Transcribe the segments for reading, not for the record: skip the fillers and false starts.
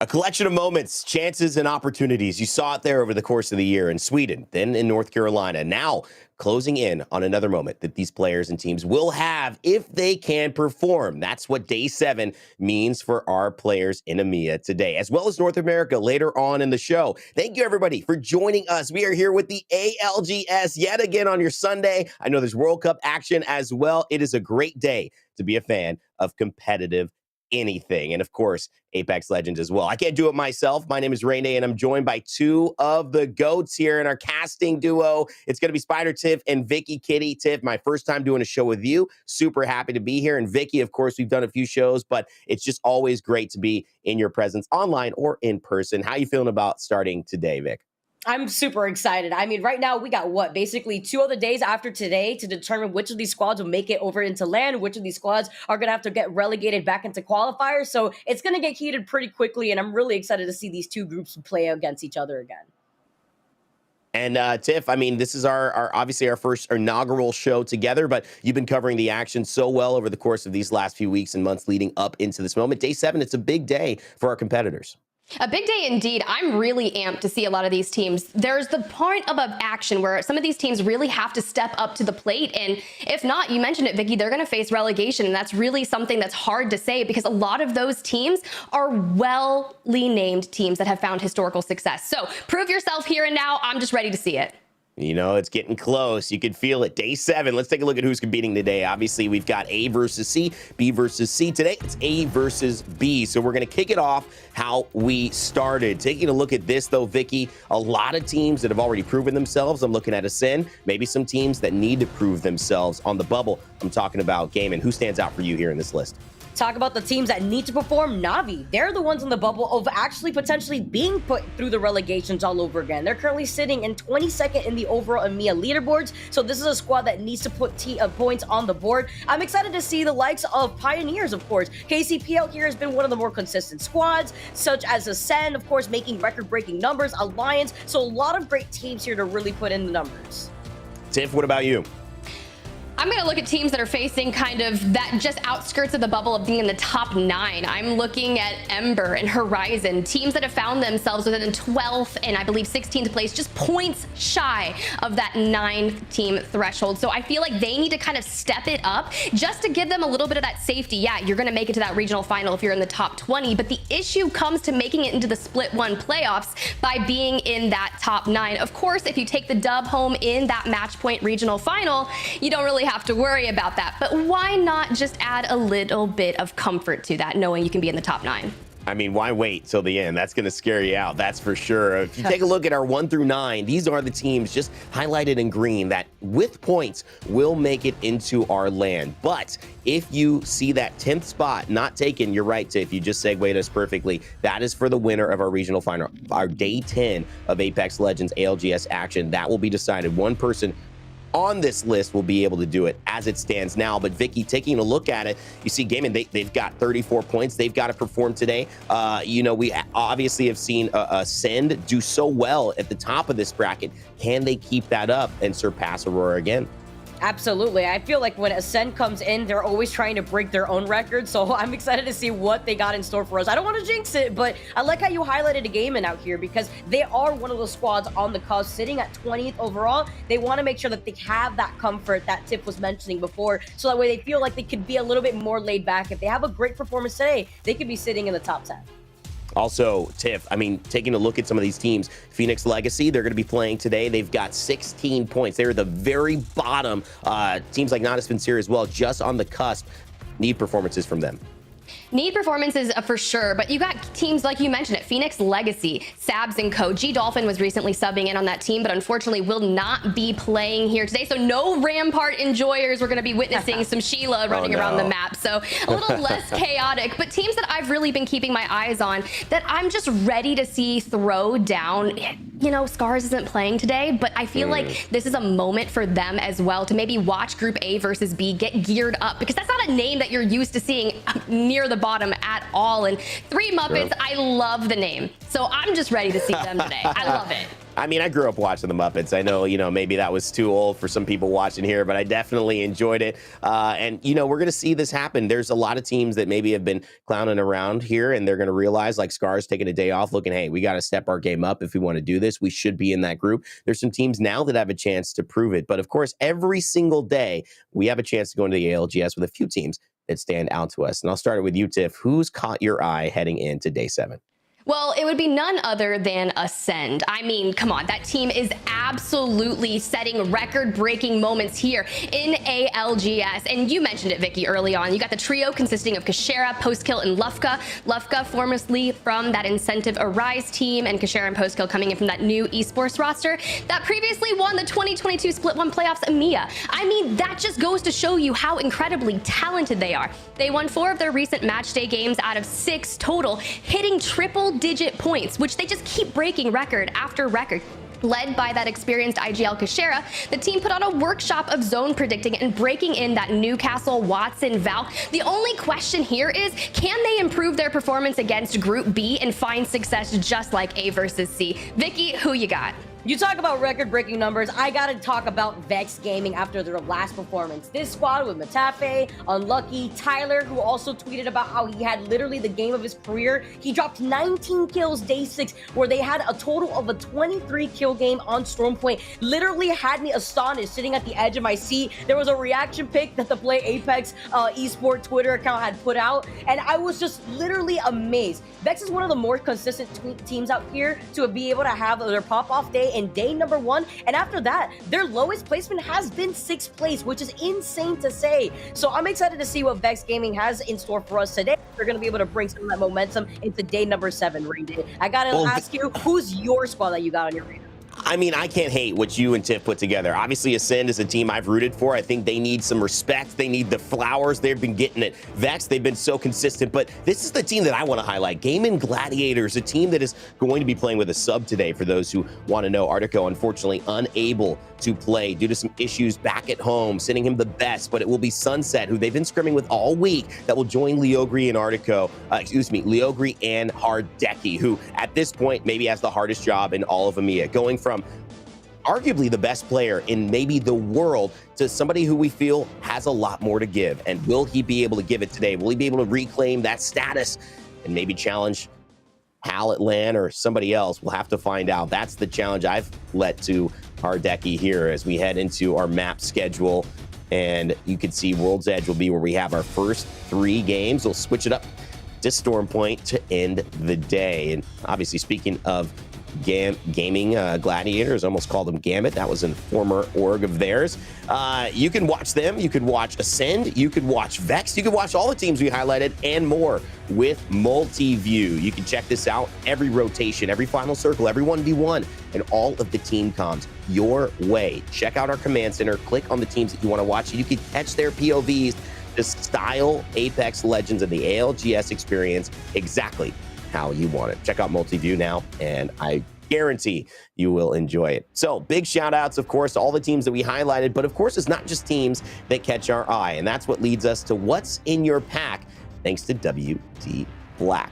A collection of moments, chances, and opportunities. You saw it there over the course of the year in Sweden, then in North Carolina. Now, closing in on another moment that these players and teams will have if they can perform. That's what Day 7 means for our players in EMEA today, as well as North America later on in the show. Thank you, everybody, for joining us. We are here with the ALGS yet again on your Sunday. I know there's World Cup action as well. It is a great day to be a fan of competitive anything. And of course, Apex Legends as well. I can't do it myself. My name is Rene, and I'm joined by two of the GOATs here in our casting duo. It's going to be Spider Tiff and Vicky Kitty. Tiff, my first time doing a show with you. Super happy to be here. And Vicky, of course, we've done a few shows, but it's just always great to be in your presence online or in person. How you feeling about starting today, Vic? I'm super excited. I mean, right now we got basically 2 other days after today to determine which of these squads will make it over into LAN, which of these squads are going to have to get relegated back into qualifiers. So it's going to get heated pretty quickly, and I'm really excited to see these two groups play against each other again. And Tiff, I mean, this is our obviously our first inaugural show together, but you've been covering the action so well over the course of these last few weeks and months leading up into this moment. Day 7, it's a big day for our competitors. A big day indeed. I'm really amped to see a lot of these teams. There's the point of action where some of these teams really have to step up to the plate. And if not, you mentioned it, Vicky, they're going to face relegation. And that's really something that's hard to say because a lot of those teams are well-ly named teams that have found historical success. So prove yourself here and now. I'm just ready to see it. You know, it's getting close. You can feel it. Day 7. Let's take a look at who's competing today. Obviously, we've got A versus C, B versus C. Today, it's A versus B. So we're going to kick it off how we started. Taking a look at this, though, Vicky, a lot of teams that have already proven themselves. I'm looking at Ascend. Maybe some teams that need to prove themselves on the bubble. I'm talking about Gaming. Who stands out for you here in this list? Talk about the teams that need to perform. Navi, they're the ones on the bubble of actually potentially being put through the relegations all over again. They're currently sitting in 22nd in the overall EMEA leaderboards, so this is a squad that needs to put points on the board. I'm excited to see the likes of Pioneers, of course. KCP out here has been one of the more consistent squads, such as Ascend, of course, making record-breaking numbers, Alliance, so a lot of great teams here to really put in the numbers. Tiff, what about you? I'm going to look at teams that are facing kind of that just outskirts of the bubble of being in the top 9. I'm looking at Ember and Horizon, teams that have found themselves within the 12th and I believe 16th place, just points shy of that 9th team threshold. So I feel like they need to kind of step it up just to give them a little bit of that safety. Yeah, you're going to make it to that regional final if you're in the top 20, but the issue comes to making it into the split 1 playoffs by being in that top 9. Of course, if you take the dub home in that match point regional final, you don't really have to worry about that, but why not just add a little bit of comfort to that, knowing you can be in the top 9? I mean, why wait till the end? That's going to scare you out, that's for sure. If you take a look at our 1 through 9, these are the teams just highlighted in green that with points will make it into our land. But if you see that 10th spot not taken, you're right, Tiff, you just segued us perfectly. That is for the winner of our regional final, our Day 10 of Apex Legends ALGS action. That will be decided. One person on this list will be able to do it as it stands now. But Vicky, taking a look at it, you see Gaming, they've got 34 points. They've got to perform today. You know, we obviously have seen Ascend do so well at the top of this bracket. Can they keep that up and surpass Aurora again? Absolutely. I feel like when Ascend comes in, they're always trying to break their own record. So I'm excited to see what they got in store for us. I don't want to jinx it, but I like how you highlighted a Gaming out here because they are one of those squads on the cusp, sitting at 20th overall. They want to make sure that they have that comfort that Tiff was mentioning before. So that way they feel like they could be a little bit more laid back. If they have a great performance today, they could be sitting in the top 10. Also, Tiff, I mean, taking a look at some of these teams, Phoenix Legacy, they're going to be playing today. They've got 16 points. They're at the very bottom. Teams like Not Sincere as well, just on the cusp. Need performances from them. Need performances for sure, but you got teams like you mentioned it, Phoenix Legacy, Sabs and Co. G Dolphin was recently subbing in on that team, but unfortunately will not be playing here today. So no Rampart enjoyers. We're going to be witnessing some Sheila running around the map. So a little less chaotic, but teams that I've really been keeping my eyes on that I'm just ready to see throw down. You know, Scars isn't playing today, but I feel like this is a moment for them as well to maybe watch Group A versus B get geared up, because that's not a name that you're used to seeing near the bottom at all. And Three Muppets, I love the name. So I'm just ready to see them today. I love it. I mean, I grew up watching the Muppets. I know, maybe that was too old for some people watching here, but I definitely enjoyed it. And we're going to see this happen. There's a lot of teams that maybe have been clowning around here, and they're going to realize, like Scar's taking a day off looking, hey, we got to step our game up if we want to do this. We should be in that group. There's some teams now that have a chance to prove it. But of course, every single day, we have a chance to go into the ALGS with a few teams that stand out to us. And I'll start it with you, Tiff. Who's caught your eye heading into day 7? Well, it would be none other than Ascend. I mean, come on, that team is absolutely setting record-breaking moments here in ALGS. And you mentioned it, Vicky, early on. You got the trio consisting of Kashera, Postkill, and Lufka. Lufka, formerly from that Incentive Arise team, and Kashera and Postkill coming in from that new esports roster that previously won the 2022 Split 1 playoffs EMEA. I mean, that just goes to show you how incredibly talented they are. They won 4 of their recent match day games out of 6 total, hitting triple-digit points, which they just keep breaking record after record. Led by that experienced IGL Kashera, the team put on a workshop of zone predicting and breaking in that Newcastle Watson Val. The only question here is, can they improve their performance against Group B and find success just like A versus C? Vicky, who you got? You talk about record-breaking numbers, I gotta talk about Vex Gaming after their last performance. This squad with Matafe, Unlucky, Tyler, who also tweeted about how he had literally the game of his career. He dropped 19 kills day 6, where they had a total of a 23 kill game on Stormpoint. Literally had me astonished, sitting at the edge of my seat. There was a reaction pic that the Play Apex eSport Twitter account had put out, and I was just literally amazed. Vex is one of the more consistent teams out here to be able to have their pop-off day in day number 1, and after that, their lowest placement has been 6th place, which is insane to say. So I'm excited to see what Vex Gaming has in store for us today. They're going to be able to bring some of that momentum into day number 7, Rain. I gotta ask you, who's your squad that you got on your radar? I mean, I can't hate what you and Tiff put together. Obviously, Ascend is a team I've rooted for. I think they need some respect. They need the flowers. They've been getting it. Vex, they've been so consistent. But this is the team that I want to highlight. Gaming Gladiators, a team that is going to be playing with a sub today for those who want to know. Artico, unfortunately, unable to play due to some issues back at home, sending him the best. But it will be Sunset, who they've been scrimming with all week, that will join Leogri and Artico. Leogri and Hardeki, who at this point maybe has the hardest job in all of EMEA, going from arguably the best player in maybe the world to somebody who we feel has a lot more to give. And will he be able to give it today? Will he be able to reclaim that status and maybe challenge Hal at LAN or somebody else? We'll have to find out. That's the challenge I've let to Hardeki here as we head into our map schedule. And you can see World's Edge will be where we have our first 3 games. We'll switch it up to Stormpoint to end the day. And obviously, speaking of gaming gladiators, almost called them Gambit. That was a former org of theirs. You can watch them. You could watch Ascend. You could watch Vex. You could watch all the teams we highlighted and more with multi-view. You can check this out every rotation, every final circle, every 1v1, and all of the team comms your way. Check out our command center. Click on the teams that you want to watch. You can catch their POVs to style Apex Legends and the ALGS experience exactly how you want it. Check out multi-view now, and I guarantee you will enjoy it. So big shout outs, of course, to all the teams that we highlighted, but of course, it's not just teams that catch our eye, and that's what leads us to what's in your pack, thanks to WD Black.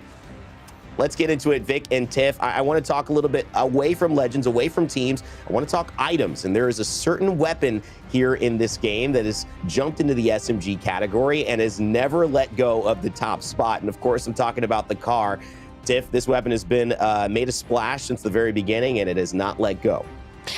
Let's get into it, Vic and Tiff. I want to talk a little bit away from Legends, away from teams. I want to talk items, and there is a certain weapon here in this game that has jumped into the SMG category and has never let go of the top spot. And of course, I'm talking about the car. Tiff, this weapon has been made a splash since the very beginning, and it has not let go.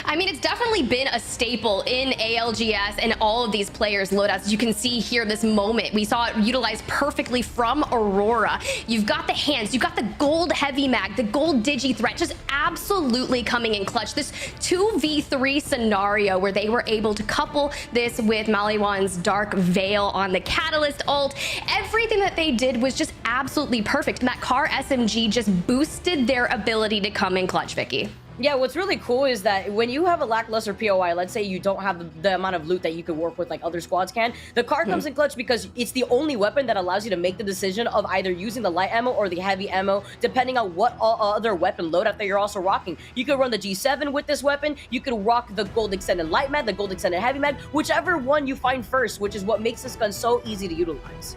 I mean, it's definitely been a staple in ALGS and all of these players' loadouts. As you can see here, this moment, we saw it utilized perfectly from Aurora. You've got the hands, you've got the gold heavy mag, the gold digi threat, just absolutely coming in clutch. This 2v3 scenario where they were able to couple this with Maliwan's Dark Veil on the Catalyst ult. Everything that they did was just absolutely perfect. And that car SMG just boosted their ability to come in clutch, Vicky. Yeah, what's really cool is that when you have a lackluster POI, let's say you don't have the amount of loot that you could work with like other squads can, the car comes in clutch because it's the only weapon that allows you to make the decision of either using the light ammo or the heavy ammo, depending on what other weapon loadout that you're also rocking. You could run the G7 with this weapon, you could rock the gold extended light mag, the gold extended heavy mag, whichever one you find first, which is what makes this gun so easy to utilize.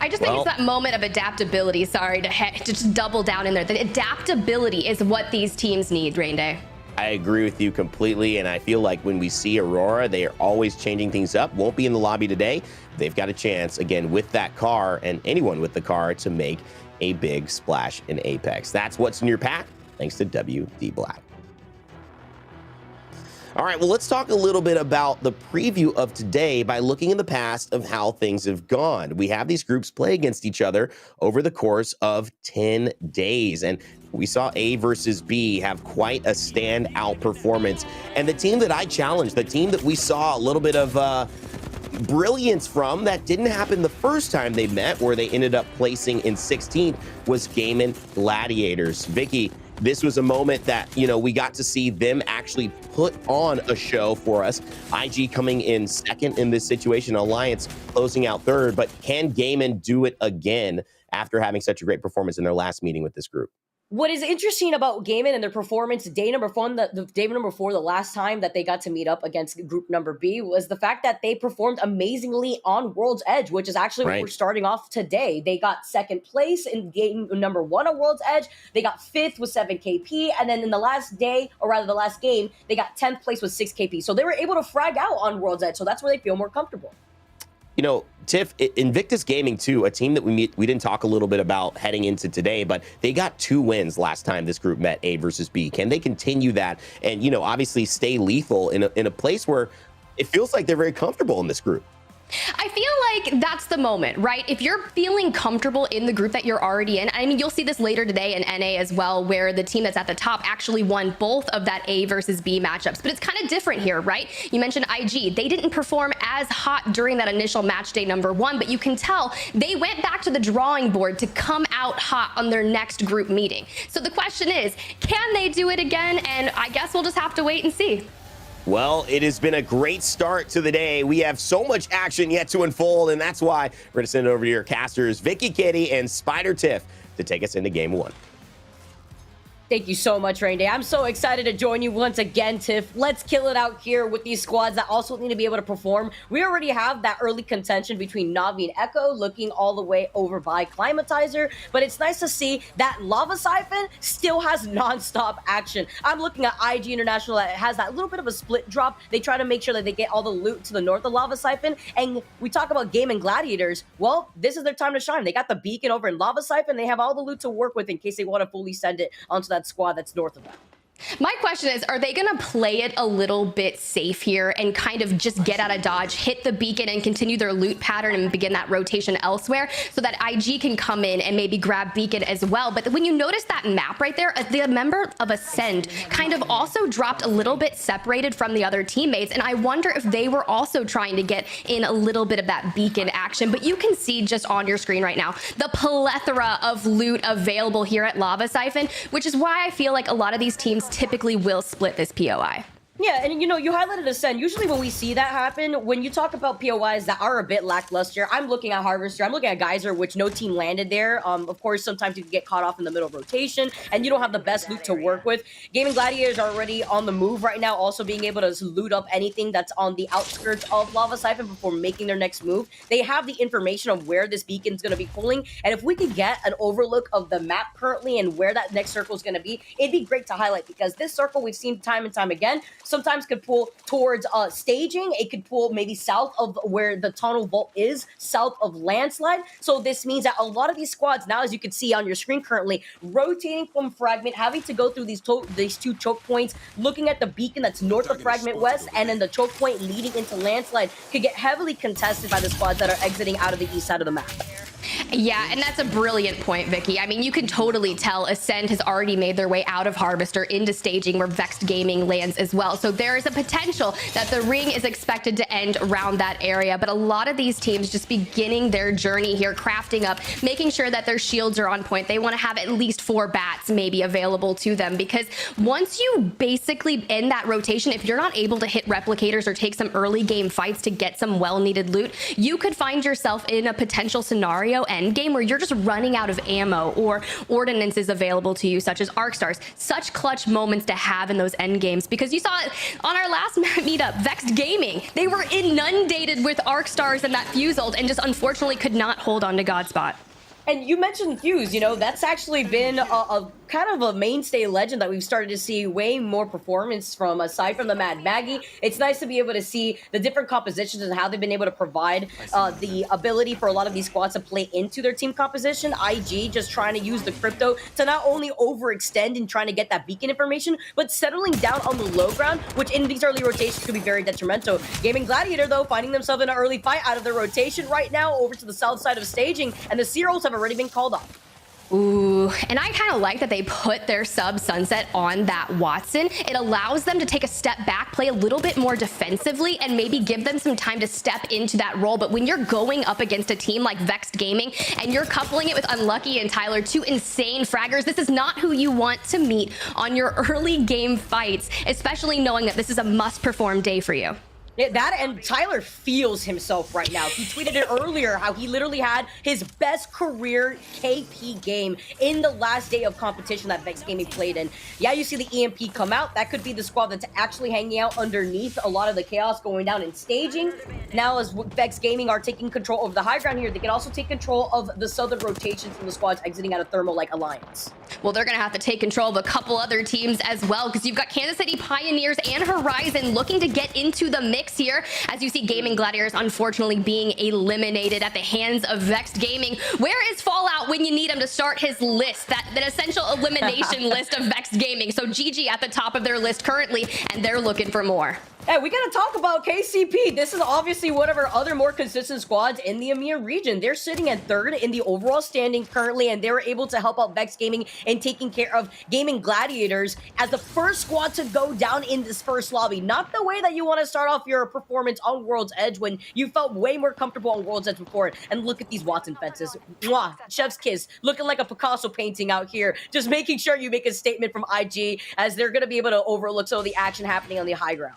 I just think it's that moment of adaptability. Sorry to just double down in there. The adaptability is what these teams need, Rain Day. I agree with you completely, and I feel like when we see Aurora, they are always changing things up. Won't be in the lobby today. They've got a chance, again, with that car and anyone with the car to make a big splash in Apex. That's what's in your pack, thanks to WD Black. All right, well, let's talk a little bit about the preview of today by looking in the past of how things have gone. We have these groups play against each other over the course of 10 days, and we saw A versus B have quite a standout performance. And the team that I challenged, the team that we saw a little bit of brilliance from that didn't happen the first time they met, where they ended up placing in 16th, was Gaming Gladiators. Vicky, this was a moment that, you know, we got to see them actually put on a show for us. IG coming in second in this situation, Alliance closing out third, but can Gaming do it again after having such a great performance in their last meeting with this group? What is interesting about Gaming and their performance, day number 4, the last time that they got to meet up against group number B, was the fact that they performed amazingly on World's Edge, which is actually what we're starting off today. They got second place in game number 1 on World's Edge. They got 5th with 7 KP. And then in the last day, or rather the last game, they got 10th place with 6 KP. So they were able to frag out on World's Edge. So that's where they feel more comfortable. You know, Tiff, Invictus Gaming, too, a team that we didn't talk a little bit about heading into today, but they got 2 wins last time this group met, A versus B. Can they continue that and, you know, obviously stay lethal in a place where it feels like they're very comfortable in this group? I feel like that's the moment, right? If you're feeling comfortable in the group that you're already in, I mean, you'll see this later today in NA as well, where the team that's at the top actually won both of that A versus B matchups. But it's kind of different here, right? You mentioned IG. They didn't perform as hot during that initial match day number 1, but you can tell they went back to the drawing board to come out hot on their next group meeting. So the question is, can they do it again? And I guess we'll just have to wait and see. Well, it has been a great start to the day. We have so much action yet to unfold, and that's why we're going to send it over to your casters, Vicky Kitty and Spider Tiff, to take us into game 1. Thank you so much, Rain Day. I'm so excited to join you once again, Tiff. Let's kill it out here with these squads that also need to be able to perform. We already have that early contention between Na'Vi and Echo looking all the way over by Climatizer, but it's nice to see that Lava Siphon still has non-stop action. I'm looking at IG International that has that little bit of a split drop. They try to make sure that they get all the loot to the north of Lava Siphon, and we talk about Gaming Gladiators. Well, this is their time to shine. They got the beacon over in Lava Siphon. They have all the loot to work with in case they want to fully send it onto that squad that's north of them. My question is, are they going to play it a little bit safe here and kind of just get out of dodge, hit the beacon and continue their loot pattern and begin that rotation elsewhere so that IG can come in and maybe grab beacon as well? But when you notice that map right there, the member of Ascend kind of also dropped a little bit separated from the other teammates. And I wonder if they were also trying to get in a little bit of that beacon action. But you can see just on your screen right now, the plethora of loot available here at Lava Siphon, which is why I feel like a lot of these teams typically will split this POI. Yeah, and you know, you highlighted Ascend. Usually when we see that happen, when you talk about POIs that are a bit lackluster, I'm looking at Harvester, I'm looking at Geyser, which no team landed there. Of course, sometimes you can get caught off in the middle of rotation, and you don't have the best loot to work with. Gaming Gladiators are already on the move right now, also being able to loot up anything that's on the outskirts of Lava Siphon before making their next move. They have the information of where this beacon's going to be pulling, and if we could get an overlook of the map currently and where that next circle is going to be, it'd be great to highlight, because this circle we've seen time and time again, sometimes could pull towards staging. It could pull maybe south of where the tunnel vault is, south of Landslide. So this means that a lot of these squads now, as you can see on your screen currently, rotating from Fragment, having to go through these 2 choke points, looking at the beacon that's north of Fragment West, and then the choke point leading into Landslide could get heavily contested by the squads that are exiting out of the east side of the map. Yeah, and that's a brilliant point, Vicky. I mean, you can totally tell Ascend has already made their way out of Harvester into staging where Vexed Gaming lands as well. So there is a potential that the ring is expected to end around that area. But a lot of these teams just beginning their journey here, crafting up, making sure that their shields are on point. They want to have at least 4 bats maybe available to them, because once you basically end that rotation, if you're not able to hit replicators or take some early game fights to get some well-needed loot, you could find yourself in a potential scenario end game where you're just running out of ammo or ordinances available to you, such as arc stars. Such clutch moments to have in those end games, because you saw it on our last meetup, Vexed Gaming. They were inundated with arc stars and that fuse ult and just unfortunately could not hold on to Godspot. And you mentioned Fuse, that's actually been a kind of a mainstay legend that we've started to see way more performance from, aside from the Mad Maggie. It's nice to be able to see the different compositions and how they've been able to provide the ability for a lot of these squads to play into their team composition. IG just trying to use the crypto to not only overextend and trying to get that beacon information, but settling down on the low ground, which in these early rotations could be very detrimental. Gaming Gladiator, though, finding themselves in an early fight out of their rotation right now over to the south side of staging, and the Zeros have already been called off. Ooh, and I kind of like that they put their sub Sunset on that Watson. It allows them to take a step back, play a little bit more defensively, and maybe give them some time to step into that role. But when you're going up against a team like Vexed Gaming and you're coupling it with Unlucky and Tyler, two insane fraggers, this is not who you want to meet on your early game fights, especially knowing that this is a must-perform day for you. Yeah, that, and Tyler feels himself right now. He tweeted it earlier how he literally had his best career KP game in the last day of competition that Vex Gaming played in. Yeah, you see the EMP come out. That could be the squad that's actually hanging out underneath a lot of the chaos going down and staging. Now, as Vex Gaming are taking control of the high ground here, they can also take control of the southern rotations from the squads exiting out of Thermal like Alliance. Well, they're going to have to take control of a couple other teams as well, because you've got Kansas City Pioneers and Horizon looking to get into the mix here, as you see Gaming Gladiators unfortunately being eliminated at the hands of Vexed Gaming. Where is Fallout when you need him to start his list, that essential elimination list of Vexed Gaming? So GG at the top of their list currently, and they're looking for more. Hey, we gotta talk about KCP. This is obviously one of our other more consistent squads in the EMEA region. They're sitting at third in the overall standing currently, and they were able to help out Vex Gaming in taking care of Gaming Gladiators as the first squad to go down in this first lobby. Not the way that you want to start off your performance on World's Edge when you felt way more comfortable on World's Edge before it. And look at these Watson fences. Mwah, chef's kiss. Looking like a Picasso painting out here. Just making sure you make a statement from IG, as they're going to be able to overlook some of the action happening on the high ground.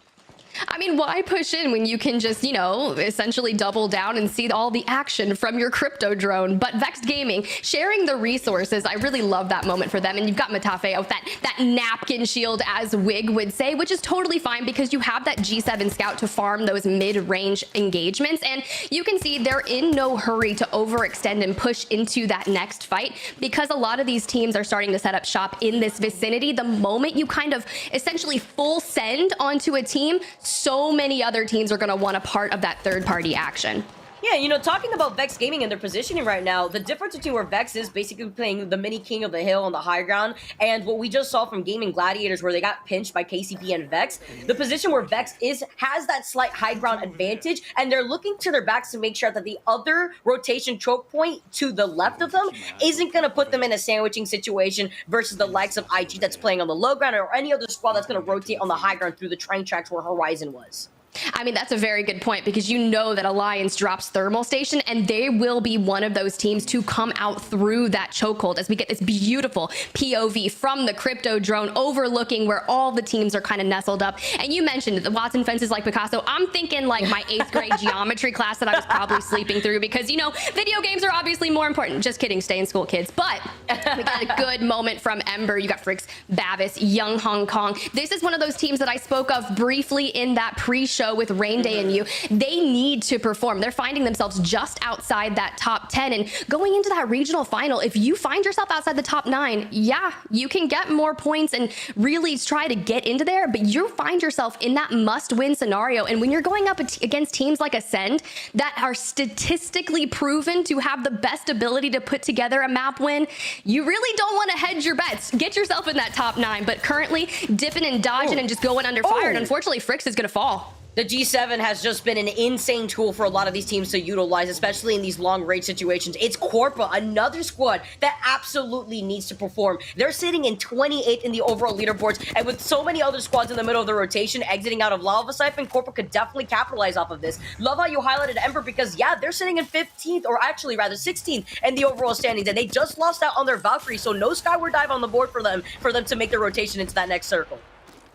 I mean, why push in when you can just, essentially double down and see all the action from your crypto drone? But Vexed Gaming, sharing the resources, I really love that moment for them. And you've got Matafe with that napkin shield, as Wig would say, which is totally fine because you have that G7 Scout to farm those mid-range engagements. And you can see they're in no hurry to overextend and push into that next fight, because a lot of these teams are starting to set up shop in this vicinity. The moment you kind of essentially full send onto a team, so many other teams are going to want a part of that third-party action. Yeah, talking about Vex Gaming and their positioning right now, the difference between where Vex is basically playing the mini king of the hill on the high ground, and what we just saw from Gaming Gladiators where they got pinched by KCP and Vex, the position where Vex has that slight high ground advantage, and they're looking to their backs to make sure that the other rotation choke point to the left of them isn't going to put them in a sandwiching situation versus the likes of IG that's playing on the low ground, or any other squad that's going to rotate on the high ground through the train tracks where Horizon was. I mean, that's a very good point, because you know that Alliance drops Thermal Station, and they will be one of those teams to come out through that chokehold as we get this beautiful POV from the crypto drone overlooking where all the teams are kind of nestled up. And you mentioned the Watson fences like Picasso. I'm thinking like my 8th grade geometry class that I was probably sleeping through, because, video games are obviously more important. Just kidding, stay in school, kids. But we got a good moment from Ember. You got Fricks, Bavis, Young Hong Kong. This is one of those teams that I spoke of briefly in that pre-show with Rain Day and you. They need to perform. They're finding themselves just outside that top 10, and going into that regional final, if you find yourself outside the top 9, yeah, you can get more points and really try to get into there, but you find yourself in that must-win scenario. And when you're going up against teams like Ascend that are statistically proven to have the best ability to put together a map win, you really don't want to hedge your bets. Get yourself in that top 9, but currently dipping and dodging and just going under fire, and unfortunately Fricks is going to fall. The G7 has just been an insane tool for a lot of these teams to utilize, especially in these long-range situations. It's Corpa, another squad that absolutely needs to perform. They're sitting in 28th in the overall leaderboards, and with so many other squads in the middle of the rotation exiting out of Lava Siphon, Corpa could definitely capitalize off of this. Love how you highlighted Ember, because, yeah, they're sitting in 15th, or actually, rather, 16th in the overall standings, and they just lost out on their Valkyrie, so no Skyward Dive on the board for them to make their rotation into that next circle.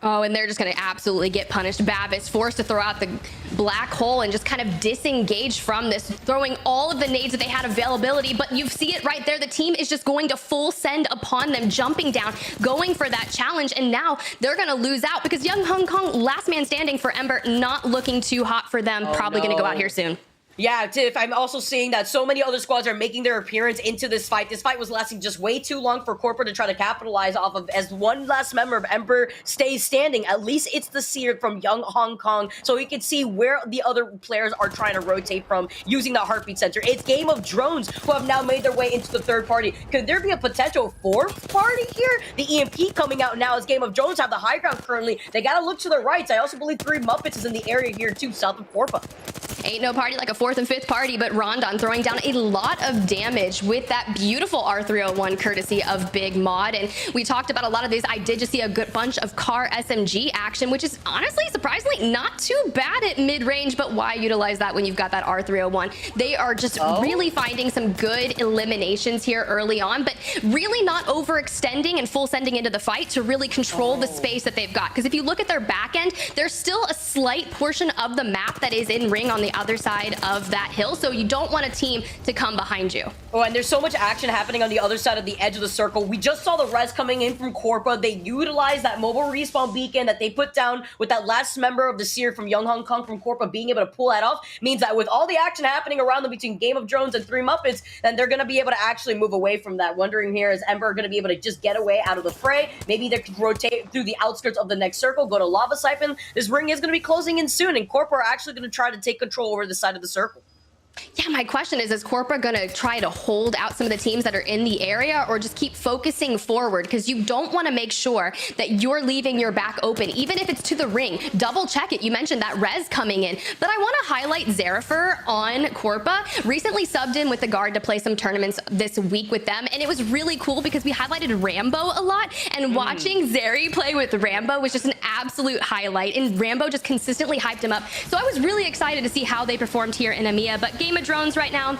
Oh, and they're just going to absolutely get punished. Bav is forced to throw out the black hole and just kind of disengage from this, throwing all of the nades that they had availability. But you see it right there. The team is just going to full send upon them, jumping down, going for that challenge. And now they're going to lose out because Young Hong Kong, last man standing for Ember, not looking too hot for them. Probably going to go out here soon. Yeah, Tiff, I'm also seeing that so many other squads are making their appearance into this fight. This fight was lasting just way too long for Corporate to try to capitalize off of. As one last member of Ember stays standing, at least it's the Seer from Young Hong Kong, so we can see where the other players are trying to rotate from using the heartbeat sensor. It's Game of Drones who have now made their way into the third party. Could there be a potential fourth party here? The EMP coming out now as Game of Drones have the high ground currently. They gotta look to the right. I also believe 3 Muppets is in the area here too, south of Corpa. Ain't no party like a 4th and 5th party, but Rondon throwing down a lot of damage with that beautiful R301 courtesy of Big Mod. And we talked about a lot of these. I did just see a good bunch of car SMG action, which is honestly, surprisingly, not too bad at mid-range, but why utilize that when you've got that R301? They are just really finding some good eliminations here early on, but really not overextending and full sending into the fight to really control the space that they've got. Because if you look at their back end, there's still a slight portion of the map that is in ring on the other side of that hill, so you don't want a team to come behind you. Oh, and there's so much action happening on the other side of the edge of the circle. We just saw the res coming in from Corpa. They utilized that mobile respawn beacon that they put down with that last member of the Seer from Young Hong Kong from Corpa being able to pull that off. Means that with all the action happening around them between Game of Drones and 3 Muppets, then they're going to be able to actually move away from that. Wondering here, is Ember going to be able to just get away out of the fray? Maybe they could rotate through the outskirts of the next circle, go to Lava Siphon. This ring is going to be closing in soon, and Corpa are actually going to try to take control over the side of the circle. Yeah, my question is Corpa going to try to hold out some of the teams that are in the area or just keep focusing forward? Because you don't want to make sure that you're leaving your back open, even if it's to the ring. Double check it. You mentioned that res coming in. But I want to highlight Zerifer on Corpa. Recently subbed in with the Guard to play some tournaments this week with them. And it was really cool because we highlighted Rambo a lot. And watching Zeri play with Rambo was just an absolute highlight. And Rambo just consistently hyped him up. So I was really excited to see how they performed here in EMEA. But Game of Drones right now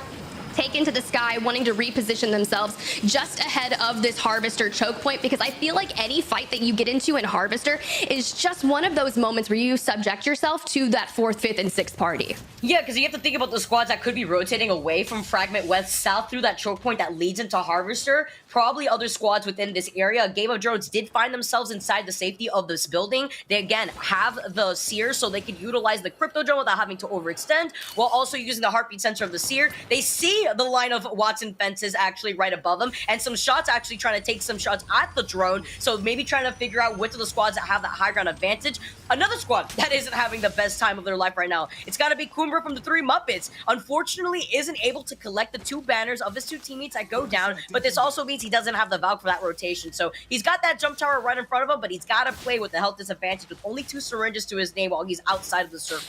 taken to the sky, wanting to reposition themselves just ahead of this Harvester choke point, because I feel like any fight that you get into in Harvester is just one of those moments where you subject yourself to that 4th, 5th, and 6th party. Yeah, because you have to think about the squads that could be rotating away from Fragment West south through that choke point that leads into Harvester. Probably other squads within this area. Game of Drones did find themselves inside the safety of this building. They, again, have the Seer, so they could utilize the Crypto Drone without having to overextend, while also using the heartbeat sensor of the Seer. They see the line of Watson fences actually right above them, and some shots actually trying to take some shots at the drone, so maybe trying to figure out which of the squads that have that high ground advantage. Another squad that isn't having the best time of their life right now, it's got to be Kumra from the 3 Muppets. Unfortunately, isn't able to collect the 2 banners of his 2 teammates that go down, but this also means he doesn't have the Valk for that rotation, so he's got that jump tower right in front of him, but he's got to play with the health disadvantage with only 2 syringes to his name while he's outside of the circle.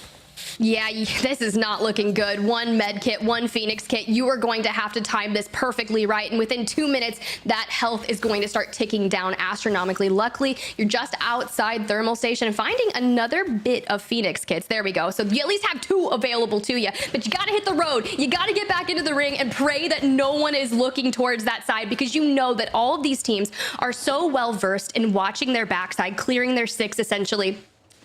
Yeah, this is not looking good. 1 med kit, 1 Phoenix kit. You are going to have to time this perfectly right. And within 2 minutes, that health is going to start ticking down astronomically. Luckily, you're just outside thermal station and finding another bit of Phoenix kits. There we go. So you at least have 2 available to you. But you got to hit the road. You got to get back into the ring and pray that no one is looking towards that side, because you know that all of these teams are so well versed in watching their backside, clearing their 6 essentially,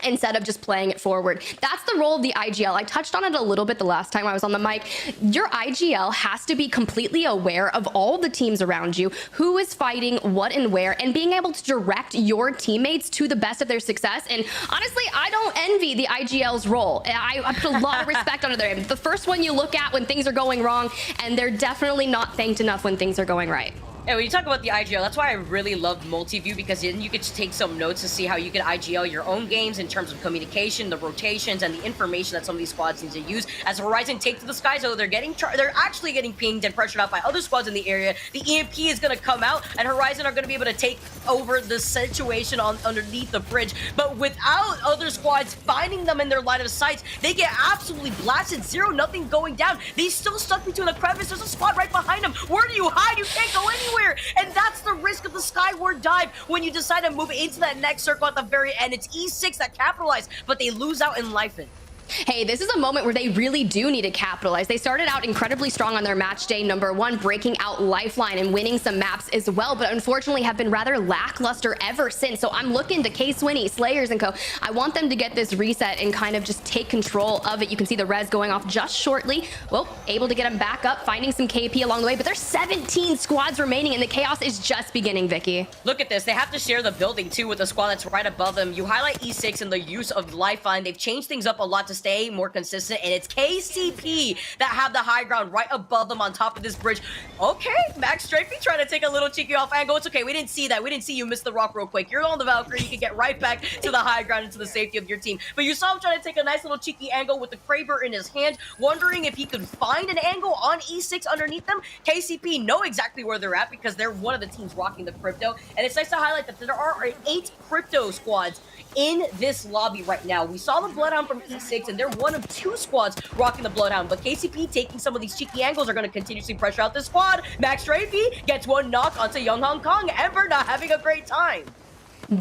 instead of just playing it forward. That's the role of the IGL. I touched on it a little bit the last time I was on the mic. Your IGL has to be completely aware of all the teams around you, who is fighting what and where, and being able to direct your teammates to the best of their success. And honestly, I don't envy the IGL's role. I put a lot of respect under their name. The first one you look at when things are going wrong, and they're definitely not thanked enough when things are going right. Yeah, when you talk about the IGL, that's why I really loved Multiview, because then you could take some notes to see how you can IGL your own games in terms of communication, the rotations, and the information that some of these squads need to use. As Horizon take to the sky, so they're actually getting pinged and pressured out by other squads in the area. The EMP is going to come out, and Horizon are going to be able to take over the situation underneath the bridge. But without other squads finding them in their line of sight, they get absolutely blasted. 0-0 going down. They still stuck between a crevice. There's a squad right behind them. Where do you hide? You can't go anywhere. And that's the risk of the Skyward Dive when you decide to move into that next circle at the very end. It's E6 that capitalized, but they lose out in life in. Hey, this is a moment where they really do need to capitalize. They started out incredibly strong on their match day number 1, breaking out Lifeline and winning some maps as well, but unfortunately have been rather lackluster ever since. So I'm looking to K-Swinny, Slayers, and co. I want them to get this reset and kind of just take control of it. You can see the res going off just shortly. Well, able to get them back up, finding some KP along the way, but there's 17 squads remaining, and the chaos is just beginning, Vicky. Look at this. They have to share the building, too, with the squad that's right above them. You highlight E6 and the use of Lifeline. They've changed things up a lot to stay more consistent, and it's KCP that have the high ground right above them on top of this bridge. Okay, Max Strafey trying to take a little cheeky off angle. It's okay. We didn't see that. We didn't see you miss the rock real quick. You're on the Valkyrie. You can get right back to the high ground into the safety of your team. But you saw him trying to take a nice little cheeky angle with the Kraber in his hand, wondering if he could find an angle on E6 underneath them. KCP know exactly where they're at because they're one of the teams rocking the crypto. And it's nice to highlight that there are 8 crypto squads in this lobby right now. We saw the Bloodhound from E6, and they're one of 2 squads rocking the Bloodhound, but KCP taking some of these cheeky angles are going to continuously pressure out this squad. Max Strafey gets one knock onto Young Hong Kong. Ember not having a great time.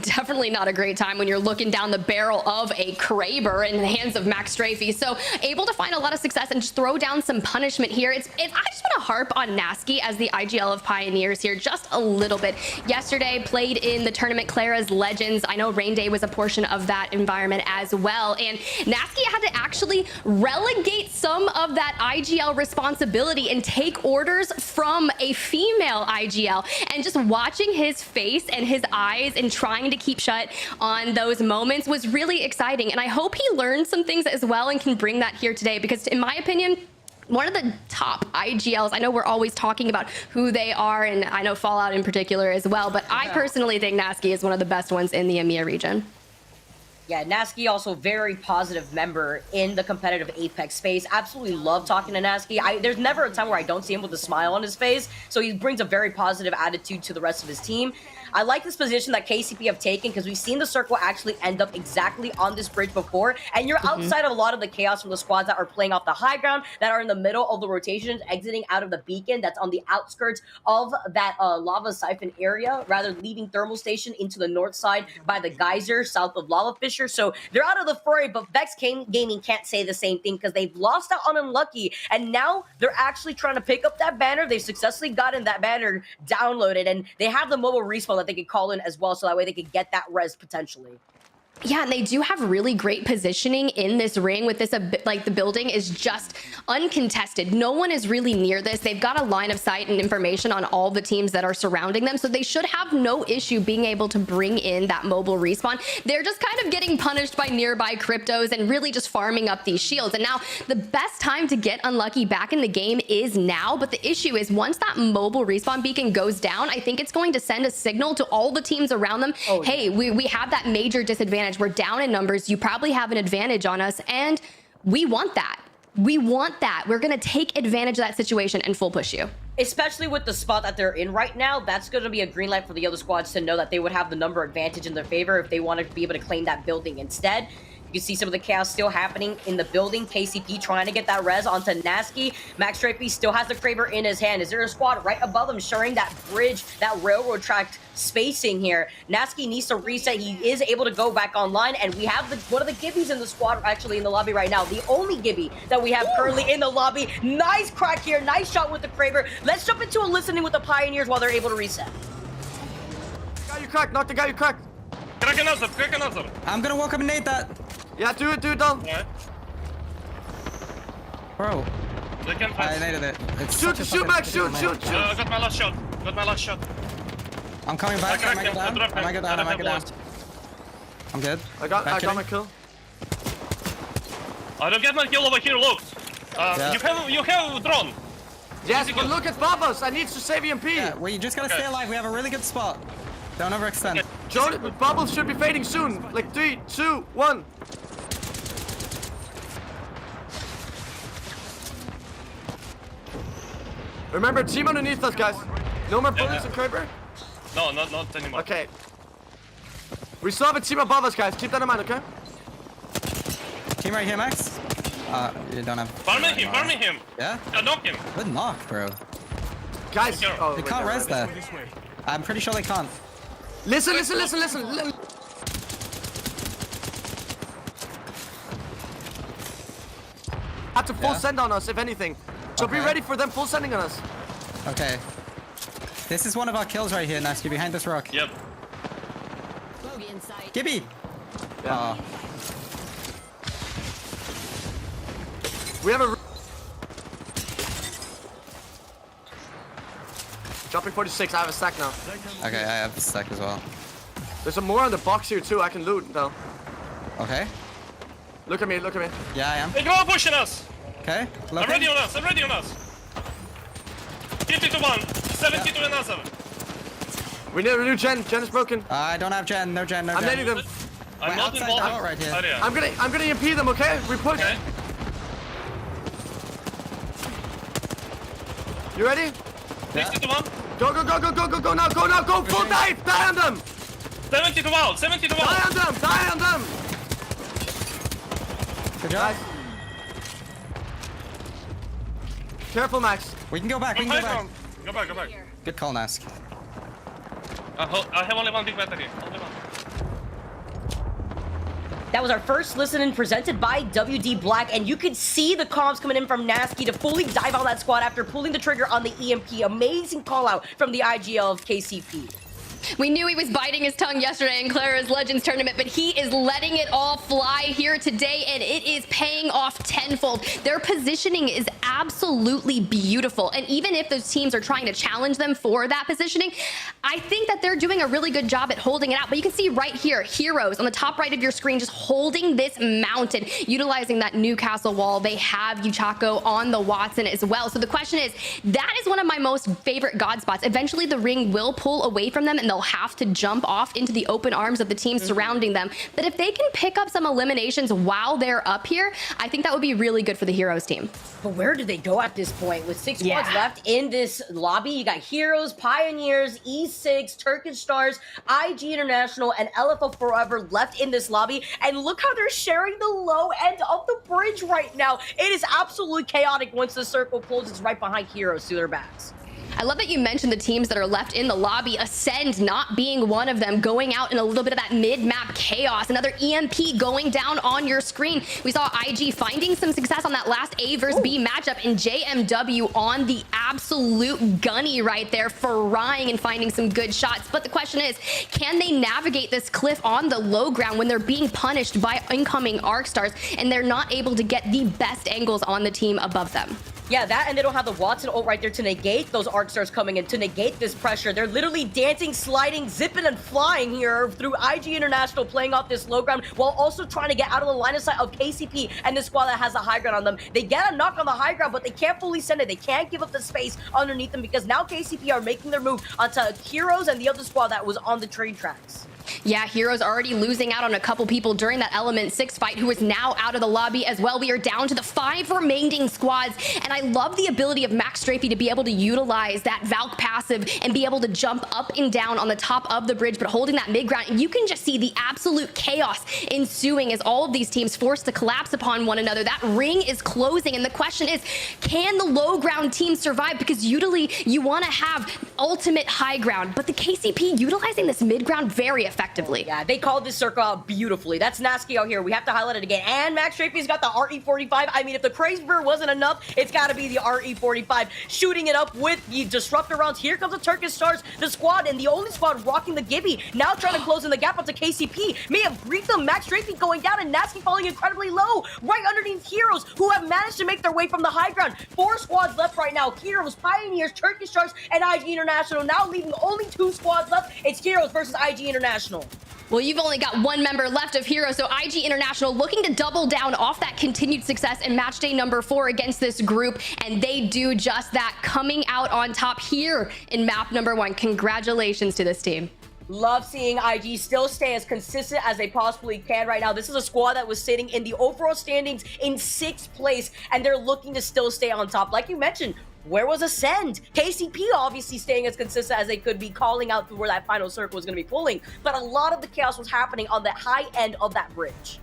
Definitely not a great time when you're looking down the barrel of a Kraber in the hands of Max Strafey. So able to find a lot of success and just throw down some punishment here. I just want to harp on Nasky as the IGL of Pioneers here just a little bit. Yesterday played in the tournament Clara's Legends. I know Rain Day was a portion of that environment as well. And Nasky had to actually relegate some of that IGL responsibility and take orders from a female IGL. And just watching his face and his eyes and trying to keep shut on those moments was really exciting, and I hope he learned some things as well and can bring that here today, because in my opinion, one of the top IGLs, I know we're always talking about who they are, and I know Fallout in particular as well, but I personally think Nasky is one of the best ones in the EMEA region. Yeah, Nasky also very positive member in the competitive Apex space. Absolutely love talking to Nasky. There's never a time where I don't see him with a smile on his face, so he brings a very positive attitude to the rest of his team. I like this position that KCP have taken because we've seen the circle actually end up exactly on this bridge before, and you're outside of a lot of the chaos from the squads that are playing off the high ground, that are in the middle of the rotations, exiting out of the beacon that's on the outskirts of that lava siphon area, rather leaving thermal station into the north side by the geyser south of Lava Fisher. So they're out of the fray, but Vex Gaming can't say the same thing because they've lost out on Unlucky, and now they're actually trying to pick up that banner. They've successfully gotten that banner downloaded, and they have the mobile respawn that they could call in as well, so that way they could get that res potentially. Yeah, and they do have really great positioning in this ring with this, like the building is just uncontested. No one is really near this. They've got a line of sight and information on all the teams that are surrounding them, so they should have no issue being able to bring in that mobile respawn. They're just kind of getting punished by nearby cryptos and really just farming up these shields. And now the best time to get Unlucky back in the game is now, but the issue is once that mobile respawn beacon goes down, I think it's going to send a signal to all the teams around them, hey, we have that major disadvantage. We're down in numbers. You probably have an advantage on us, and we want that. We want that. We're going to take advantage of that situation and full push you. Especially with the spot that they're in right now, that's going to be a green light for the other squads to know that they would have the number advantage in their favor if they want to be able to claim that building instead. You can see some of the chaos still happening in the building. KCP trying to get that res onto Nasky. Max Strafey still has the Kraber in his hand. Is there a squad right above him sharing that bridge, that railroad track spacing here? Nasky needs to reset. He is able to go back online, and we have one of the Gibbies in the squad actually in the lobby right now. The only Gibby that we have currently in the lobby. Nice crack here. Nice shot with the Kraber. Let's jump into a listening with the Pioneers while they're able to reset. Guy you cracked, knock the guy you cracked. Crack another. I'm gonna walk up and nade that. Yeah, do it, Dom. Yeah. Bro. They can I naded it. It's shoot, Max, shoot. I got my last shot. I'm coming back. I might go down. I'm good. I got my kill. I don't get my kill over here, look. You have drone. Yes, but look at Babos. I need to save EMP. Yeah, well, you just gotta stay alive. We have a really good spot. Don't overextend. Okay. Jordan, bubbles should be fading soon. Like 3, 2, 1. Remember, team underneath us, guys. No more bullets and Kraber? No, not anymore. Okay. We still have a team above us, guys. Keep that in mind, okay? Team right here, Max. You don't have... Farming him. Yeah? Knock him. Good knock, bro. Guys, they can't res there. I'm pretty sure they can't. Listen. Have to full send on us, if anything. So be ready for them full sending on us. Okay. This is one of our kills right here, Nasty, behind this rock. Yep. Gibby! Yeah. We have a... Dropping 46, I have a stack now. Okay, I have the stack as well. There's some more on the box here too, I can loot though. Okay. Look at me, look at me. Yeah, I am. They go pushing us. Okay. I'm ready on us. I'm ready on us. 50 to 1. 70 to another. We need a new gen. Gen is broken. I don't have gen. No gen. No I'm gen. netting them. I'm We're not outside involved. the door right here. Oh, yeah. I'm gonna EMP them, okay? We push. Okay. You ready? 50 to 1. Go, go, go, go, go, go, go now, go now, go! Full dive! Die on them! 70 to 1. 70 to 1. Die on them! Die on them! Good job. Nice. Careful, Max. We can go back. We can go back. Go back, go back. Good call, Nask. I have only one big battery. Only one. That was our first listen-in presented by WD Black, and you could see the comms coming in from Nasky to fully dive on that squad after pulling the trigger on the EMP. Amazing call-out from the IGL of KCP. We knew he was biting his tongue yesterday in Clara's Legends tournament, but he is letting it all fly here today, and it is paying off tenfold. Their positioning is absolutely beautiful, and even if those teams are trying to challenge them for that positioning, I think that they're doing a really good job at holding it out. But you can see right here, Heroes on the top right of your screen just holding this mountain, utilizing that Newcastle wall. They have Yuchako on the Watson as well. So the question is, that is one of my most favorite god spots. Eventually the ring will pull away from them and they'll have to jump off into the open arms of the team surrounding them. But if they can pick up some eliminations while they're up here, I think that would be really good for the Heroes team. But where do they go at this point? With 6 squads left in this lobby, you got Heroes, Pioneers, E6, Turkish Stars, IG International, and LFO Forever left in this lobby. And look how they're sharing the low end of the bridge right now. It is absolutely chaotic once the circle closes right behind Heroes to their backs. I love that you mentioned the teams that are left in the lobby, Ascend not being one of them, going out in a little bit of that mid-map chaos. Another EMP going down on your screen. We saw IG finding some success on that last A versus B matchup, and JMW on the absolute gunny right there, frying and finding some good shots. But the question is, can they navigate this cliff on the low ground when they're being punished by incoming Arc Stars and they're not able to get the best angles on the team above them? Yeah, that, and they don't have the Watson ult right there to negate those Arc Stars coming in, to negate this pressure. They're literally dancing, sliding, zipping, and flying here through IG International, playing off this low ground, while also trying to get out of the line of sight of KCP and the squad that has the high ground on them. They get a knock on the high ground, but they can't fully send it. They can't give up the space underneath them because now KCP are making their move onto Heroes and the other squad that was on the train tracks. Yeah, Heroes already losing out on a couple people during that Element 6 fight, who is now out of the lobby as well. We are down to the 5 remaining squads, and I love the ability of Max Strafey to be able to utilize that Valk passive and be able to jump up and down on the top of the bridge, but holding that mid ground. And you can just see the absolute chaos ensuing as all of these teams forced to collapse upon one another. That ring is closing, and the question is, can the low ground team survive? Because usually you want to have ultimate high ground, but the KCP utilizing this mid ground very effectively. Yeah, they called this circle out beautifully. That's Nasky out here. We have to highlight it again. And Max Strafey's got the RE45. I mean, if the Crazeburr wasn't enough, it's got to be the RE45. Shooting it up with the disruptor rounds. Here comes the Turkish Stars, the squad, and the only squad rocking the Gibby. Now trying to close in the gap onto KCP. May have briefed them. Max Strafey going down and Nasky falling incredibly low, right underneath Heroes, who have managed to make their way from the high ground. 4 squads left right now. Heroes, Pioneers, Turkish Stars, and IG International. Now leaving only 2 squads left. It's Heroes versus IG International. Well, you've only got 1 member left of Heroes, so IG International looking to double down off that continued success in match day number 4 against this group, and they do just that, coming out on top here in map number 1. Congratulations to this team. Love seeing IG still stay as consistent as they possibly can right now. This is a squad that was sitting in the overall standings in 6th place, and they're looking to still stay on top. Like you mentioned, where was Ascend? KCP obviously staying as consistent as they could be, calling out where that final circle was going to be pulling. But a lot of the chaos was happening on the high end of that bridge.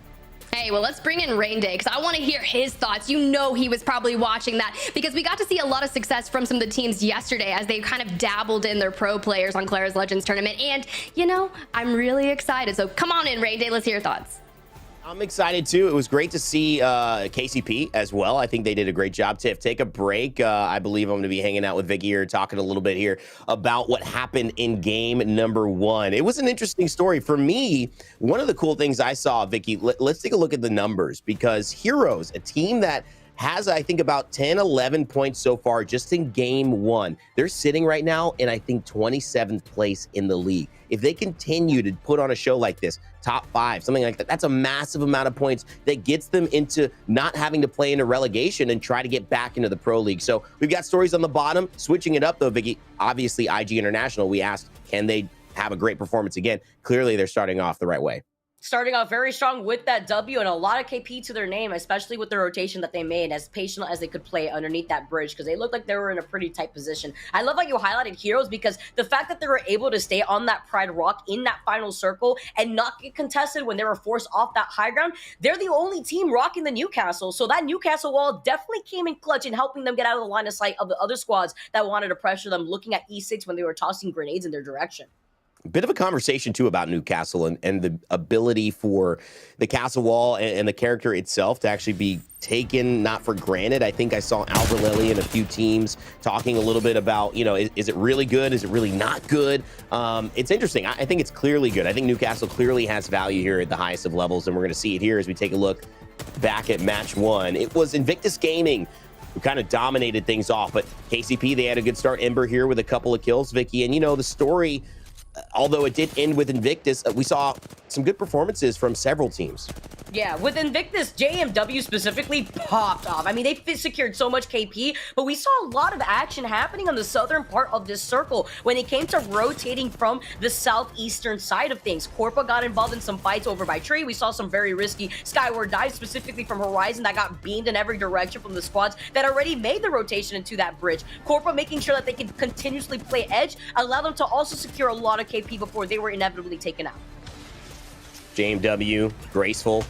Hey, well, let's bring in Rain Day, because I want to hear his thoughts. You know he was probably watching that, because we got to see a lot of success from some of the teams yesterday as they kind of dabbled in their pro players on Clara's Legends tournament. And, you know, I'm really excited. So come on in, Rain Day. Let's hear your thoughts. I'm excited too. It was great to see KCP as well. I think they did a great job. Tiff, take a break. I believe I'm going to be hanging out with Vicky here, talking a little bit here about what happened in game number 1. It was an interesting story. For me, one of the cool things I saw, Vicky, let's take a look at the numbers, because Heroes, a team that has, I think, about 10, 11 points so far just in game 1. They're sitting right now in, I think, 27th place in the league. If they continue to put on a show like this, top 5, something like that, that's a massive amount of points that gets them into not having to play into relegation and try to get back into the Pro League. So we've got stories on the bottom. Switching it up, though, Vicky, obviously IG International, we asked, can they have a great performance again? Clearly, they're starting off the right way. Starting off very strong with that W and a lot of KP to their name, especially with the rotation that they made, as patient as they could play underneath that bridge, because they looked like they were in a pretty tight position. I love how you highlighted Heroes, because the fact that they were able to stay on that Pride Rock in that final circle and not get contested when they were forced off that high ground, they're the only team rocking the Newcastle. So that Newcastle wall definitely came in clutch in helping them get out of the line of sight of the other squads that wanted to pressure them, looking at E6 when they were tossing grenades in their direction. Bit of a conversation too about Newcastle and the ability for the castle wall and the character itself to actually be taken not for granted. I think I saw Albert Lilly and a few teams talking a little bit about, you know, is it really good? Is it really not good? It's interesting. I think it's clearly good. I think Newcastle clearly has value here at the highest of levels, and we're going to see it here as we take a look back at match 1. It was Invictus Gaming who kind of dominated things off, but KCP, they had a good start. Ember here with a couple of kills, Vicky, and you know, the story, although it did end with Invictus, we saw some good performances from several teams. Yeah, with Invictus, JMW specifically popped off. I mean, they secured so much KP, but we saw a lot of action happening on the southern part of this circle when it came to rotating from the southeastern side of things. Corpa got involved in some fights over by Tree. We saw some very risky skyward dives, specifically from Horizon, that got beamed in every direction from the squads that already made the rotation into that bridge. Corpa making sure that they could continuously play edge, allow them to also secure a lot of KP before they were inevitably taken out. JMW, Graceful,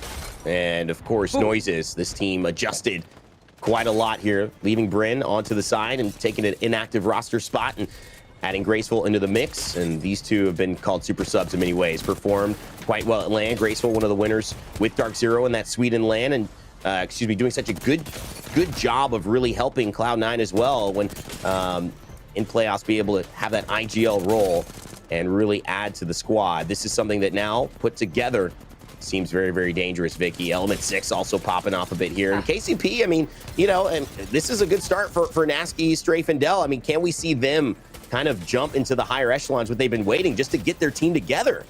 and of course, Noises. This team adjusted quite a lot here, leaving Bryn onto the side and taking an inactive roster spot and adding Graceful into the mix. And these two have been called super subs in many ways. Performed quite well at LAN. Graceful, one of the winners with Dark Zero in that Sweden LAN, and doing such a good job of really helping Cloud9 as well when in playoffs be able to have that IGL role and really add to the squad. This is something that now put together seems very, very dangerous, Vicky. Element 6 also popping off a bit here. And KCP, I mean, you know, and this is a good start for Nasky, Strafe, and Dell. I mean, can we see them kind of jump into the higher echelons, what they've been waiting just to get their team together?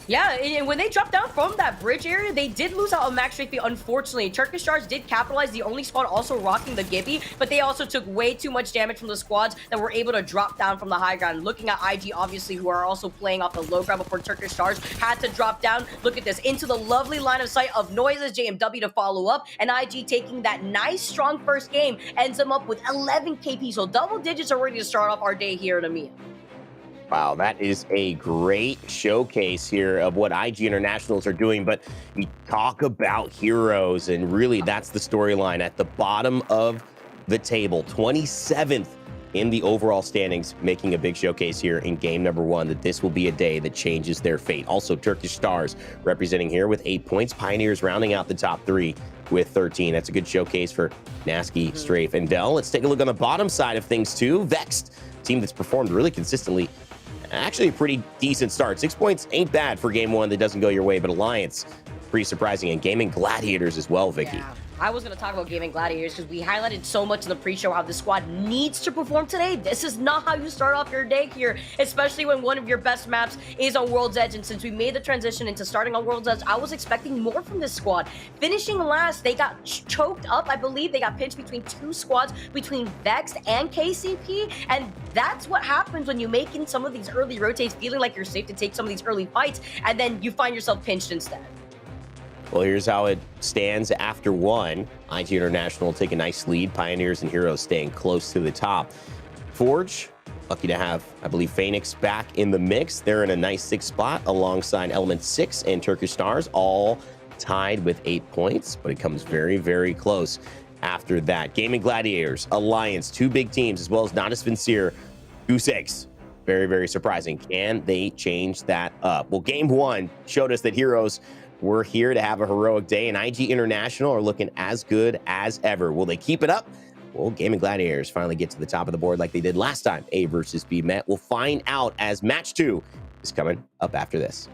Yeah, and when they dropped down from that bridge area, they did lose out on max strength, unfortunately. Turkish Stars did capitalize, the only squad also rocking the Gibby, but they also took way too much damage from the squads that were able to drop down from the high ground. Looking at IG, obviously, who are also playing off the low ground before Turkish Stars had to drop down. Look at this, into the lovely line of sight of Noises, JMW to follow up, and IG taking that nice, strong first game, ends them up with 11 KP, so double digits already to start off our day here in EMEA. Wow, that is a great showcase here of what IG Internationals are doing. But we talk about Heroes, and really that's the storyline at the bottom of the table. 27th in the overall standings, making a big showcase here in game number 1, that this will be a day that changes their fate. Also, Turkish Stars representing here with 8 points. Pioneers rounding out the top 3 with 13. That's a good showcase for Nasky, Strafe, and Dell. Let's take a look on the bottom side of things too. Vexed, team that's performed really consistently. Actually a pretty decent start. 6 points ain't bad for game 1 that doesn't go your way, but Alliance, pretty surprising. And Gaming Gladiators as well, Vicky. Yeah. I was going to talk about Gaming Gladiators because we highlighted so much in the pre-show how the squad needs to perform today. This is not how you start off your day here, especially when one of your best maps is on World's Edge. And since we made the transition into starting on World's Edge, I was expecting more from this squad. Finishing last, they got choked up. I believe they got pinched between 2 squads, between Vexed and KCP. And that's what happens when you make in some of these early rotates, feeling like you're safe to take some of these early fights, and then you find yourself pinched instead. Well, here's how it stands after 1. IG International will take a nice lead. Pioneers and Heroes staying close to the top. Forge, lucky to have, I believe, Phoenix back in the mix. They're in a nice 6th spot alongside Element 6 and Turkish Stars, all tied with 8 points, but it comes very, very close after that. Gaming Gladiators, Alliance, 2 big teams, as well as Not as Vincere, Goose Eggs. Very, very surprising. Can they change that up? Well, game 1 showed us that Heroes we're here to have a heroic day, and IG International are looking as good as ever. Will they keep it up? Will Gaming Gladiators finally get to the top of the board like they did last time A versus B met? We'll find out as match 2 is coming up after this.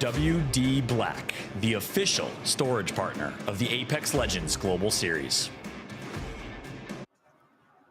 WD Black, the official storage partner of the Apex Legends Global Series.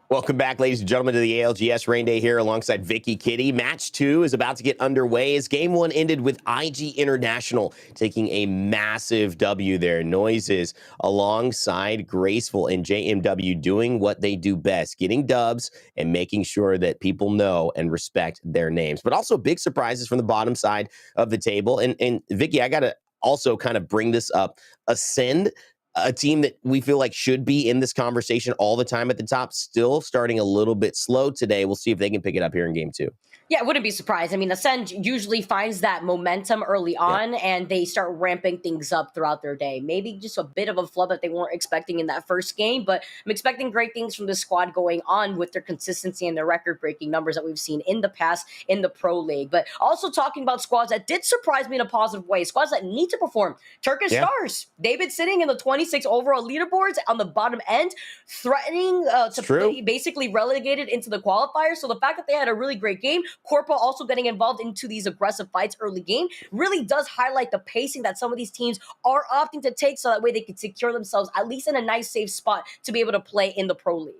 Welcome back, ladies and gentlemen, to the ALGS Rain Day here alongside Vicky Kitty. Match 2 is about to get underway as game 1 ended with IG International taking a massive W there. Noises alongside Graceful and JMW doing what they do best, getting dubs and making sure that people know and respect their names. But also big surprises from the bottom side of the table. And Vicky, I got to also kind of bring this up. Ascend, a team that we feel like should be in this conversation all the time at the top, still starting a little bit slow today. We'll see if they can pick it up here in game 2. Yeah, I wouldn't be surprised. I mean, Ascend usually finds that momentum early on, and they start ramping things up throughout their day. Maybe just a bit of a flub that they weren't expecting in that first game, but I'm expecting great things from this squad going on with their consistency and their record-breaking numbers that we've seen in the past in the Pro League. But also talking about squads that did surprise me in a positive way, squads that need to perform. Turkish Stars, they've been sitting in the 26 overall leaderboards on the bottom end, threatening to be basically relegated into the qualifiers. So the fact that they had a really great game, Corpo also getting involved into these aggressive fights early game, really does highlight the pacing that some of these teams are opting to take, so that way they can secure themselves at least in a nice safe spot to be able to play in the Pro League.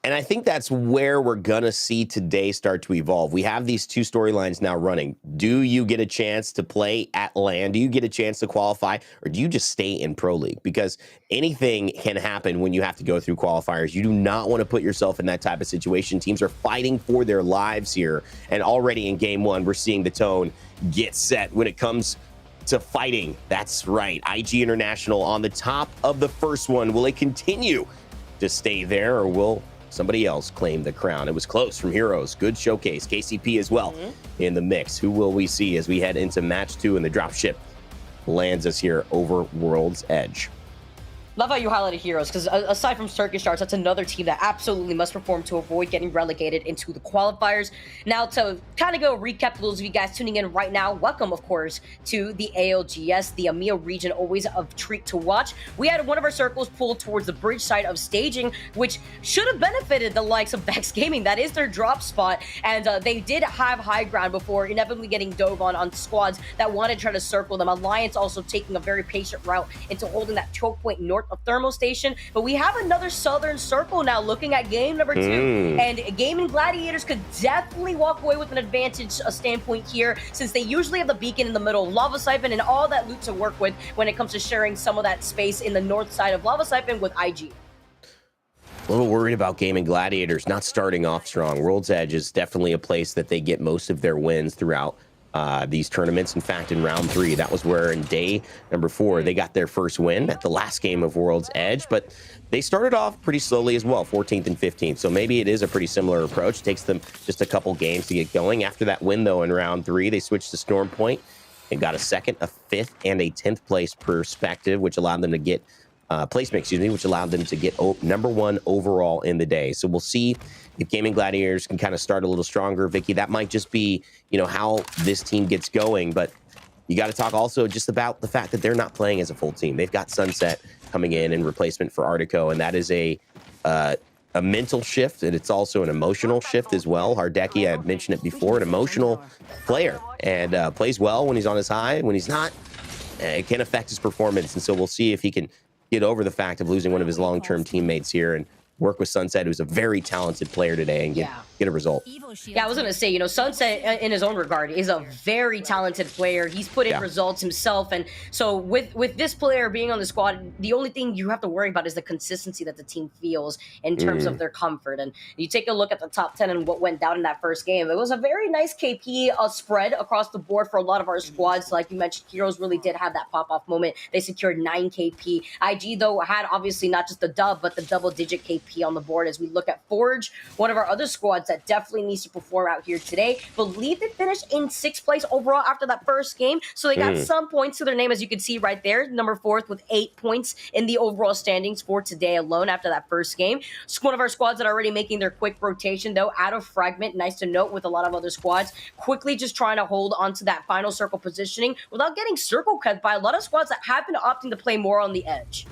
And I think that's where we're going to see today start to evolve. We have these 2 storylines now running. Do you get a chance to play at LAN? Do you get a chance to qualify? Or do you just stay in Pro League? Because anything can happen when you have to go through qualifiers. You do not want to put yourself in that type of situation. Teams are fighting for their lives here. And already in game 1, we're seeing the tone get set when it comes to fighting. That's right. IG International on the top of the first one. Will it continue to stay there, or will somebody else claim the crown? It was close from Heroes. Good showcase. KCP as well in the mix. Who will we see as we head into match 2 and the dropship lands us here over World's Edge? Love how you highlighted Heroes, because aside from Turkish Stars, that's another team that absolutely must perform to avoid getting relegated into the qualifiers. Now, to kind of go recap for those of you guys tuning in right now, welcome, of course, to the ALGS, the EMEA region, always a treat to watch. We had one of our circles pulled towards the bridge side of staging, which should have benefited the likes of Vex Gaming. That is their drop spot, and they did have high ground before inevitably getting dove on squads that wanted to try to circle them. Alliance also taking a very patient route into holding that choke point north of Thermal Station. But we have another southern circle now looking at game number 2. And Gaming Gladiators could definitely walk away with an advantage standpoint here, since they usually have the beacon in the middle, Lava Siphon, and all that loot to work with when it comes to sharing some of that space in the north side of Lava Siphon with IG. A little worried about Gaming Gladiators not starting off strong. World's Edge is definitely a place that they get most of their wins throughout these tournaments. In fact, in round 3, that was where in day number 4, they got their first win at the last game of World's Edge, but they started off pretty slowly as well, 14th and 15th. So maybe it is a pretty similar approach. It takes them just a couple games to get going. After that win, though, in round 3, they switched to Storm Point and got a 2nd, a 5th, and a 10th place perspective, which allowed them to get placement, which allowed them to get number 1 overall in the day. So we'll see if Gaming Gladiators can kind of start a little stronger. Vicky, that might just be, how this team gets going. But you got to talk also just about the fact that they're not playing as a full team. They've got Sunset coming in replacement for Artico, and that is a mental shift, and it's also an emotional shift as well. Hardeki, I've mentioned it before, an emotional player, and plays well when he's on his high, and when he's not, it can affect his performance. And so we'll see if he can get over the fact of losing one of his long-term teammates here and work with Sunset, who's a very talented player today, and get a result. Yeah, I was going to say, Sunset, in his own regard, is a very talented player. He's put in results himself. And so with this player being on the squad, the only thing you have to worry about is the consistency that the team feels in terms of their comfort. And you take a look at the top 10 and what went down in that first game. It was a very nice KP spread across the board for a lot of our squads. Like you mentioned, Heroes really did have that pop-off moment. They secured 9 KP. IG, though, had obviously not just the dub, but the double-digit KP on the board. As we look at Forge, one of our other squads that definitely needs to perform out here today. Believe they finished in 6th place overall after that first game, so they got some points to their name, as you can see right there. Number 4th with 8 points in the overall standings for today alone after that first game. It's one of our squads that are already making their quick rotation, though, out of Fragment. Nice to note with a lot of other squads quickly just trying to hold on to that final circle positioning without getting circle cut by a lot of squads that have been opting to play more on the edge.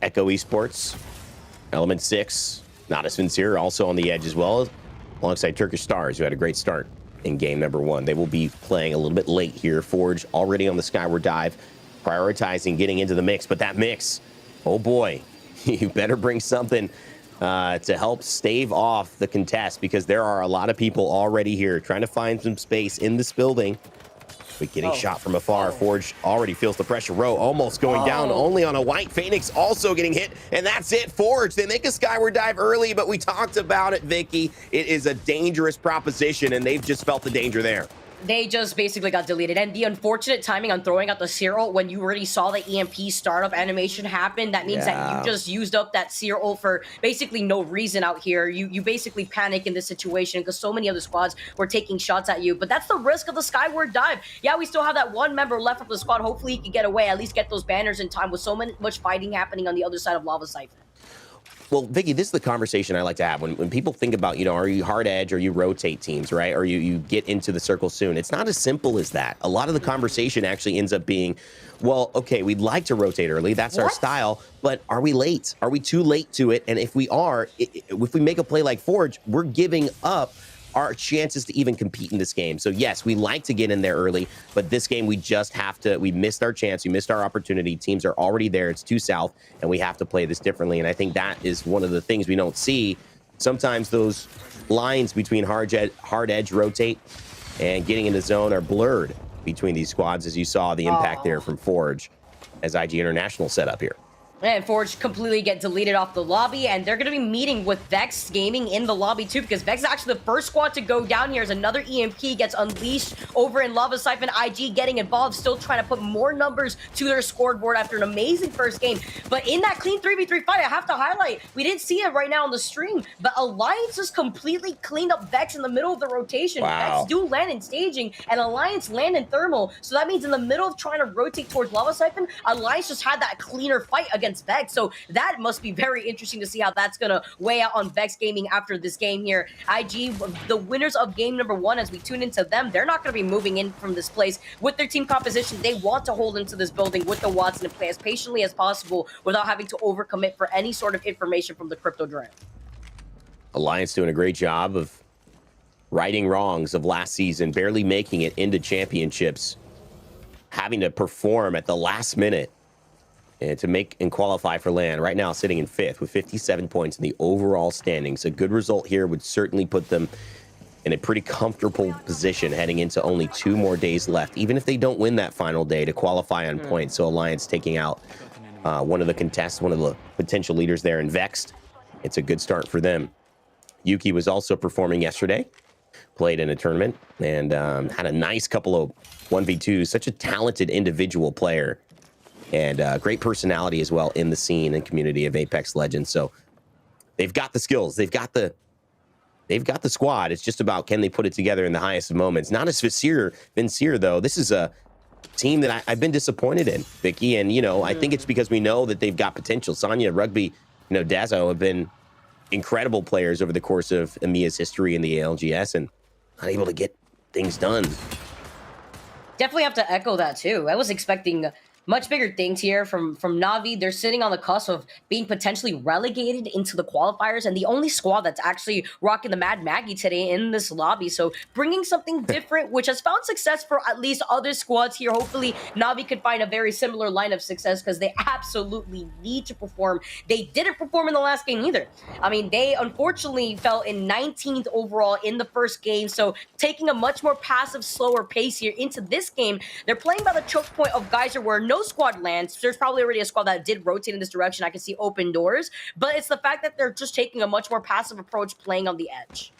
Echo Esports, Element 6, Not as Sincere, also on the edge as well, alongside Turkish Stars, who had a great start in game number 1. They will be playing a little bit late here. Forge already on the Skyward Dive, prioritizing getting into the mix. But that mix, oh boy, you better bring something to help stave off the contest, because there are a lot of people already here trying to find some space in this building. But getting shot from afar, Forge already feels the pressure. Row almost going down, only on a white. Phoenix also getting hit, and that's it. Forge, they make a Skyward Dive early, but we talked about it, Vicky. It is a dangerous proposition, and they've just felt the danger there. They just basically got deleted. And the unfortunate timing on throwing out the Seer ult when you already saw the EMP startup animation happen, that means that you just used up that Seer ult for basically no reason out here. You basically panic in this situation because so many other squads were taking shots at you. But that's the risk of the Skyward Dive. Yeah, we still have that one member left of the squad. Hopefully he can get away, at least get those banners in time with so much fighting happening on the other side of Lava Siphon. Well, Vicky, this is the conversation I like to have when people think about, are you hard edge or you rotate teams, right? Or you get into the circle soon. It's not as simple as that. A lot of the conversation actually ends up being, well, okay, we'd like to rotate early. That's our style. But are we late? Are we too late to it? And if we are, if we make a play like Forge, we're giving up our chances to even compete in this game. So yes, we like to get in there early, but this game we just have to, we missed our chance, we missed our opportunity. Teams are already there, it's too south, and we have to play this differently. And I think that is one of the things we don't see. Sometimes those lines between hard edge rotate and getting in the zone are blurred between these squads, as you saw the impact there from Forge as IG International set up here. And Forge completely get deleted off the lobby, and they're going to be meeting with Vex Gaming in the lobby too, because Vex is actually the first squad to go down here as another EMP gets unleashed over in Lava Siphon. IG getting involved, still trying to put more numbers to their scoreboard after an amazing first game. But in that clean 3v3 fight, I have to highlight, we didn't see it right now on the stream, but Alliance just completely cleaned up Vex in the middle of the rotation. Vex do land in staging, and Alliance land in thermal, so that means in the middle of trying to rotate towards Lava Siphon, Alliance just had that cleaner fight against Vex. So that must be very interesting to see how that's going to weigh out on Vex Gaming after this game here. IG, the winners of game number 1, as we tune into them, they're not going to be moving in from this place with their team composition. They want to hold into this building with the Watson and play as patiently as possible without having to overcommit for any sort of information from the crypto draft. Alliance doing a great job of righting wrongs of last season, barely making it into championships, having to perform at the last minute and to make and qualify for LAN. Right now sitting in 5th with 57 points in the overall standings. A good result here would certainly put them in a pretty comfortable position heading into only 2 more days left, even if they don't win that final day, to qualify on points. So Alliance taking out one of the contests, one of the potential leaders there in Vexed. It's a good start for them. Yuki was also performing yesterday played in a tournament and had a nice couple of 1v2s. Such a talented individual player and great personality as well in the scene and community of Apex Legends. So they've got the skills. They've got the squad. It's just about, can they put it together in the highest of moments? Not as Vincere, though. This is a team that I've been disappointed in, Vicky. And, I think it's because we know that they've got potential. Sonya, Rugby, Dazo have been incredible players over the course of EMEA's history in the ALGS and not able to get things done. Definitely have to echo that too. I was expecting much bigger things here from Na'Vi. They're sitting on the cusp of being potentially relegated into the qualifiers, and the only squad that's actually rocking the Mad Maggie today in this lobby. So bringing something different, which has found success for at least other squads here. Hopefully Na'Vi could find a very similar line of success because they absolutely need to perform. They didn't perform in the last game either. I mean, they unfortunately fell in 19th overall in the first game. So taking a much more passive, slower pace here into this game, they're playing by the choke point of Geyser where no squad lands. There's probably already a squad that did rotate in this direction. I can see open doors, but it's the fact that they're just taking a much more passive approach, playing on the edge.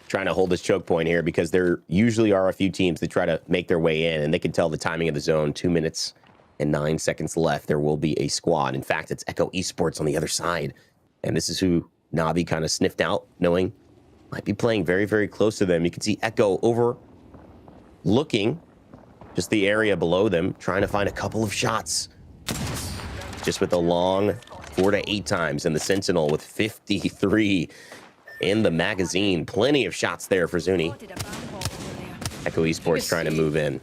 Trying to hold this choke point here because there usually are a few teams that try to make their way in, and they can tell the timing of the zone. 2 minutes and 9 seconds left. There will be a squad. In fact, it's Echo Esports on the other side, and this is who Na'Vi kind of sniffed out, knowing might be playing very, very close to them. You can see Echo overlooking just the area below them, trying to find a couple of shots. Just with a long 4 to 8 times, and the Sentinel with 53 in the magazine. Plenty of shots there for Zuni. Echo Esports trying to move in.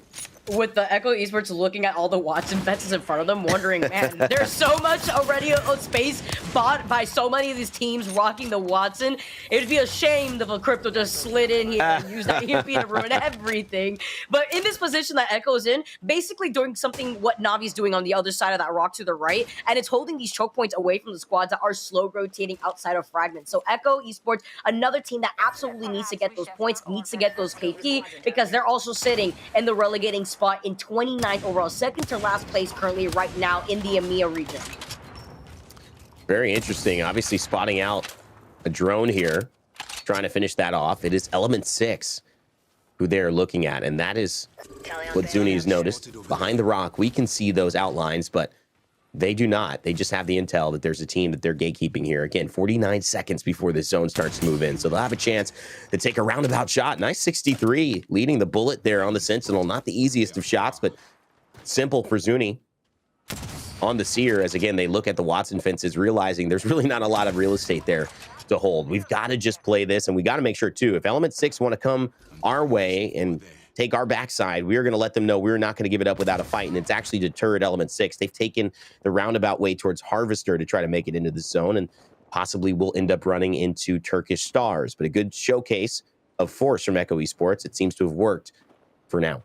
With the Echo Esports looking at all the Watson fences in front of them, wondering, man, there's so much already of space bought by so many of these teams rocking the Watson. It would be a shame if a Crypto just slid in here and used that EMP to ruin everything. But in this position that Echo's in, basically doing something what Navi's doing on the other side of that rock to the right, and it's holding these choke points away from the squads that are slow rotating outside of fragments. So Echo Esports, another team that absolutely needs to get those points, needs to get those KP, because they're also sitting in the relegating spot in 29th overall, second to last place currently right now in the EMEA region. Very interesting. Obviously spotting out a drone here, trying to finish that off. It is Element 6 who they're looking at, and that is what Zuni has noticed. Behind the rock, we can see those outlines, but they do not. They just have the intel that there's a team that they're gatekeeping here. Again, 49 seconds before the zone starts to move in. So they'll have a chance to take a roundabout shot. Nice 63, leading the bullet there on the Sentinel. Not the easiest of shots, but simple for Zuni on the Seer, as again, they look at the Watson fences, realizing there's really not a lot of real estate there to hold. We've got to just play this, and we got to make sure, too, if Element 6 want to come our way and take our backside, we're going to let them know we're not going to give it up without a fight, and it's actually deterred Element 6. They've taken the roundabout way towards Harvester to try to make it into the zone, and possibly will end up running into Turkish Stars. But a good showcase of force from Echo Esports. It seems to have worked for now.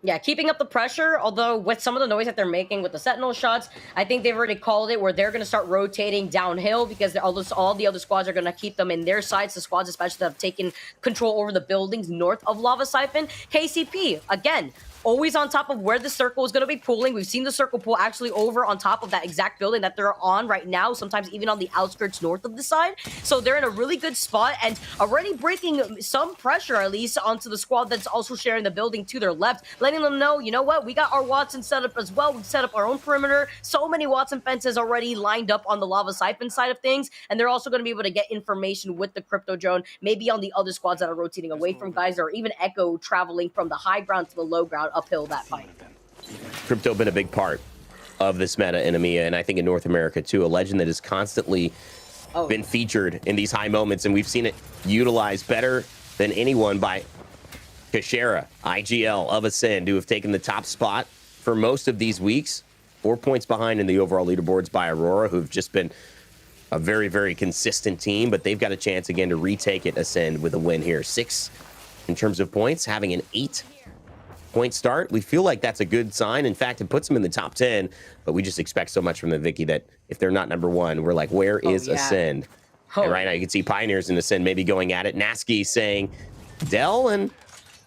Yeah, keeping up the pressure, although with some of the noise that they're making with the Sentinel shots, I think they've already called it where they're going to start rotating downhill because all the other squads are going to keep them in their sides. The squads especially that have taken control over the buildings north of Lava Siphon. KCP, again, always on top of where the circle is going to be pooling. We've seen the circle pool actually over on top of that exact building that they're on right now, sometimes even on the outskirts north of the side. So they're in a really good spot and already breaking some pressure, at least, onto the squad that's also sharing the building to their left, letting them know, you know what, we got our Watson set up as well. We've set up our own perimeter. So many Watson fences already lined up on the Lava Siphon side of things, and they're also going to be able to get information with the crypto drone, maybe on the other squads that are rotating away from Geyser, or even Echo traveling from the high ground to the low ground uphill that fight. Crypto been a big part of this meta in EMEA, and I think in North America too. A legend that has constantly been featured in these high moments, and we've seen it utilized better than anyone by Kashera, IGL of Ascend, who have taken the top spot for most of these weeks. 4 points behind in the overall leaderboards by Aurora, who've just been a very, very consistent team, but they've got a chance again to retake it, Ascend, with a win here. 6 in terms of points, having an 8-point start. We feel like that's a good sign. In fact, it puts them in the top 10, but we just expect so much from them, Vicky, that if they're not number one, we're like, where is Ascend? And right now you can see Pioneers in Ascend maybe going at it. Nasky saying, Dell and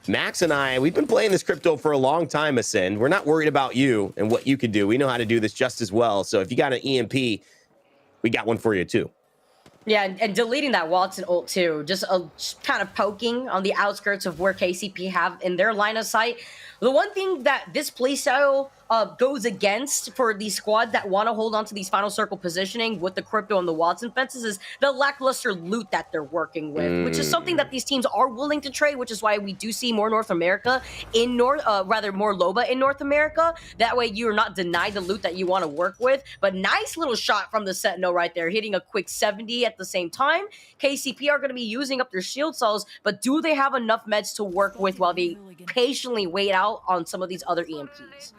Max and I, we've been playing this crypto for a long time, Ascend. We're not worried about you and what you could do. We know how to do this just as well. So if you got an EMP, we got one for you too. Yeah, and deleting that Watson ult too, just kind of poking on the outskirts of where KCP have in their line of sight. The one thing that this playstyle goes against for the squad that want to hold on to these final circle positioning with the crypto and the Watson fences is the lackluster loot that they're working with, which is something that these teams are willing to trade, which is why we do see more North America in more Loba in North America. That way you're not denied the loot that you want to work with. But nice little shot from the Sentinel right there, hitting a quick 70 at the same time. KCP are going to be using up their shield cells, but do they have enough meds to work with while they patiently wait out on some of these other EMPs?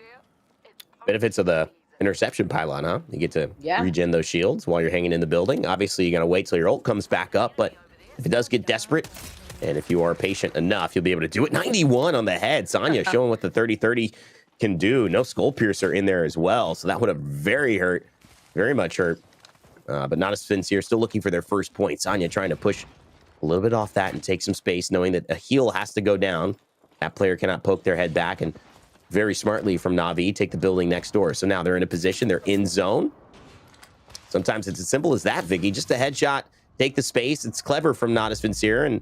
Benefits of the interception pylon, huh? You get to regen those shields while you're hanging in the building. Obviously, you're going to wait till your ult comes back up, but if it does get desperate, and if you are patient enough, you'll be able to do it. 91 on the head. Sanya showing what the 30-30 can do. No skull piercer in there as well, so that would have very much hurt. But not as sincere. Still looking for their first point. Sanya trying to push a little bit off that and take some space, knowing that a heal has to go down. That player cannot poke their head back, and very smartly from Na'Vi, take the building next door. So now they're in a position, they're in zone. Sometimes it's as simple as that, Vicky. Just a headshot, take the space. It's clever from Not as Sincere, and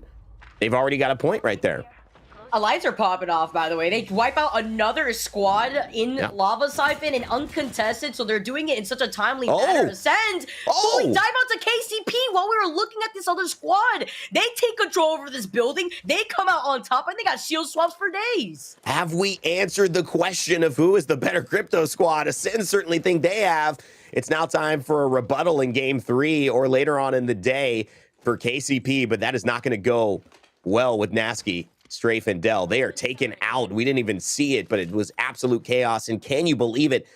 they've already got a point right there. Lights are popping off, by the way. They wipe out another squad in Lava Siphon and uncontested, so they're doing it in such a timely manner. Ascend! Fully dive out to KCP while we were looking at this other squad. They take control over this building. They come out on top, and they got shield swaps for days. Have we answered the question of who is the better crypto squad? Ascend certainly think they have. It's now time for a rebuttal in Game 3 or later on in the day for KCP, but that is not going to go well with Nasky. Strafe and Dell, they are taken out. We didn't even see it, but it was absolute chaos. And can you believe it?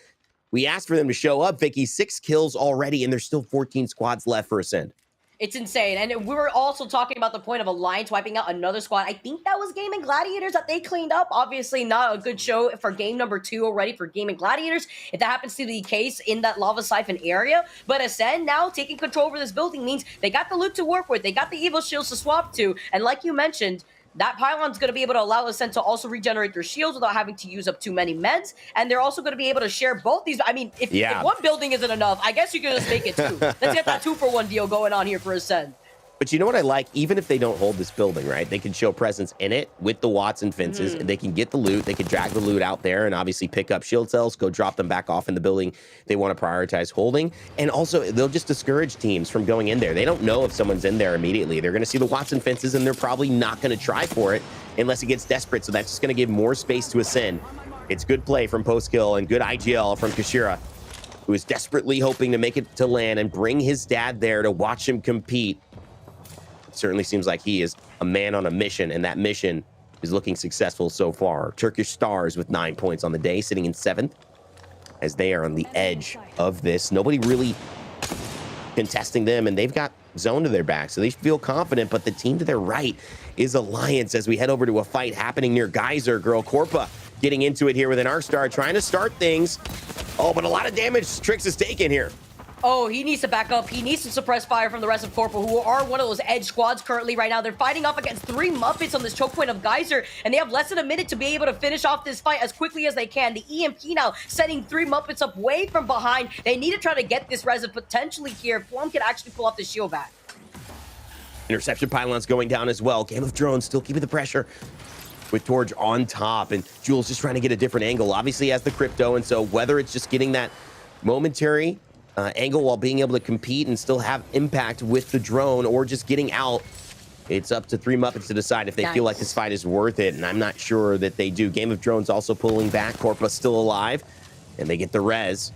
We asked for them to show up, Vicky. 6 kills already, and there's still 14 squads left for Ascend. It's insane. And we were also talking about the point of Alliance wiping out another squad. I think that was Gaming Gladiators that they cleaned up. Obviously, not a good show for game number 2 already for Gaming Gladiators, if that happens to be the case in that Lava Siphon area. But Ascend now taking control over this building means they got the loot to work with. They got the Evil Shields to swap to. And like you mentioned, that pylon's going to be able to allow Ascend to also regenerate their shields without having to use up too many meds. And they're also going to be able to share both these. I mean, if one building isn't enough, I guess you can just make it 2. Let's get that 2-for-1 deal going on here for Ascend. But you know what I like? Even if they don't hold this building, right? They can show presence in it with the Watson fences. And they can get the loot. They can drag the loot out there and obviously pick up shield cells, go drop them back off in the building they want to prioritize holding. And also, they'll just discourage teams from going in there. They don't know if someone's in there immediately. They're going to see the Watson fences, and they're probably not going to try for it unless it gets desperate. So that's just going to give more space to Ascend. It's good play from Postkill and good IGL from Kashira, who is desperately hoping to make it to land and bring his dad there to watch him compete. Certainly seems like he is a man on a mission, and that mission is looking successful so far. Turkish Stars with 9 points on the day, sitting in 7th as they are on the edge of this. Nobody really contesting them, and they've got zone to their back, so they feel confident. But the team to their right is Alliance as we head over to a fight happening near Geyser. Girl Corpa getting into it here with an Arc Star, trying to start things. Oh, but a lot of damage Trix is taking here. Oh, he needs to back up. He needs to suppress fire from the rest of Corporal, who are one of those edge squads currently right now. They're fighting off against 3 Muppets on this choke point of Geyser, and they have less than a minute to be able to finish off this fight as quickly as they can. The EMP now setting 3 Muppets up way from behind. They need to try to get this res potentially here. Plum can actually pull off the shield back. Interception pylons going down as well. Game of Drones still keeping the pressure with Torch on top, and Jules just trying to get a different angle. Obviously has the crypto, and so whether it's just getting that momentary angle while being able to compete and still have impact with the drone, or just getting out, it's up to 3 Muppets to decide if they feel like this fight is worth it, and I'm not sure that they do. Game of Drones also pulling back. Corpus still alive, and they get the res.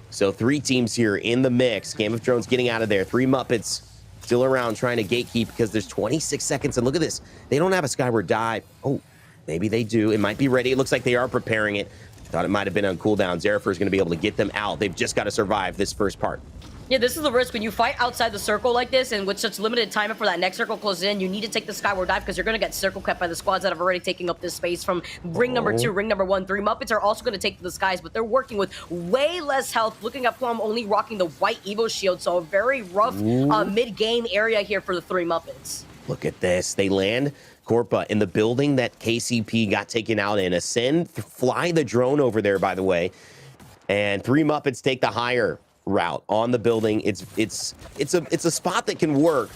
So 3 teams here in the mix. Game of Drones getting out of there. 3 Muppets still around trying to gatekeep because there's 26 seconds, and look at this. They don't have a Skyward dive. Oh, maybe they do. It might be ready. It looks like they are preparing it. Thought it might have been on cooldown. Zerafer is going to be able to get them out. They've just got to survive this first part. Yeah, this is the risk when you fight outside the circle like this, and with such limited time before that next circle closes in, you need to take the Skyward dive because you're going to get circle kept by the squads that have already taken up this space from ring number 2, ring number 1. 3 Muppets are also going to take to the skies, but they're working with way less health. Looking at Plum only rocking the white Evo shield, so a very rough mid-game area here for the 3 Muppets. Look at this. They land Corpa in the building that KCP got taken out in. Ascend, fly the drone over there, by the way. And 3 Muppets take the higher. route on the building. It's a spot that can work,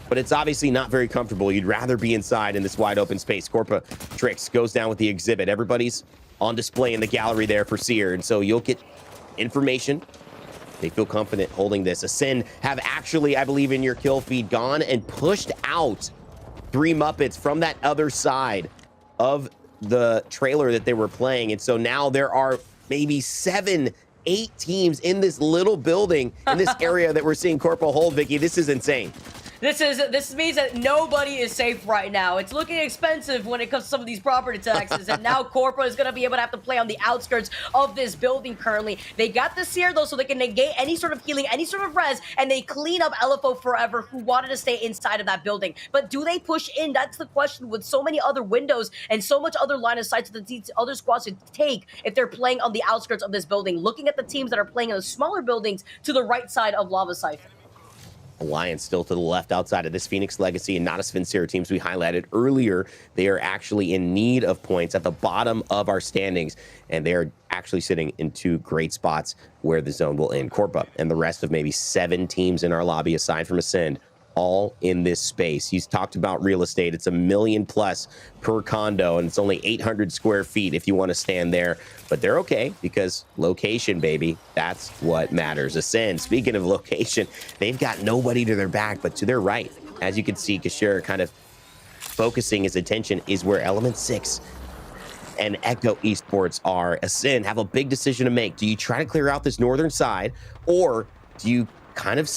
but it's obviously not very comfortable. You'd rather be inside in this wide open space. Corpa Tricks goes down with the exhibit. Everybody's on display in the gallery there for Seer, and so you'll get information. They feel confident holding this. Ascend have actually, I believe in your kill feed, gone and pushed out 3 Muppets from that other side of the trailer that they were playing. And so now there are maybe 7, 8 teams in this little building in this area that we're seeing Corporal hold, Vicky. This is insane. This means that nobody is safe right now. It's looking expensive when it comes to some of these property taxes, and now Corpo is going to be able to have to play on the outskirts of this building currently. They got the Seer, though, so they can negate any sort of healing, any sort of res, and they clean up LFO Forever, who wanted to stay inside of that building. But do they push in? That's the question, with so many other windows and so much other line of sight that the other squads should take if they're playing on the outskirts of this building. Looking at the teams that are playing in the smaller buildings to the right side of Lava Siphon. Alliance still to the left outside of this Phoenix Legacy and Nada Svincera teams we highlighted earlier. They are actually in need of points at the bottom of our standings, and they are actually sitting in 2 great spots where the zone will end. Corpa and the rest of maybe 7 teams in our lobby, aside from Ascend, all in this space. He's talked about real estate. It's $1 million+ per condo, and it's only 800 square feet if you want to stand there. But they're okay because location, baby, that's what matters. Ascend, speaking of location, they've got nobody to their back, but to their right, as you can see, Kashira kind of focusing his attention is where Element 6 and Echo Esports are. Ascend have a big decision to make. Do you try to clear out this northern side, or do you kind of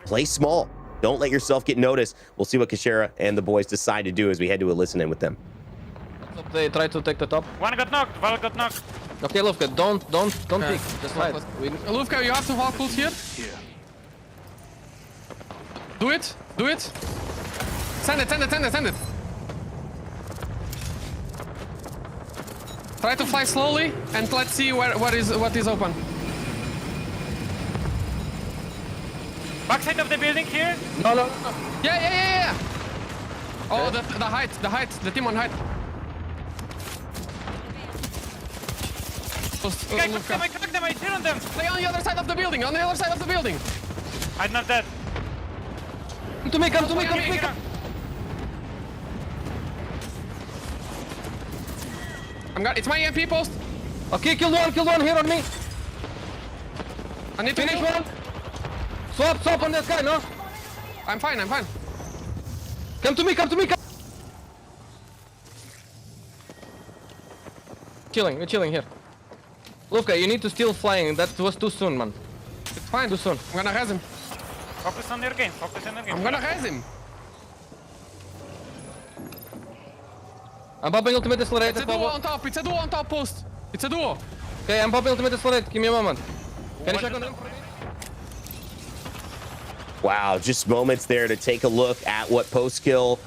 play small? Don't let yourself get noticed. We'll see what Kashira and the boys decide to do as we head to a listen in with them. They try to take the top. One got knocked, one got knocked. Okay, Lufka, don't pick. Just fight. Lufka, you have to hold pulse here. Do it. Send it. Try to fly slowly, and let's see what is open. Backside of the building here. No. Yeah. Oh, the height, the team on height. I cracked them, I hit on them. Stay on the other side of the building, I'm not dead. Come to me. It's my EMP post. Okay, kill one here on me. I need to Finish one. Swap on that guy, no? I'm fine. Come to me. We're chilling here. Lufka, you need to still flying. That was too soon, man. It's fine. Too soon. I'm gonna res him. Focus on your game. I'm gonna res him. I'm popping ultimate accelerator. It's a duo on top post. It's a duo. Okay, I'm popping ultimate accelerator. Give me a moment. Can you check on him? Wow, just moments there to take a look at what post-kill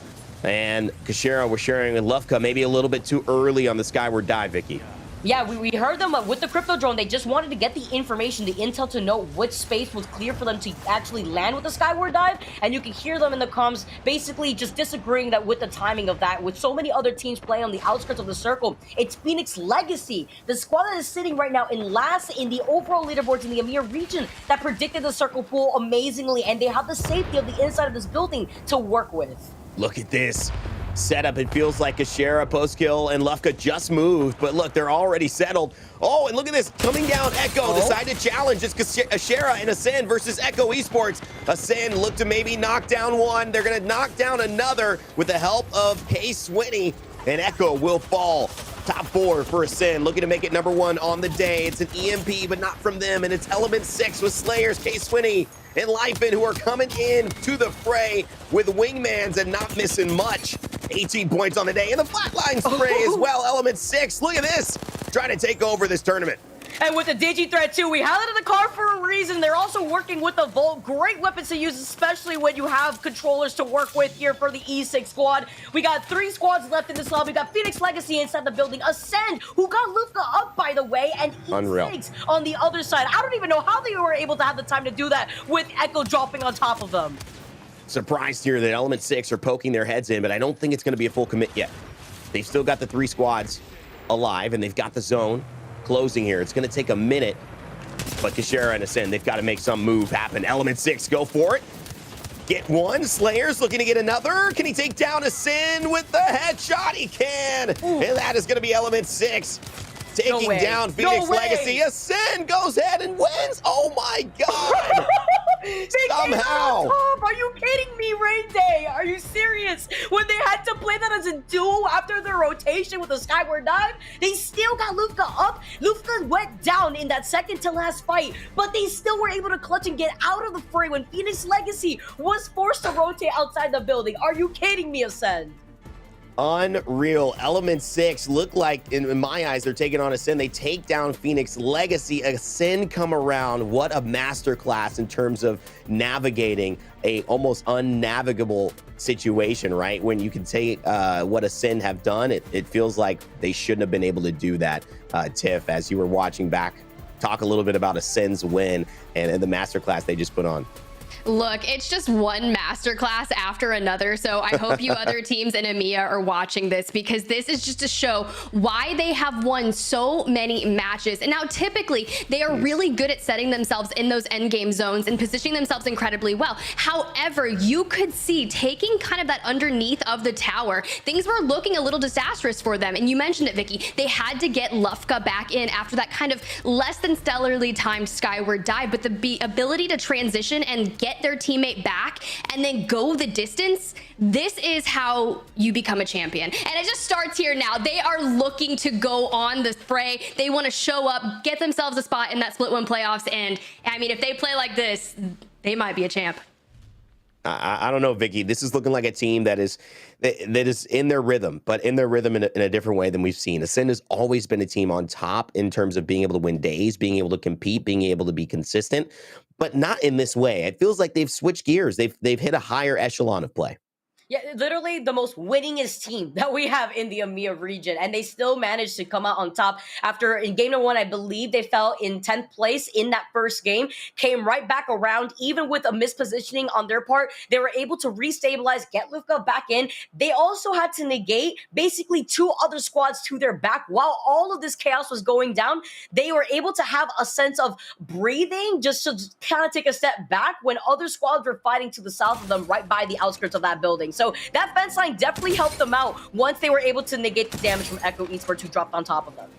and Kashira were sharing with Lufka. Maybe a little bit too early on the Skyward Dive, Vicky. Yeah, we heard them with the crypto drone. They just wanted to get the information, the intel to know which space was clear for them to actually land with the Skyward Dive. And you can hear them in the comms basically just disagreeing that with the timing of that. With so many other teams playing on the outskirts of the circle, it's Phoenix Legacy, the squad that is sitting right now in last in the overall leaderboards in the EMEA region, that predicted the circle pool amazingly. And they have the safety of the inside of this building to work with. Look at this setup. It feels like Kashira, post-kill, and Lufka just moved, but look, they're already settled. Oh, and look at this, coming down Echo, decide to challenge. It's Kashira and Ascend versus Echo Esports. Ascend look to maybe knock down one. They're gonna knock down another with the help of K Swinney, and Echo will fall. Top 4 for Ascend, looking to make it number 1 on the day. It's an EMP, but not from them, and it's Element 6 with Slayers, K Swinney, and Lifen, who are coming in to the fray with wingmans and not missing much. 18 points on the day, and the flatline spray as well. Element 6, look at this, trying to take over this tournament. And with the Digi threat too, we highlighted the car for a reason. They're also working with the Volt. Great weapons to use, especially when you have controllers to work with here for the E6 squad. We got 3 squads left in this lobby. We got Phoenix Legacy inside the building. Ascend, who got Lufka up, by the way, and E6 on the other side. I don't even know how they were able to have the time to do that with Echo dropping on top of them. Surprised here that Element 6 are poking their heads in, but I don't think it's going to be a full commit yet. They've still got the 3 squads alive, and they've got the zone closing here. It's going to take a minute but Kashera and Ascend, they've got to make some move happen. Element 6, go for it. Get one. Slayer's looking to get another. Can he take down Ascend with the headshot? He can. Ooh. And that is going to be Element 6 taking down Phoenix Legacy. Ascend goes ahead and wins. Oh my God. Somehow. Are you kidding me, Rain Day? Are you serious? When they had to play that as a duo after their rotation with the Skyward Dive, they still got Lufka up. Lufka went down in that second to last fight, but they still were able to clutch and get out of the fray when Phoenix Legacy was forced to rotate outside the building. Are you kidding me, Ascend? Unreal. Element 6 look like, in my eyes, they're taking on Ascend. They take down Phoenix Legacy. Ascend come around. What a masterclass in terms of navigating a almost unnavigable situation, right? When you can say what Ascend have done, it feels like they shouldn't have been able to do that. Tiff, as you were watching back, talk a little bit about Ascend's win and the masterclass they just put on. Look, it's just one masterclass after another. So I hope you other teams in EMEA are watching this, because this is just to show why they have won so many matches. And now typically they are really good at setting themselves in those end game zones and positioning themselves incredibly well. However, you could see taking kind of that underneath of the tower, things were looking a little disastrous for them. And you mentioned it, Vicky. They had to get Lufka back in after that kind of less than stellarly timed Skyward Dive, but the ability to transition and get their teammate back and then go the distance, this is how you become a champion. And it just starts here now. They are looking to go on the fray. They want to show up, get themselves a spot in that split one playoffs. And I mean, if they play like this, they might be a champ. I don't know, Vicky. This is looking like a team that is in their rhythm, but in their rhythm in a different way than we've seen. Ascend has always been a team on top in terms of being able to win days, being able to compete, being able to be consistent, but not in this way. It feels like they've switched gears. They've hit a higher echelon of play. Yeah, literally the most winningest team that we have in the EMEA region. And they still managed to come out on top after, in game number 1, I believe they fell in 10th place in that first game, came right back around, even with a mispositioning on their part. They were able to restabilize, get Lufka back in. They also had to negate basically 2 other squads to their back. While all of this chaos was going down, they were able to have a sense of breathing, just to kind of take a step back when other squads were fighting to the south of them, right by the outskirts of that building. So that fence line definitely helped them out once they were able to negate the damage from Echo Esports, who dropped on top of them.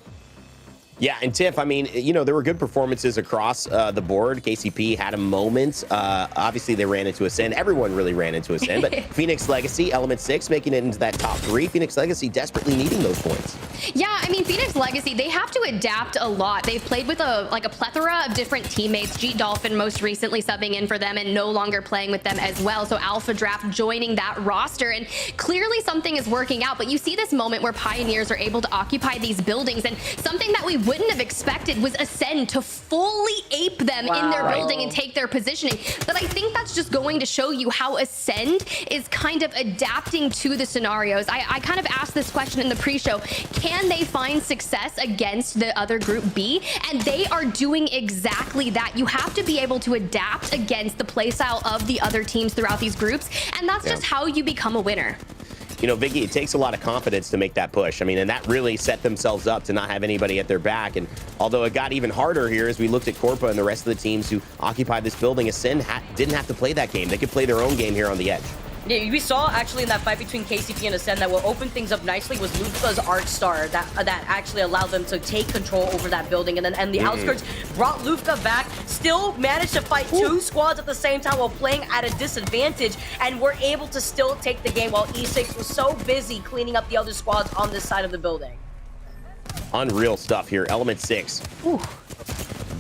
Yeah, and Tiff, I mean, you know, there were good performances across the board. KCP had a moment. Obviously, they ran into Ascend. Everyone really ran into Ascend. But Phoenix Legacy, Element 6, making it into that top 3. Phoenix Legacy desperately needing those points. Yeah, I mean, Phoenix Legacy, they have to adapt a lot. They've played with a plethora of different teammates. G Dolphin most recently subbing in for them and no longer playing with them as well. So Alpha Draft joining that roster. And clearly something is working out. But you see this moment where Pioneers are able to occupy these buildings. And something that we wouldn't have expected was Ascend to fully ape them in their building and take their positioning. But I think that's just going to show you how Ascend is kind of adapting to the scenarios. I kind of asked this question in the pre-show. Can they find success against the other group B? And they are doing exactly that. You have to be able to adapt against the playstyle of the other teams throughout these groups. And that's just how you become a winner. You know, Vicky, it takes a lot of confidence to make that push. I mean, and that really set themselves up to not have anybody at their back. And although it got even harder here as we looked at Corpa and the rest of the teams who occupied this building, Ascend didn't have to play that game. They could play their own game here on the edge. Yeah, we saw actually in that fight between KCP and Ascend that what opened things up nicely was Lufka's Arc Star that actually allowed them to take control over that building. And the outskirts brought Lufka back, still managed to fight 2 squads at the same time while playing at a disadvantage, and were able to still take the game while E6 was so busy cleaning up the other squads on this side of the building. Unreal stuff here. Element 6. Whew.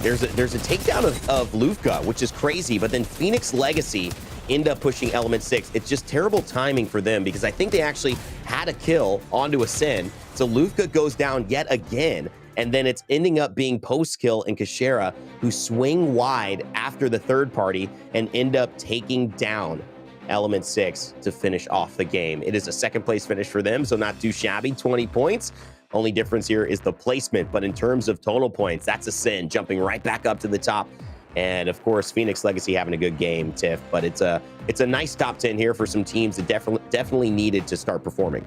There's a takedown of Lufka, which is crazy, but then Phoenix Legacy end up pushing Element 6. It's just terrible timing for them because I think they actually had a kill onto Ascend. So Lufka goes down yet again, and then it's ending up being post-kill and Kashera, who swing wide after the third party and end up taking down Element 6 to finish off the game. It is a second place finish for them, so not too shabby, 20 points. Only difference here is the placement, but in terms of total points, that's Ascend jumping right back up to the top. And of course, Phoenix Legacy having a good game, Tiff, but it's a nice top 10 here for some teams that definitely needed to start performing.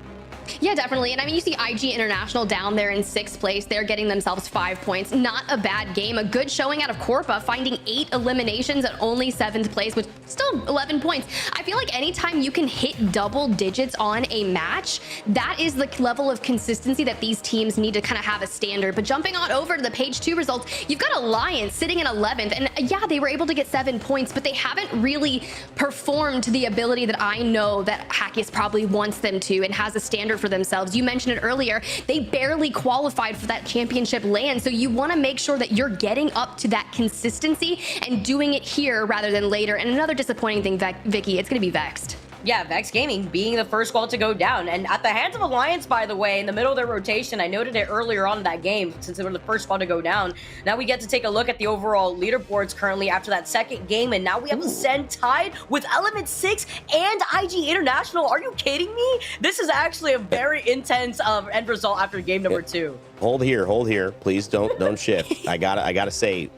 Yeah, definitely. And I mean, you see IG International down there in 6th place. They're getting themselves 5 points. Not a bad game. A good showing out of Corpa, finding 8 eliminations at only 7th place, with still 11 points. I feel like anytime you can hit double digits on a match, that is the level of consistency that these teams need to kind of have a standard. But jumping on over to the page 2 results, you've got Alliance sitting in 11th. And yeah, they were able to get 7 points, but they haven't really performed to the ability that I know that Hackies probably wants them to and has a standard for themselves. You mentioned it earlier, they barely qualified for that championship land, so you want to make sure that you're getting up to that consistency and doing it here rather than later. And another disappointing thing, Vicky, it's going to be Vexed. Yeah, Vex Gaming being the first squad to go down. And at the hands of Alliance, by the way, in the middle of their rotation, I noted it earlier on in that game, since they were the first squad to go down. Now we get to take a look at the overall leaderboards currently after that second game, and now we have Ascend tied with Element 6 and IG International. Are you kidding me? This is actually a very intense end result after game number 2. Hold here. Please don't shift. I gotta say,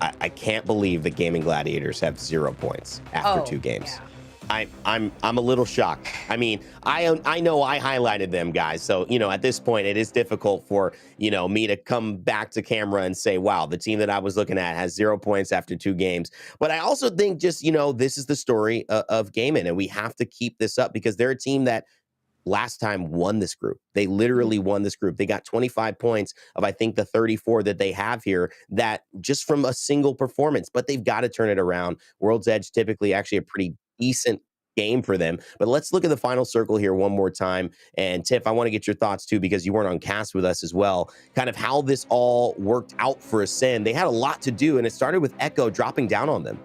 I can't believe that Gaming Gladiators have 0 points after 2 games. Yeah. I'm a little shocked. I mean, I know I highlighted them, guys. So, at this point, it is difficult for, me to come back to camera and say, wow, the team that I was looking at has 0 points after 2 games. But I also think just, this is the story of gaming, and we have to keep this up because they're a team that last time won this group. They literally won this group. They got 25 points of, I think, the 34 that they have here, that just from a single performance, but they've got to turn it around. World's Edge typically actually a pretty decent game for them. But let's look at the final circle here one more time. And Tiff, I want to get your thoughts too, because you weren't on cast with us as well, kind of how this all worked out for Ascend. They had a lot to do, and it started with Echo dropping down on them.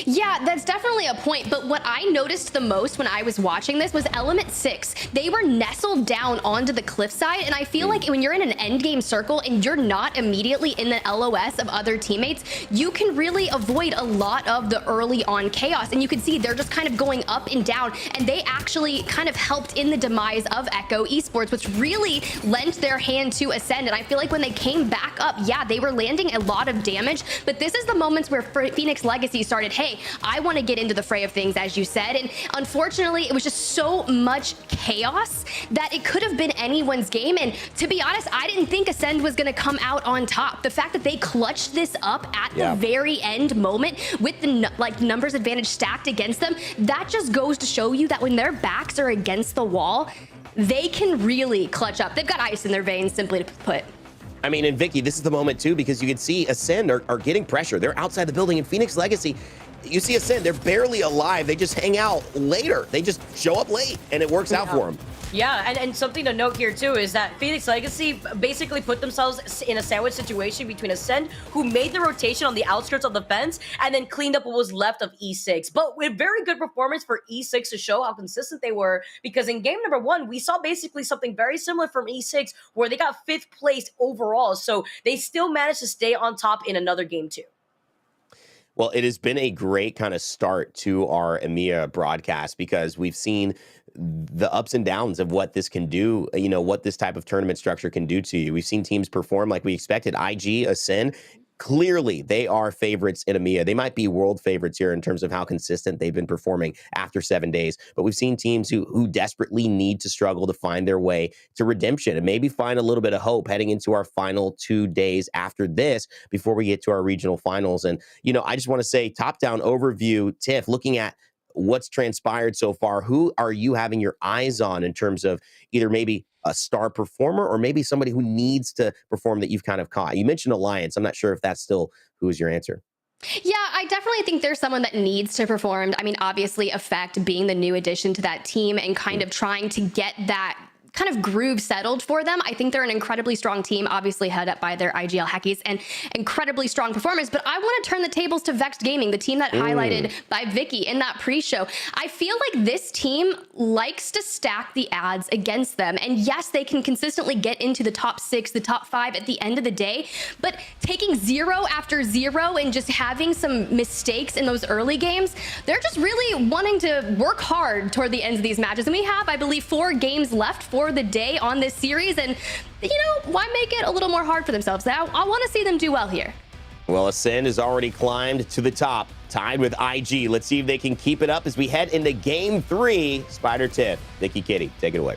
Yeah, that's definitely a point. But what I noticed the most when I was watching this was Element 6. They were nestled down onto the cliffside. And I feel like when you're in an end game circle and you're not immediately in the LOS of other teammates, you can really avoid a lot of the early on chaos. And you can see they're just kind of going up and down. And they actually kind of helped in the demise of Echo Esports, which really lent their hand to Ascend. And I feel like when they came back up, yeah, they were landing a lot of damage. But this is the moments where Phoenix Legacy started, hey, I want to get into the fray of things, as you said. And unfortunately, it was just so much chaos that it could have been anyone's game. And to be honest, I didn't think Ascend was going to come out on top. The fact that they clutched this up at the very end moment with the numbers advantage stacked against them, that just goes to show you that when their backs are against the wall, they can really clutch up. They've got ice in their veins, simply to put. I mean, and Vicky, this is the moment too, because you can see Ascend are getting pressure. They're outside the building, and Phoenix Legacy, you see Ascend, they're barely alive. They just hang out later. They just show up late, and it works out for them. Yeah, and something to note here too is that Phoenix Legacy basically put themselves in a sandwich situation between Ascend, who made the rotation on the outskirts of the fence, and then cleaned up what was left of E6. But with very good performance for E6 to show how consistent they were, because in game number 1, we saw basically something very similar from E6, where they got 5th place overall. So they still managed to stay on top in another game too. Well, it has been a great kind of start to our EMEA broadcast, because we've seen the ups and downs of what this can do, what this type of tournament structure can do to you. We've seen teams perform like we expected. IG, Ascend, clearly they are favorites in EMEA. They might be world favorites here in terms of how consistent they've been performing after 7 days. But we've seen teams who desperately need to struggle to find their way to redemption and maybe find a little bit of hope heading into our final 2 days after this before we get to our regional finals. And, I just want to say, top-down overview, Tiff, looking at what's transpired so far, who are you having your eyes on in terms of either maybe a star performer or maybe somebody who needs to perform that you've kind of caught? You mentioned Alliance. I'm not sure if that's still who is your answer. Yeah, I definitely think there's someone that needs to perform. I mean, obviously, Effect being the new addition to that team and kind of trying to get that kind of groove settled for them. I think they're an incredibly strong team, obviously head up by their IGL Hackies, and incredibly strong performers. But I want to turn the tables to Vexed Gaming, the team that highlighted by Vicky in that pre-show. I feel like this team likes to stack the ads against them. And yes, they can consistently get into the top 6, the top 5 at the end of the day, but taking 0 after 0 and just having some mistakes in those early games, they're just really wanting to work hard toward the ends of these matches. And we have, I believe, 4 games left for the day on this series, and why make it a little more hard for themselves? I want to see them do well here. Well, Ascend has already climbed to the top, tied with IG. Let's see if they can keep it up as we head into game 3. Spider Tiff, Vicky Kitty, take it away.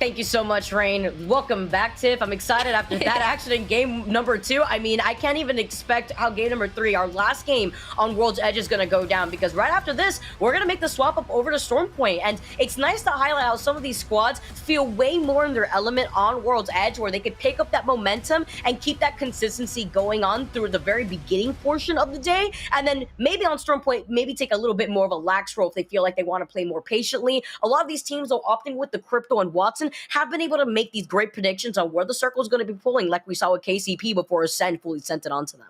Thank you so much, Rain. Welcome back, Tiff. I'm excited after that action in game number 2. I mean, I can't even expect how game number 3, our last game on World's Edge, is going to go down, because right after this, we're going to make the swap up over to Stormpoint. And it's nice to highlight how some of these squads feel way more in their element on World's Edge, where they could pick up that momentum and keep that consistency going on through the very beginning portion of the day. And then maybe on Stormpoint, maybe take a little bit more of a lax role if they feel like they want to play more patiently. A lot of these teams, though, opting with the Crypto and Watson, have been able to make these great predictions on where the circle is going to be pulling, like we saw with KCP before Ascend fully sent it onto them.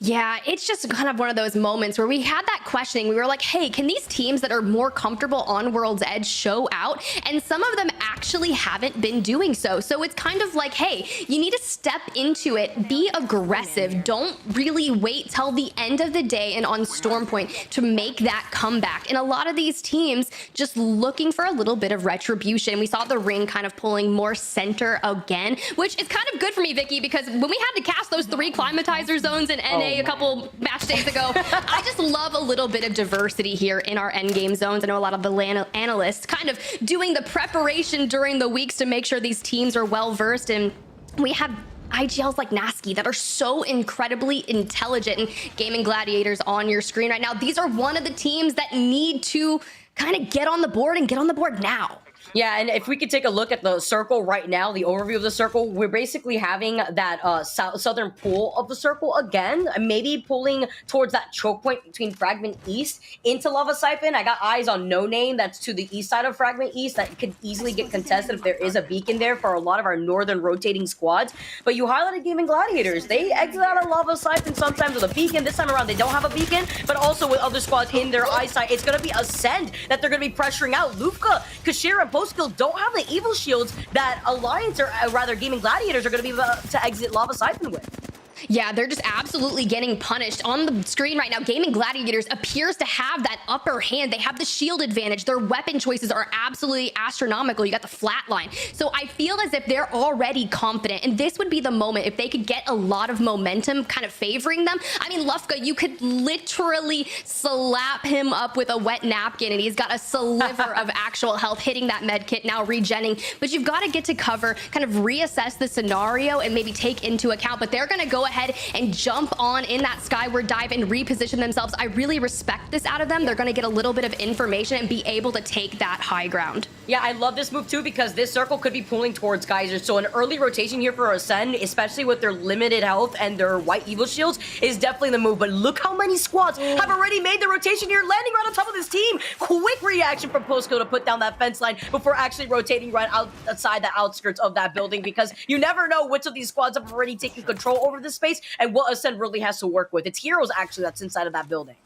Yeah, it's just kind of one of those moments where we had that questioning. We were like, hey, can these teams that are more comfortable on World's Edge show out? And some of them actually haven't been doing so. So it's kind of like, hey, you need to step into it, be aggressive. Don't really wait till the end of the day and on Stormpoint to make that comeback. And a lot of these teams just looking for a little bit of retribution. We saw the Ring kind of pulling more center again, which is kind of good for me, Vicky, because when we had to cast those 3 climatizer zones in NA a couple match days ago, I just love a little bit of diversity here in our endgame zones. I know a lot of the analysts kind of doing the preparation during the weeks to make sure these teams are well versed, and we have IGLs like Nasky that are so incredibly intelligent, and Gaming Gladiators on your screen right now. These are one of the teams that need to kind of get on the board and get on the board now. Yeah, and if we could take a look at the circle right now, the overview of the circle, we're basically having that southern pool of the circle again, maybe pulling towards that choke point between Fragment East into Lava Siphon. I got eyes on No Name, that's to the east side of Fragment East, that could easily get contested if there is a beacon there for a lot of our northern rotating squads. But you highlighted Gaming Gladiators. They exit out of Lava Siphon sometimes with a beacon. This time around, they don't have a beacon, but also with other squads in their eyesight. It's going to be Ascend that they're going to be pressuring out. Lufka, Kashira, and Postkill don't have the evil shields that Alliance, or rather Gaming Gladiators, are going to be able to exit Lava Siphon with. Yeah, they're just absolutely getting punished. On the screen right now, Gaming Gladiators appears to have that upper hand. They have the shield advantage. Their weapon choices are absolutely astronomical. You got the flatline. So I feel as if they're already confident, and this would be the moment if they could get a lot of momentum kind of favoring them. I mean, Lufka, you could literally slap him up with a wet napkin, and he's got a sliver of actual health, hitting that med kit, now regenning. But you've got to get to cover, kind of reassess the scenario, and maybe take into account. But they're going to go ahead and jump on in that skyward dive and reposition themselves. I really respect this out of them. They're going to get a little bit of information and be able to take that high ground. Yeah, I love this move too, because this circle could be pulling towards Geyser. So an early rotation here for Ascend, especially with their limited health and their white evil shields, is definitely the move. But look how many squads have already made the rotation here, landing right on top of this team. Quick reaction from Postco to put down that fence line before actually rotating right outside the outskirts of that building, because you never know which of these squads have already taken control over this space and what Ascend really has to work with. It's Heroes actually that's inside of that building.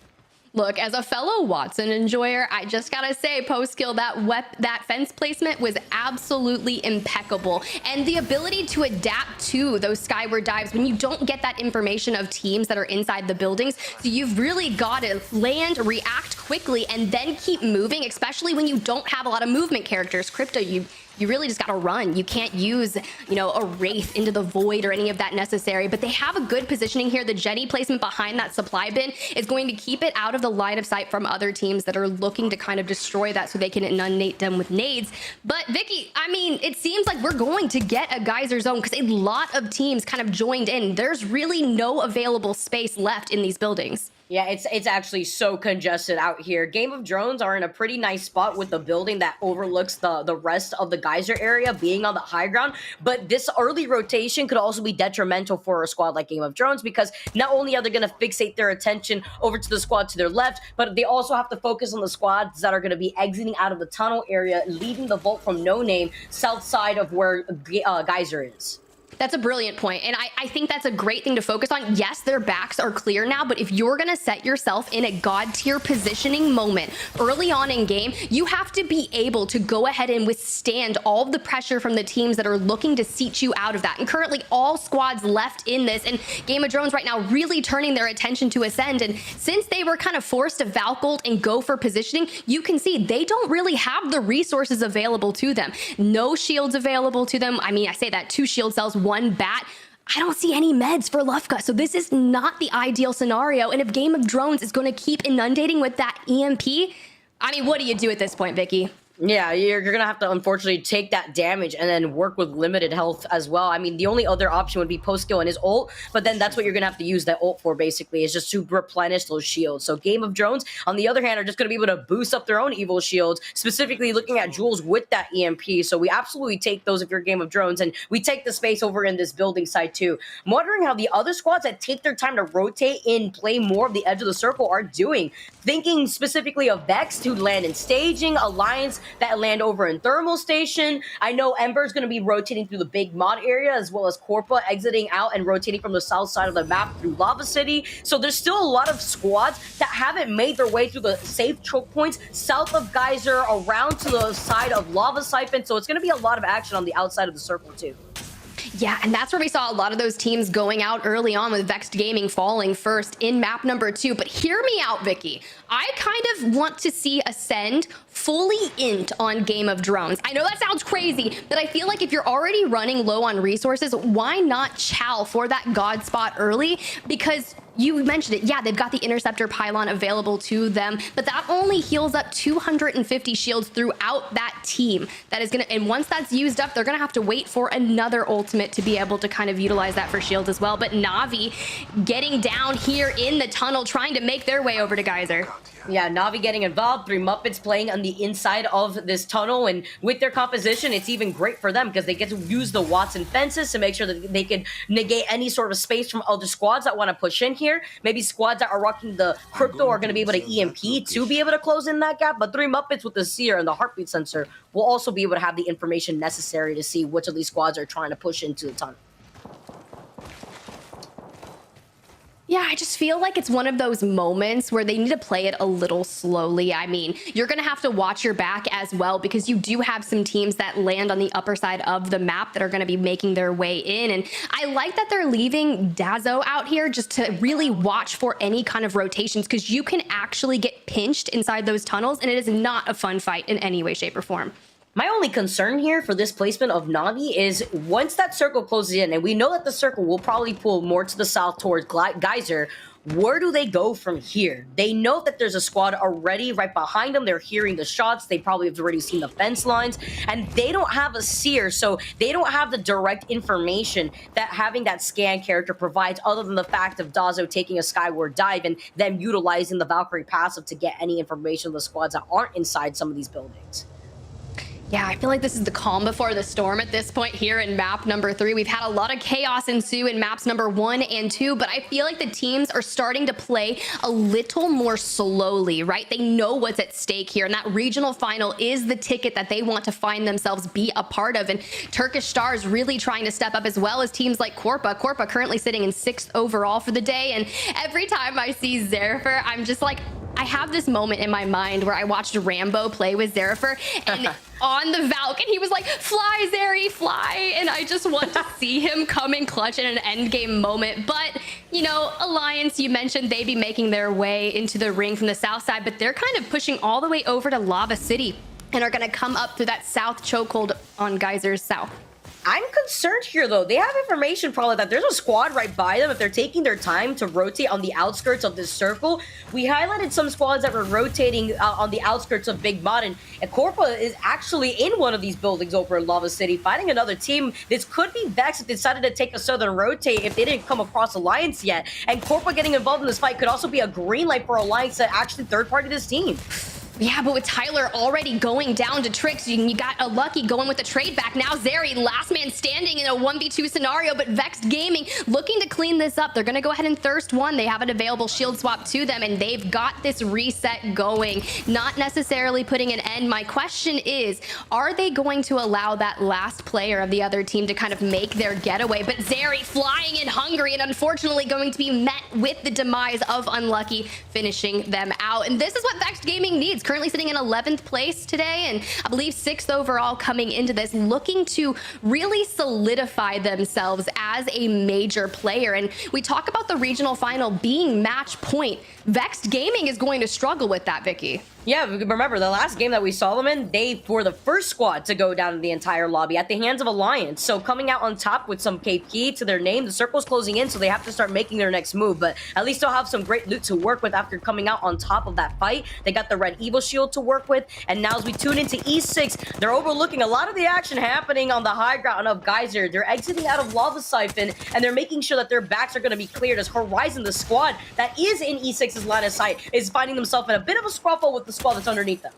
Look, as a fellow Watson enjoyer, I just gotta say, post-kill, that fence placement was absolutely impeccable. And the ability to adapt to those skyward dives when you don't get that information of teams that are inside the buildings. So you've really got to land, react quickly, and then keep moving, especially when you don't have a lot of movement characters. Crypto, you really just got to run. You can't use, you know, a Wraith into the void or any of that necessary, but they have a good positioning here. The Jenny placement behind that supply bin is going to keep it out of the line of sight from other teams that are looking to kind of destroy that so they can inundate them with nades. But Vicky, I mean, it seems like we're going to get a Geyser zone because a lot of teams kind of joined in. There's really no available space left in these buildings. Yeah, it's actually so congested out here. Game of Drones are in a pretty nice spot with the building that overlooks the rest of the Geyser area being on the high ground. But this early rotation could also be detrimental for a squad like Game of Drones, because not only are they going to fixate their attention over to the squad to their left, but they also have to focus on the squads that are going to be exiting out of the tunnel area, leaving the vault from No Name south side of where Geyser is. That's a brilliant point, and I think that's a great thing to focus on. Yes, their backs are clear now, but if you're going to set yourself in a god tier positioning moment early on in game, you have to be able to go ahead and withstand all of the pressure from the teams that are looking to seat you out of that. And currently all squads left in this, and Game of Drones right now really turning their attention to Ascend. And since they were kind of forced to Valkylt and go for positioning, you can see they don't really have the resources available to them. No shields available to them. I mean, I say that, 2 shield cells, 1 bat. I don't see any meds for Lufka, so this is not the ideal scenario. And if Game of Drones is going to keep inundating with that EMP, I mean, what do you do at this point, Vicky? Yeah, you're gonna have to unfortunately take that damage and then work with limited health as well. I mean, the only other option would be post kill and his ult, but then that's what you're gonna have to use that ult for basically, is just to replenish those shields. So Game of Drones, on the other hand, are just gonna be able to boost up their own evil shields, specifically looking at Jules with that EMP. So we absolutely take those if you're Game of Drones, and we take the space over in this building side too. I'm wondering how the other squads that take their time to rotate and play more of the edge of the circle are doing. Thinking specifically of Vex to land in staging, Alliance that land over in Thermal Station. I know Ember is going to be rotating through the big mod area, as well as Corpa exiting out and rotating from the south side of the map through Lava City. So there's still a lot of squads that haven't made their way through the safe choke points south of Geyser, around to the side of Lava Siphon. So it's going to be a lot of action on the outside of the circle too. Yeah, and that's where we saw a lot of those teams going out early on, with Vexed Gaming falling first in map number 2. But hear me out, Vicky. I kind of want to see Ascend fully int on Game of Drones. I know that sounds crazy, but I feel like if you're already running low on resources, why not chow for that God spot early? Because you mentioned it, yeah, they've got the Interceptor Pylon available to them, but that only heals up 250 shields throughout that team. That is gonna, and once that's used up, they're gonna have to wait for another ultimate to be able to kind of utilize that for shields as well. But Na'Vi getting down here in the tunnel, trying to make their way over to Geyser. Yeah, Na'Vi getting involved, 3 Muppets playing on the inside of this tunnel, and with their composition, it's even great for them because they get to use the Watson fences to make sure that they can negate any sort of space from other squads that want to push in here. Maybe squads that are rocking the Crypto are going to be able to EMP to be able to close in that gap, but 3 Muppets with the Seer and the Heartbeat Sensor will also be able to have the information necessary to see which of these squads are trying to push into the tunnel. Yeah, I just feel like it's one of those moments where they need to play it a little slowly. I mean, you're going to have to watch your back as well, because you do have some teams that land on the upper side of the map that are going to be making their way in. And I like that they're leaving Dazo out here just to really watch for any kind of rotations, because you can actually get pinched inside those tunnels, and it is not a fun fight in any way, shape, or form. My only concern here for this placement of Na'Vi is once that circle closes in, and we know that the circle will probably pull more to the south towards Geyser, where do they go from here? They know that there's a squad already right behind them. They're hearing the shots. They probably have already seen the fence lines, and they don't have a seer, so they don't have the direct information that having that scan character provides, other than the fact of Dazo taking a skyward dive and them utilizing the Valkyrie passive to get any information of the squads that aren't inside some of these buildings. Yeah, I feel like this is the calm before the storm at this point here in map number 3. We've had a lot of chaos ensue in maps number 1 and 2, but I feel like the teams are starting to play a little more slowly, right? They know what's at stake here, and that regional final is the ticket that they want to find themselves be a part of. And Turkish Stars really trying to step up, as well as teams like Corpa. Corpa currently sitting in 6th overall for the day, and every time I see Zerifer, I'm just like, I have this moment in my mind where I watched Rambo play with Zerifer, and on the Valk, and he was like, fly, Zeri, fly. And I just want to see him come in clutch in an end game moment. But, you know, Alliance, you mentioned they'd be making their way into the ring from the south side, but they're kind of pushing all the way over to Lava City and are going to come up through that south chokehold on Geyser's south. I'm concerned here, though. They have information probably that there's a squad right by them if they're taking their time to rotate on the outskirts of this circle. We highlighted some squads that were rotating on the outskirts of Big Mod, and Corpa is actually in one of these buildings over in Lava City, fighting another team. This could be Vex if they decided to take a southern rotate if they didn't come across Alliance yet. And Corpa getting involved in this fight could also be a green light for Alliance to actually third-party this team. Yeah, but with Tyler already going down to Tricks, you got a Lucky going with the trade back. Now Zeri, last man standing in a 1v2 scenario, but Vexed Gaming looking to clean this up. They're going to go ahead and Thirst 1. They have an available shield swap to them, and they've got this reset going. Not necessarily putting an end. My question is, are they going to allow that last player of the other team to kind of make their getaway? But Zeri flying in hungry, and unfortunately going to be met with the demise of Unlucky, finishing them out. And this is what Vexed Gaming needs. Currently sitting in 11th place today, and I believe 6th overall coming into this, looking to really solidify themselves as a major player. And we talk about the regional final being match point. Vexed Gaming is going to struggle with that, Vicky. Yeah, remember the last game that we saw them in, they were the first squad to go down in the entire lobby at the hands of Alliance. So coming out on top with some KP to their name, the circle's closing in, so they have to start making their next move. But at least they'll have some great loot to work with after coming out on top of that fight. They got the red Evo shield to work with. And now as we tune into E6, they're overlooking a lot of the action happening on the high ground of Geyser. They're exiting out of Lava Siphon, and they're making sure that their backs are going to be cleared as Horizon, the squad that is in E6's line of sight, is finding themselves in a bit of a scruffle with the squad that's underneath them.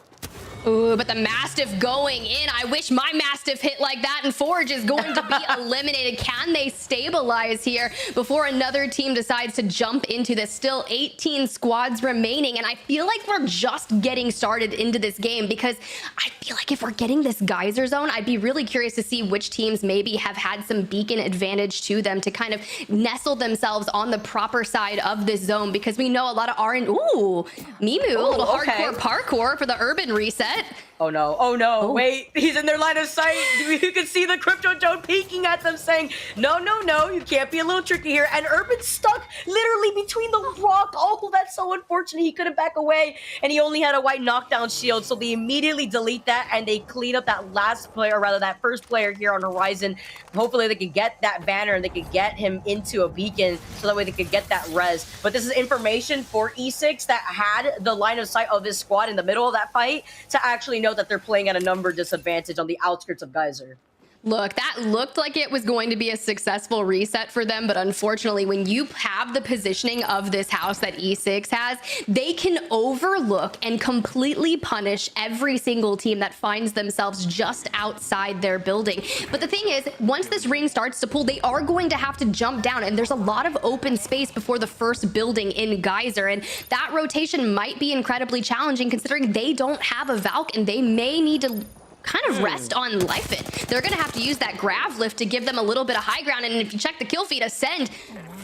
Ooh, but the Mastiff going in. I wish my Mastiff hit like that, and Forge is going to be eliminated. Can they stabilize here before another team decides to jump into this? Still 18 squads remaining, and I feel like we're just getting started into this game, because I feel like if we're getting this Geyser zone, I'd be really curious to see which teams maybe have had some beacon advantage to them to kind of nestle themselves on the proper side of this zone, because we know a lot of Ooh, Mimu, a little hardcore parkour for the urban reset. Oh no, oh no, wait, he's in their line of sight. You can see the Crypto Joe peeking at them saying, no, no, no, you can't be a little tricky here. And Urban's stuck literally between the rock. Oh, that's so unfortunate. He couldn't back away, and he only had a white knockdown shield, so they immediately delete that, and they clean up that last player, or rather that first player here on Horizon. Hopefully they could get that banner, and they could get him into a beacon, so that way they could get that res. But this is information for E6 that had the line of sight of this squad in the middle of that fight to actually know that they're playing at a number disadvantage on the outskirts of Geyser. Look, that looked like it was going to be a successful reset for them, but unfortunately, when you have the positioning of this house that E6 has, they can overlook and completely punish every single team that finds themselves just outside their building. But the thing is, once this ring starts to pull, they are going to have to jump down, and there's a lot of open space before the first building in Geyser, and that rotation might be incredibly challenging considering they don't have a Valk, and they may need to kind of rest on Life It. They're going to have to use that grav lift to give them a little bit of high ground, and if you check the kill feed, Ascend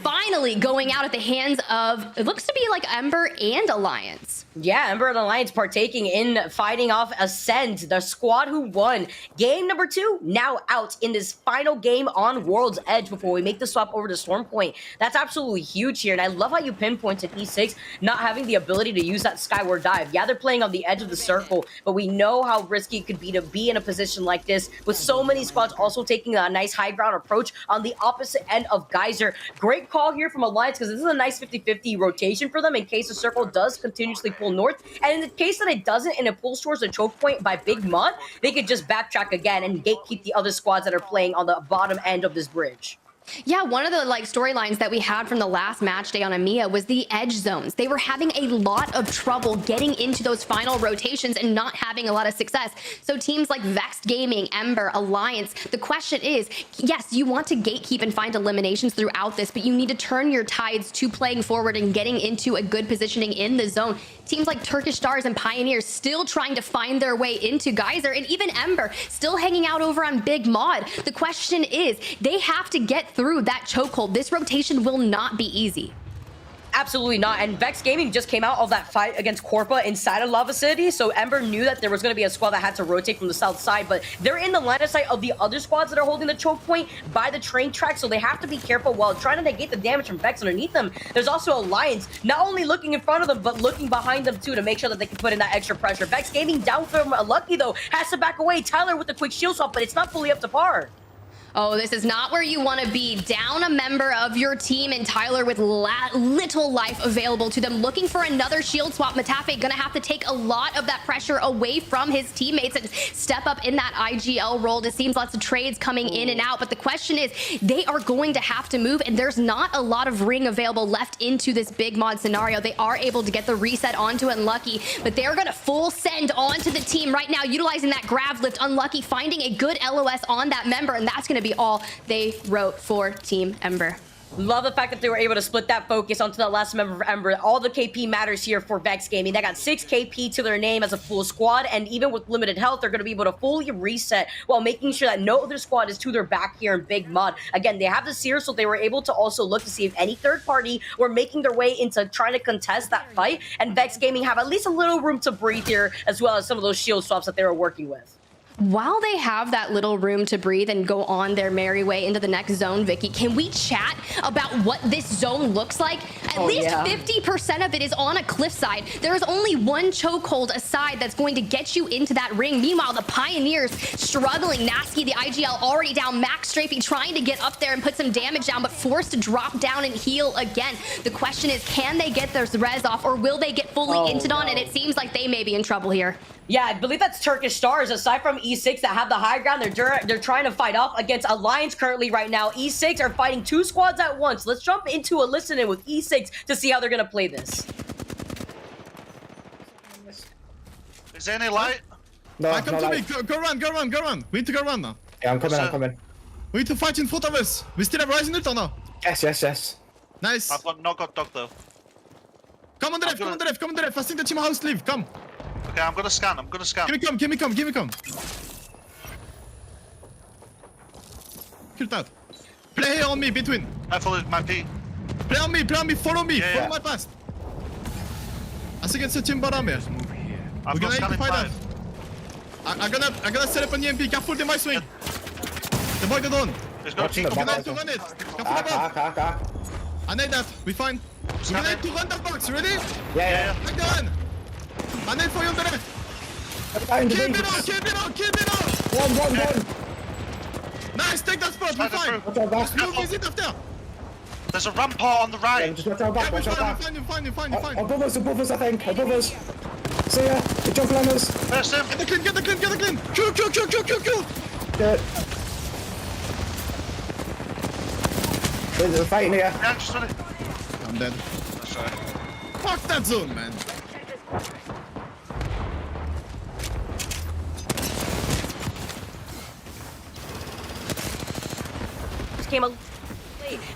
finally going out at the hands of, it looks to be like Ember and Alliance. Yeah, Ember and Alliance partaking in fighting off Ascend, the squad who won game number 2, now out in this final game on World's Edge before we make the swap over to Stormpoint. That's absolutely huge here, and I love how you pinpointed E6 not having the ability to use that skyward dive. Yeah, they're playing on the edge of the circle, but we know how risky it could be to be in a position like this with so many squads also taking a nice high ground approach on the opposite end of Geyser. Great call here from Alliance, because this is a nice 50-50 rotation for them in case the circle does continuously pull north, and in the case that it doesn't and it pulls towards the choke point by Big Mud, they could just backtrack again and gatekeep the other squads that are playing on the bottom end of this bridge. Yeah, one of the storylines that we had from the last match day on EMEA was the edge zones. They were having a lot of trouble getting into those final rotations and not having a lot of success. So teams like Vexed Gaming, Ember, Alliance, the question is, yes, you want to gatekeep and find eliminations throughout this, but you need to turn your tides to playing forward and getting into a good positioning in the zone. Teams like Turkish Stars and Pioneers still trying to find their way into Geyser, and even Ember still hanging out over on Big Mod. The question is, they have to get through that chokehold. This rotation will not be easy. Absolutely not. And Vex Gaming just came out of that fight against Corpa inside of Lava City, so Ember knew that there was going to be a squad that had to rotate from the south side, but they're in the line of sight of the other squads that are holding the choke point by the train track, so they have to be careful while trying to negate the damage from Vex underneath them. There's also Alliance not only looking in front of them, but looking behind them too to make sure that they can put in that extra pressure. Vex Gaming down from Lucky though, has to back away. Tyler with the quick shield swap, but it's not fully up to par. Oh, this is not where you want to be. Down a member of your team, and Tyler with little life available to them, looking for another shield swap. Matafe gonna have to take a lot of that pressure away from his teammates and step up in that IGL role. It seems lots of trades coming in and out, but the question is, they are going to have to move, and there's not a lot of ring available left into this Big Mod scenario. They are able to get the reset onto Unlucky, but they're gonna full send onto the team right now, utilizing that grav lift. Unlucky finding a good LOS on that member, and that's gonna be all they wrote for Team Ember. Love the fact that they were able to split that focus onto the last member of Ember. All the KP matters here for Vex Gaming. They got 6 KP to their name as a full squad, and even with limited health, they're going to be able to fully reset while making sure that no other squad is to their back here in Big Mud. Again, they have the Seer, so they were able to also look to see if any third party were making their way into trying to contest that fight, and Vex Gaming have at least a little room to breathe here, as well as some of those shield swaps that they were working with. While they have that little room to breathe and go on their merry way into the next zone, Vicky, can we chat about what this zone looks like? At least 50% of it is on a cliffside. There is only one chokehold aside that's going to get you into that ring. Meanwhile, the Pioneers struggling. Nasky, the IGL already down. Max Strafey trying to get up there and put some damage down, but forced to drop down and heal again. The question is, can they get their res off, or will they get fully inted on? And it seems like they may be in trouble here. Yeah, I believe that's Turkish Stars, aside from E6 that have the high ground. They're trying to fight off against Alliance currently right now. E6 are fighting 2 squads at once. Let's jump into a listen-in with E6 to see how they're going to play this. Is there any light? No, come to me. Go run. We need to go run now. Yeah, I'm coming. We need to fight in front of us. We still have Ryzen ult or no? Yes. Nice. I've not got dog though. Come on the left. I think the team house leave. Come. Okay, I'm gonna scan. Give me come. Kill that. Play here on me, between. I followed my P. Play on me, follow me. Yeah, follow my past. I think it's a team bottom here. I've got scanning 5. I'm gonna set up an EMP. Careful, they might swing. The boy the drone. There's no Watching the P. We're back. gonna have to run it. Careful above. I need that. We fine. We're gonna have to run that box. Ready? Yeah. Back the run. I need for you on the left. Kill me now. One. Nice, take that spot. We're fine. Watch our back. Move visit after. There's a rampart on the Yeah, right. just watch our back. Yeah, Watch our back. you're fine. Above us, I think. Above us. See ya. The jump on us. First him. Get the clean. Kill. Good. They're fighting here. Yeah, just ready. I'm dead. That's right. Fuck that zone, man. Came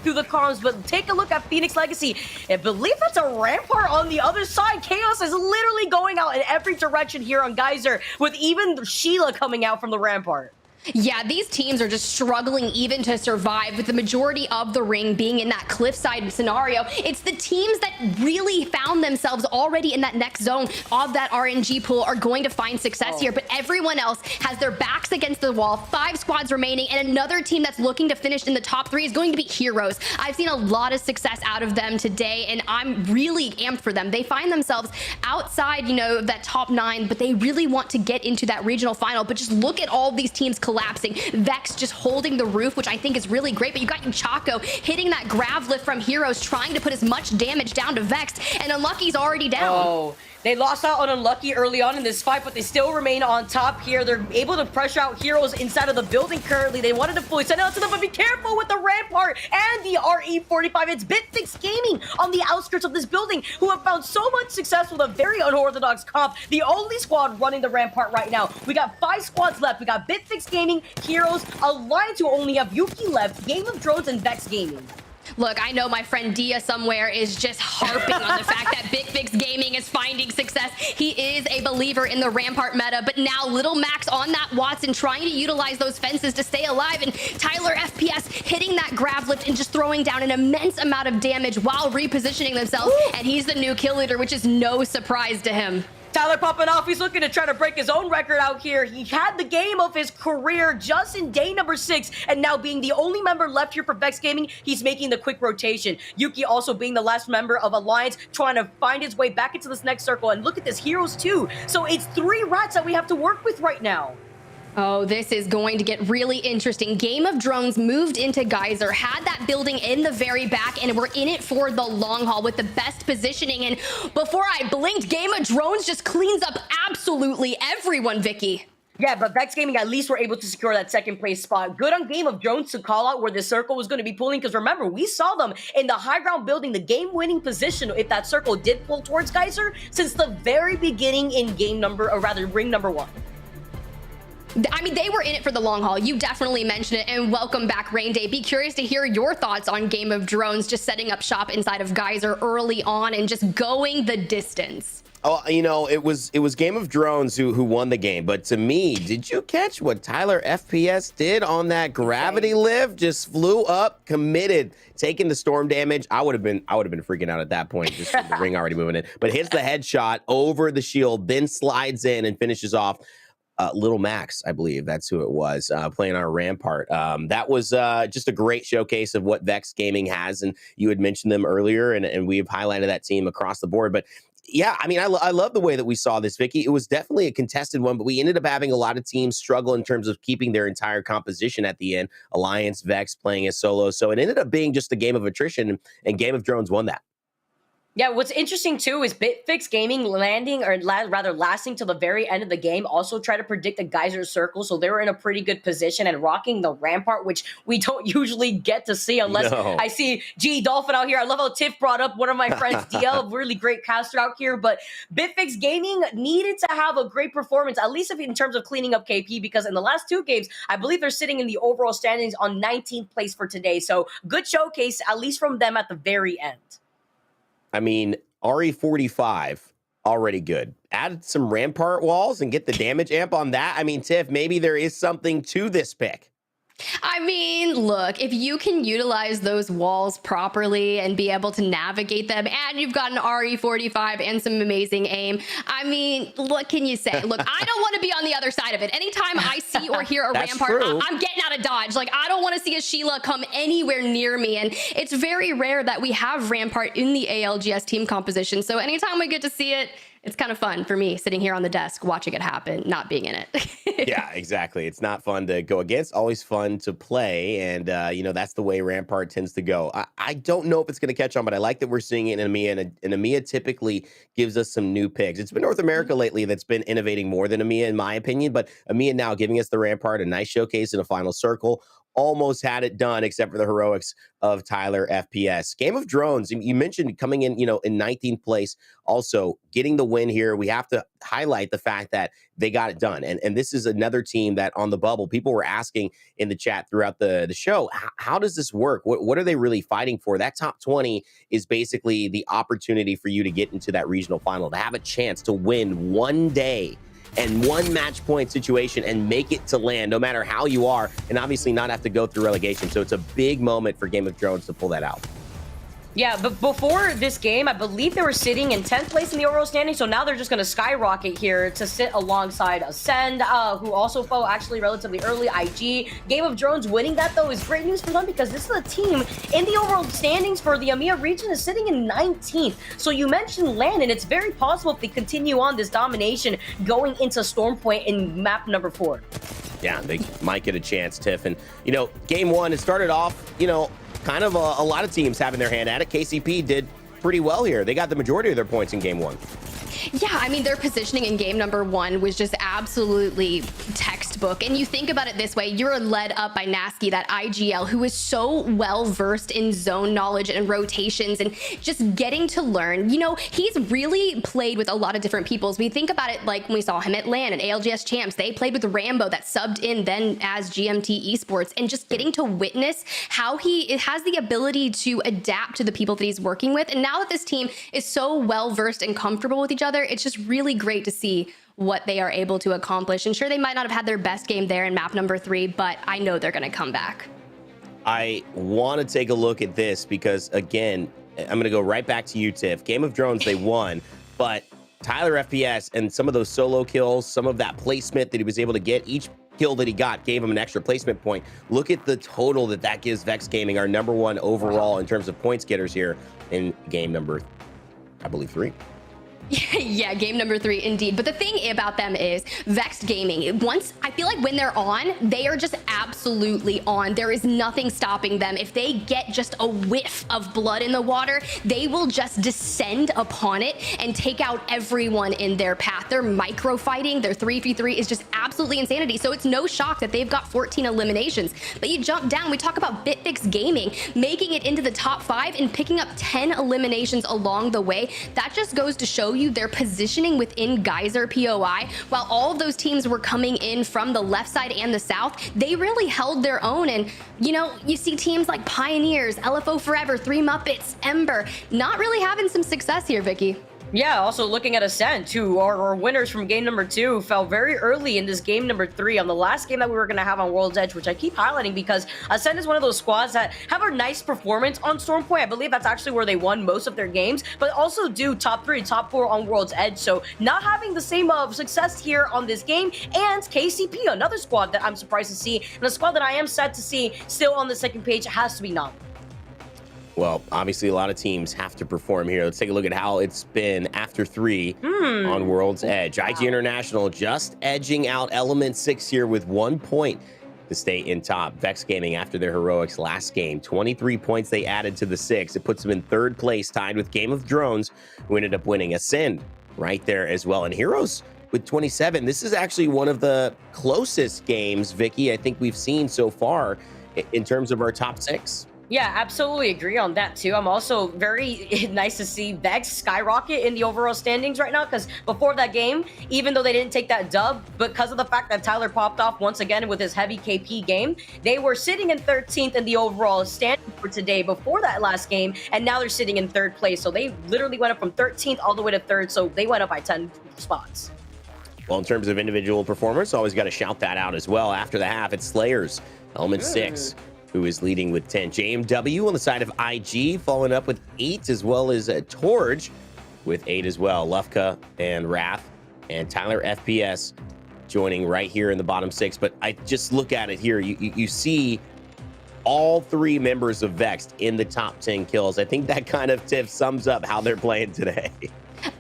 through the columns, but take a look at Phoenix Legacy. I believe that's a rampart on the other side. Chaos is literally going out in every direction here on Geyser, with even Sheila coming out from the rampart. Yeah, these teams are just struggling even to survive, with the majority of the ring being in that cliffside scenario. It's the teams that really found themselves already in that next zone of that RNG pool are going to find success here, but everyone else has their backs against the wall. 5 squads remaining, and another team that's looking to finish in the top 3 is going to be Heroes. I've seen a lot of success out of them today, and I'm really amped for them. They find themselves outside, that top 9, but they really want to get into that regional final. But just look at all these teams collapsing. Vex just holding the roof, which I think is really great, but you got Chaco hitting that grav lift from Heroes, trying to put as much damage down to Vex, and Unlucky's already down. They lost out on Unlucky early on in this fight, but they still remain on top here. They're able to pressure out Heroes inside of the building currently. They wanted to fully send it out to them, but be careful with the rampart and the RE45. It's Bitfix Gaming on the outskirts of this building, who have found so much success with a very unorthodox comp. The only squad running the rampart right now. We got 5 squads left. We got Bitfix Gaming, Heroes, Alliance, who only have Yuki left, Game of Drones, and Vex Gaming. Look, I know my friend Dia somewhere is just harping on the fact that Bitfix Gaming is finding success. He is a believer in the Rampart meta, but now Little Max on that Watson trying to utilize those fences to stay alive, and Tyler FPS hitting that grab lift and just throwing down an immense amount of damage while repositioning themselves. And he's the new kill leader, which is no surprise to him. Tyler popping off. He's looking to try to break his own record out here. He had the game of his career just in day number 6, and now being the only member left here for Vex Gaming, he's making the quick rotation. Yuki also being the last member of Alliance, trying to find his way back into this next circle. And look at this, Heroes too. So it's 3 rats that we have to work with right now. Oh, this is going to get really interesting. Game of Drones moved into Geyser, had that building in the very back, and we're in it for the long haul with the best positioning. And before I blinked, Game of Drones just cleans up absolutely everyone, Vicky. Yeah, but Vex Gaming at least were able to secure that second place spot. Good on Game of Drones to call out where the circle was going to be pulling, because remember, we saw them in the high ground building, the game-winning position, if that circle did pull towards Geyser, since the very beginning in ring number 1. I mean, they were in it for the long haul. You definitely mentioned it, and welcome back, Rain Day. Be curious to hear your thoughts on Game of Drones, just setting up shop inside of Geyser early on and just going the distance. Oh, it was Game of Drones who won the game. But to me, did you catch what Tyler FPS did on that gravity lift? Just flew up, committed, taking the storm damage. I would have been freaking out at that point, just with the ring already moving in. But hits the headshot over the shield, then slides in and finishes off Little Max, I believe that's who it was, playing on a Rampart. That was just a great showcase of what Vex Gaming has, and you had mentioned them earlier, and we've highlighted that team across the board. But yeah, I mean, I love the way that we saw this, Vicky. It was definitely a contested one, but we ended up having a lot of teams struggle in terms of keeping their entire composition at the end. Alliance, Vex playing as solo, so it ended up being just a game of attrition, and Game of Drones won that. Yeah, what's interesting too is Bitfix Gaming landing, or rather lasting till the very end of the game, also try to predict a geyser circle, so they were in a pretty good position and rocking the Rampart, which we don't usually get to see unless I see G Dolphin out here. I love how Tiff brought up one of my friends, DL, really great caster out here, but Bitfix Gaming needed to have a great performance, at least in terms of cleaning up KP, because in the last 2 games, I believe they're sitting in the overall standings on 19th place for today, so good showcase, at least from them at the very end. I mean, RE45, already good. Add some Rampart walls and get the damage amp on that. I mean, Tiff, maybe there is something to this pick. I mean, look, if you can utilize those walls properly and be able to navigate them, and you've got an RE45 and some amazing aim, I mean, what can you say? Look, I don't want to be on the other side of it. Anytime I see or hear a Rampart, I'm getting out of Dodge. Like, I don't want to see a Sheila come anywhere near me. And it's very rare that we have Rampart in the ALGS team composition. So anytime we get to see it, it's kind of fun for me sitting here on the desk watching it happen, not being in it. Yeah, exactly. It's not fun to go against, always fun to play. And, you know, that's the way Rampart tends to go. I don't know if it's going to catch on, but I like that we're seeing it in EMEA. And EMEA typically gives us some new picks. It's been North America lately that's been innovating more than EMEA, in my opinion. But EMEA now giving us the Rampart, a nice showcase in a final circle. Almost had it done, except for the heroics of Tyler FPS. Game of Drones, you mentioned coming in, in 19th place, also getting the win here. We have to highlight the fact that they got it done. And this is another team that on the bubble, people were asking in the chat throughout the show, how does this work? What are they really fighting for? That top 20 is basically the opportunity for you to get into that regional final, to have a chance to win one day and one match point situation and make it to land, no matter how you are, and obviously not have to go through relegation. So it's a big moment for Game of Drones to pull that out. Yeah, but before this game, I believe they were sitting in 10th place in the overall standing, so now they're just going to skyrocket here to sit alongside Ascend, who also fell actually relatively early, IG. Game of Drones winning that, though, is great news for them because this is a team in the overall standings for the EMEA region is sitting in 19th. So you mentioned Landon. It's very possible if they continue on this domination going into Storm Point in map number 4. Yeah, they might get a chance, Tiff. And, game 1, it started off, kind of a lot of teams having their hand at it. KCP did pretty well here. They got the majority of their points in game 1. Yeah, I mean, their positioning in game number 1 was just absolutely textbook. And you think about it this way, you're led up by Nasky, that IGL, who is so well versed in zone knowledge and rotations and just getting to learn. He's really played with a lot of different peoples. We think about it like when we saw him at LAN and ALGS Champs. They played with Rambo that subbed in then as GMT Esports, and just getting to witness how he has the ability to adapt to the people that he's working with. And now that this team is so well versed and comfortable with each other, it's just really great to see what they are able to accomplish. And sure, they might not have had their best game there in map number 3, but I know they're going to come back. I want to take a look at this because, again, I'm going to go right back to you, Tiff. Game of Drones, they won, but Tyler FPS and some of those solo kills, some of that placement that he was able to get, each kill that he got gave him an extra placement point. Look at the total that gives Vex Gaming, our number 1 overall in terms of points getters here in game number, I believe, 3. Yeah, game number 3 indeed. But the thing about them is Vex Gaming, I feel like when they're on, they are just absolutely on. There is nothing stopping them. If they get just a whiff of blood in the water, they will just descend upon it and take out everyone in their path. Their micro fighting, their 3v3 is just absolutely insanity. So it's no shock that they've got 14 eliminations. But you jump down, we talk about Bitfix Gaming making it into the top 5 and picking up 10 eliminations along the way. That just goes to show you their positioning within Geyser POI. While all of those teams were coming in from the left side and the south, they really held their own. And you see teams like Pioneers, LFO Forever, 3 Muppets, Ember, not really having some success here, Vicky. Yeah, also looking at Ascent, who are winners from game number 2, fell very early in this game number 3 on the last game that we were going to have on World's Edge, which I keep highlighting because Ascent is one of those squads that have a nice performance on Stormpoint. I believe that's actually where they won most of their games, but also do top 3, top 4 on World's Edge. So not having the same success here on this game. And KCP, another squad that I'm surprised to see, and a squad that I am sad to see still on the second page, has to be Navi. Well, obviously, a lot of teams have to perform here. Let's take a look at how it's been after 3 on World's Edge. IG International just edging out Element 6 here with 1 point to stay in top. Vex Gaming, after their heroics last game, 23 points they added to the 6. It puts them in 3rd place, tied with Game of Drones, who ended up winning. Ascend right there as well. And Heroes with 27. This is actually one of the closest games, Vicky, I think we've seen so far in terms of our top 6. Yeah, absolutely agree on that too. I'm also very nice to see Vex skyrocket in the overall standings right now, because before that game, even though they didn't take that dub, because of the fact that Tyler popped off once again with his heavy KP game, they were sitting in 13th in the overall standing for today before that last game, and now they're sitting in 3rd place. So they literally went up from 13th all the way to 3rd, so they went up by 10 spots. Well, in terms of individual performance, always got to shout that out as well. After the half, it's Slayers, Element 6. Who is leading with 10. JMW on the side of IG, following up with 8, as well as Torge with 8 as well. Lufka and Wrath and Tyler FPS joining right here in the bottom 6. But I just look at it here. You see all 3 members of Vexed in the top 10 kills. I think that kind of sums up how they're playing today.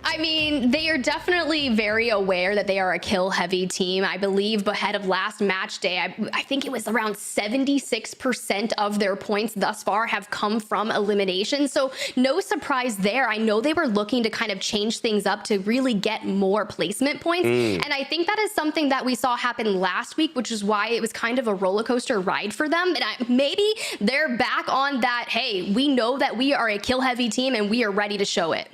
I mean, they are definitely very aware that they are a kill-heavy team. I believe ahead of last match day, I think it was around 76% of their points thus far have come from elimination. So no surprise there. I know they were looking to kind of change things up to really get more placement points. And I think that is something that we saw happen last week, which is why it was kind of a roller coaster ride for them. And maybe they're back on that, hey, we know that we are a kill-heavy team and we are ready to show it.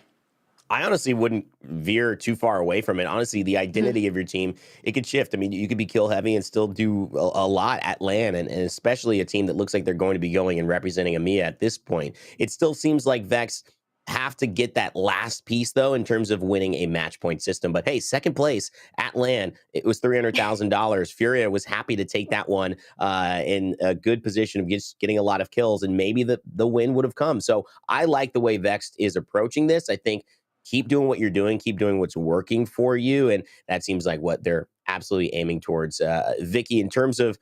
I honestly wouldn't veer too far away from it. Honestly, the identity of your team, it could shift. I mean, you could be kill heavy and still do a lot at LAN, and especially a team that looks like they're going to be going and representing EMEA at this point. It still seems like Vex have to get that last piece, though, in terms of winning a match point system. But hey, 2nd place at LAN, it was $300,000. Furia was happy to take that one in a good position of just getting a lot of kills, and maybe the win would have come. So I like the way Vex is approaching this. I think keep doing what you're doing, keep doing what's working for you. And that seems like what they're absolutely aiming towards. Vicky, in terms of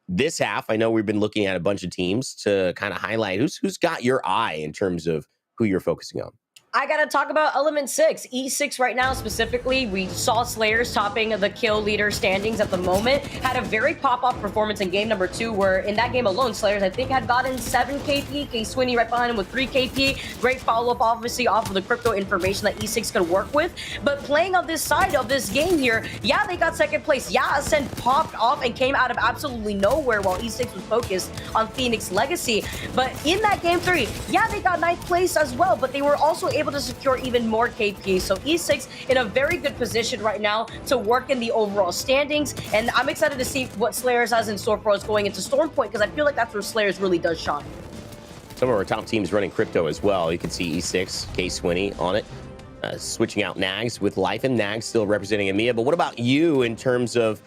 this half, I know we've been looking at a bunch of teams to kind of highlight who's got your eye in terms of who you're focusing on. I gotta talk about Element 6. E6 right now specifically, we saw Slayers topping the kill leader standings at the moment. Had a very pop-off performance in game number 2, where in that game alone, Slayers, I think, had gotten 7 KP. K-Swinny right behind him with 3 KP. Great follow-up, obviously, off of the crypto information that E6 could work with. But playing on this side of this game here, yeah, they got 2nd place. Yeah, Ascent popped off and came out of absolutely nowhere while E6 was focused on Phoenix Legacy. But in that game 3, yeah, they got 9th place as well, but they were also able to secure even more KP. So E6 in a very good position right now to work in the overall standings, and I'm excited to see what Slayers has in store for us going into Stormpoint, because I feel like that's where Slayers really does shine. Some of our top teams running crypto as well. You can see E6, K-Swinny on it. Switching out Nags with Life, and Nags still representing EMEA. But what about you in terms of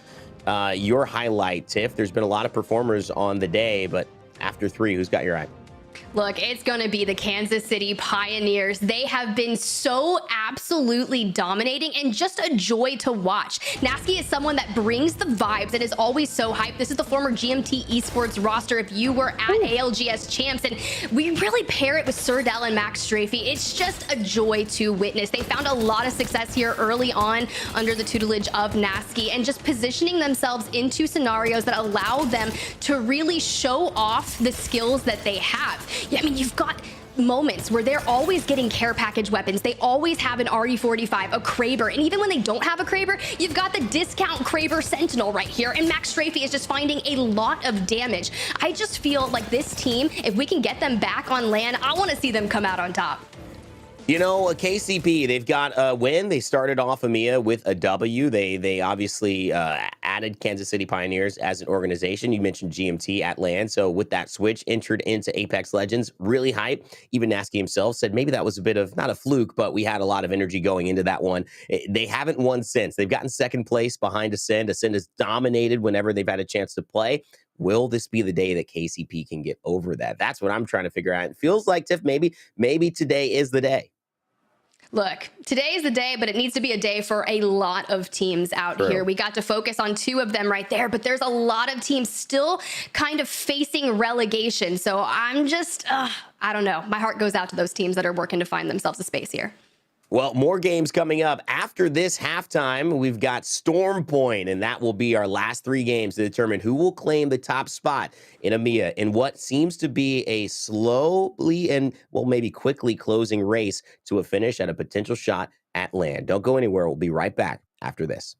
your highlight, Tiff? There's been a lot of performers on the day, but after 3, who's got your eye? Look, it's going to be the Kansas City Pioneers. They have been so absolutely dominating and just a joy to watch. Nasky is someone that brings the vibes and is always so hyped. This is the former GMT Esports roster if you were at ALGS Champs, and we really pair it with Surdell and Max Strafey. It's just a joy to witness. They found a lot of success here early on under the tutelage of Nasky, and just positioning themselves into scenarios that allow them to really show off the skills that they have. Yeah, I mean, you've got moments where they're always getting care package weapons. They always have an RE45, a Kraber, and even when they don't have a Kraber, you've got the discount Kraber Sentinel right here, and Max Strafey is just finding a lot of damage. I just feel like this team, if we can get them back on LAN, I want to see them come out on top. You know, KCP, they've got a win. They started off EMEA with a W. They obviously added Kansas City Pioneers as an organization. You mentioned GMT at LAN. So with that switch, entered into Apex Legends, really hype. Even Nasky himself said maybe that was a bit of, not a fluke, but we had a lot of energy going into that one. They haven't won since. They've gotten second place behind Ascend. Ascend has dominated whenever they've had a chance to play. Will this be the day that KCP can get over that? That's what I'm trying to figure out. It feels like, Tiff, maybe today is the day. Look, today is the day, but it needs to be a day for a lot of teams out here. We got to focus on 2 of them right there, but there's a lot of teams still kind of facing relegation. So I'm just, I don't know. My heart goes out to those teams that are working to find themselves a space here. Well, more games coming up. After this halftime, we've got Storm Point, and that will be our last 3 games to determine who will claim the top spot in EMEA in what seems to be a slowly and, well, maybe quickly closing race to a finish at a potential shot at LAN. Don't go anywhere. We'll be right back after this.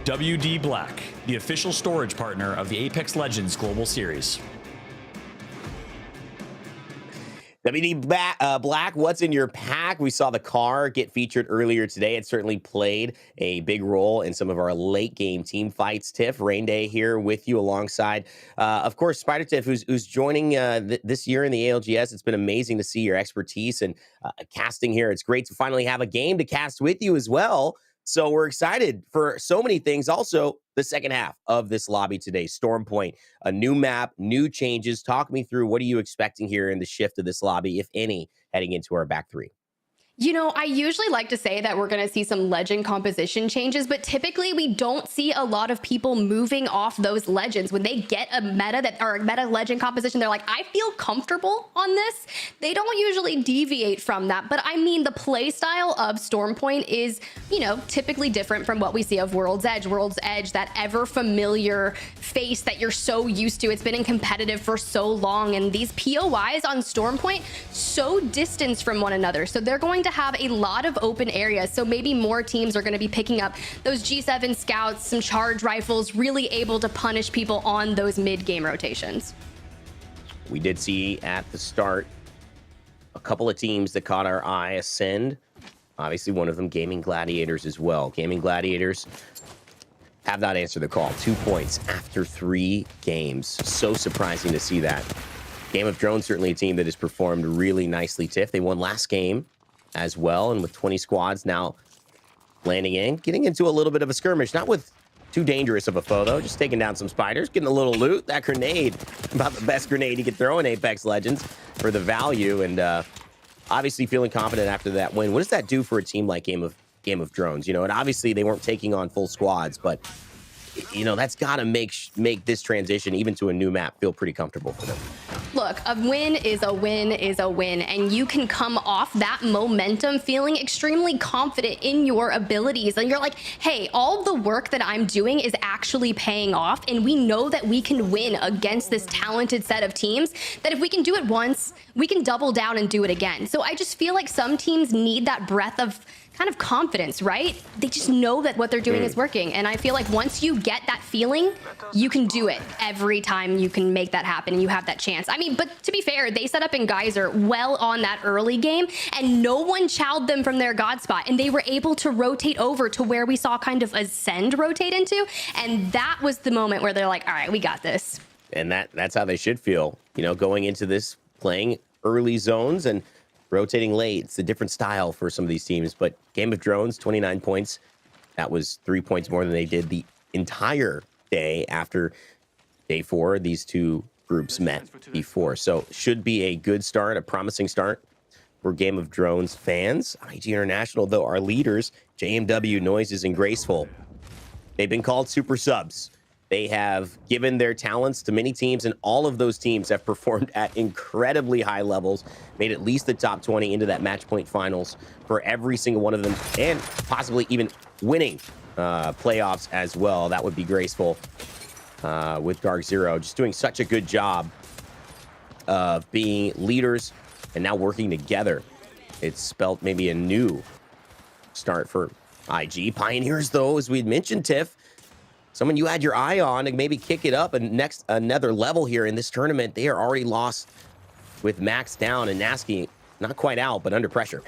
WD Black, the official storage partner of the Apex Legends Global Series. WD Black, what's in your pack? We saw the car get featured earlier today. It certainly played a big role in some of our late game team fights. Tiff, Rain Day here with you alongside, of course, Spider Tiff, who's joining this year in the ALGS. It's been amazing to see your expertise and casting here. It's great to finally have a game to cast with you as well. So we're excited for so many things. Also, the second half of this lobby today, Storm Point, a new map, new changes. Talk me through, what are you expecting here in the shift of this lobby, if any, heading into our back 3? You know, I usually like to say that we're going to see some legend composition changes, but typically we don't see a lot of people moving off those legends. When they get a meta legend composition, they're like, I feel comfortable on this. They don't usually deviate from that. But I mean, the play style of Stormpoint is, you know, typically different from what we see of World's Edge. World's Edge, that ever familiar face that you're so used to. It's been in competitive for so long, and these POIs on Stormpoint so distanced from one another. So they're going to have a lot of open areas. So maybe more teams are going to be picking up those G7 scouts, some charge rifles, really able to punish people on those mid-game rotations. We did see at the start a couple of teams that caught our eye. Ascend, obviously one of them, Gaming Gladiators as well. Gaming Gladiators have not answered the call. 2 points after 3 games. So surprising to see that. Game of Drones, certainly a team that has performed really nicely, Tiff. They won last game as well, and with 20 squads now landing in, getting into a little bit of a skirmish, not with too dangerous of a foe though, just taking down some spiders, getting a little loot. That grenade, about the best grenade you could throw in Apex Legends for the value, and obviously feeling confident after that win. What does that do for a team like Game of Drones? You know, and obviously they weren't taking on full squads, but you know, that's got to make this transition even to a new map feel pretty comfortable for them. Look, look, a win is a win is a win, and you can come off that momentum feeling extremely confident in your abilities. And you're like, hey, all the work that I'm doing is actually paying off, and we know that we can win against this talented set of teams, that if we can do it once, we can double down and do it again. So I just feel like some teams need that breath of kind of confidence, right? They just know that what they're doing is working. And I feel like once you get that feeling, you can do it every time. You can make that happen and you have that chance. I mean, but to be fair, they set up in Geyser well on that early game and no one chowed them from their God spot. And they were able to rotate over to where we saw kind of Ascend rotate into. And that was the moment where they're like, all right, we got this. And that's how they should feel, you know, going into this, playing early zones and rotating late. It's a different style for some of these teams, but Game of Drones, 29 points. That was 3 points more than they did the entire day after day 4. These two groups met before. So should be a good start, a promising start for Game of Drones fans. IG International, though, our leaders, JMW, Noises, and Graceful, they've been called super subs. They have given their talents to many teams, and all of those teams have performed at incredibly high levels, made at least the top 20 into that match point finals for every single one of them, and possibly even winning playoffs as well. That would be Graceful with Dark Zero, just doing such a good job of being leaders and now working together. It's spelt maybe a new start for IG. Pioneers, though, as we'd mentioned, Tiff, someone you had your eye on and maybe kick it up and another level here in this tournament. They are already lost with Max down and Nasky not quite out, but under pressure.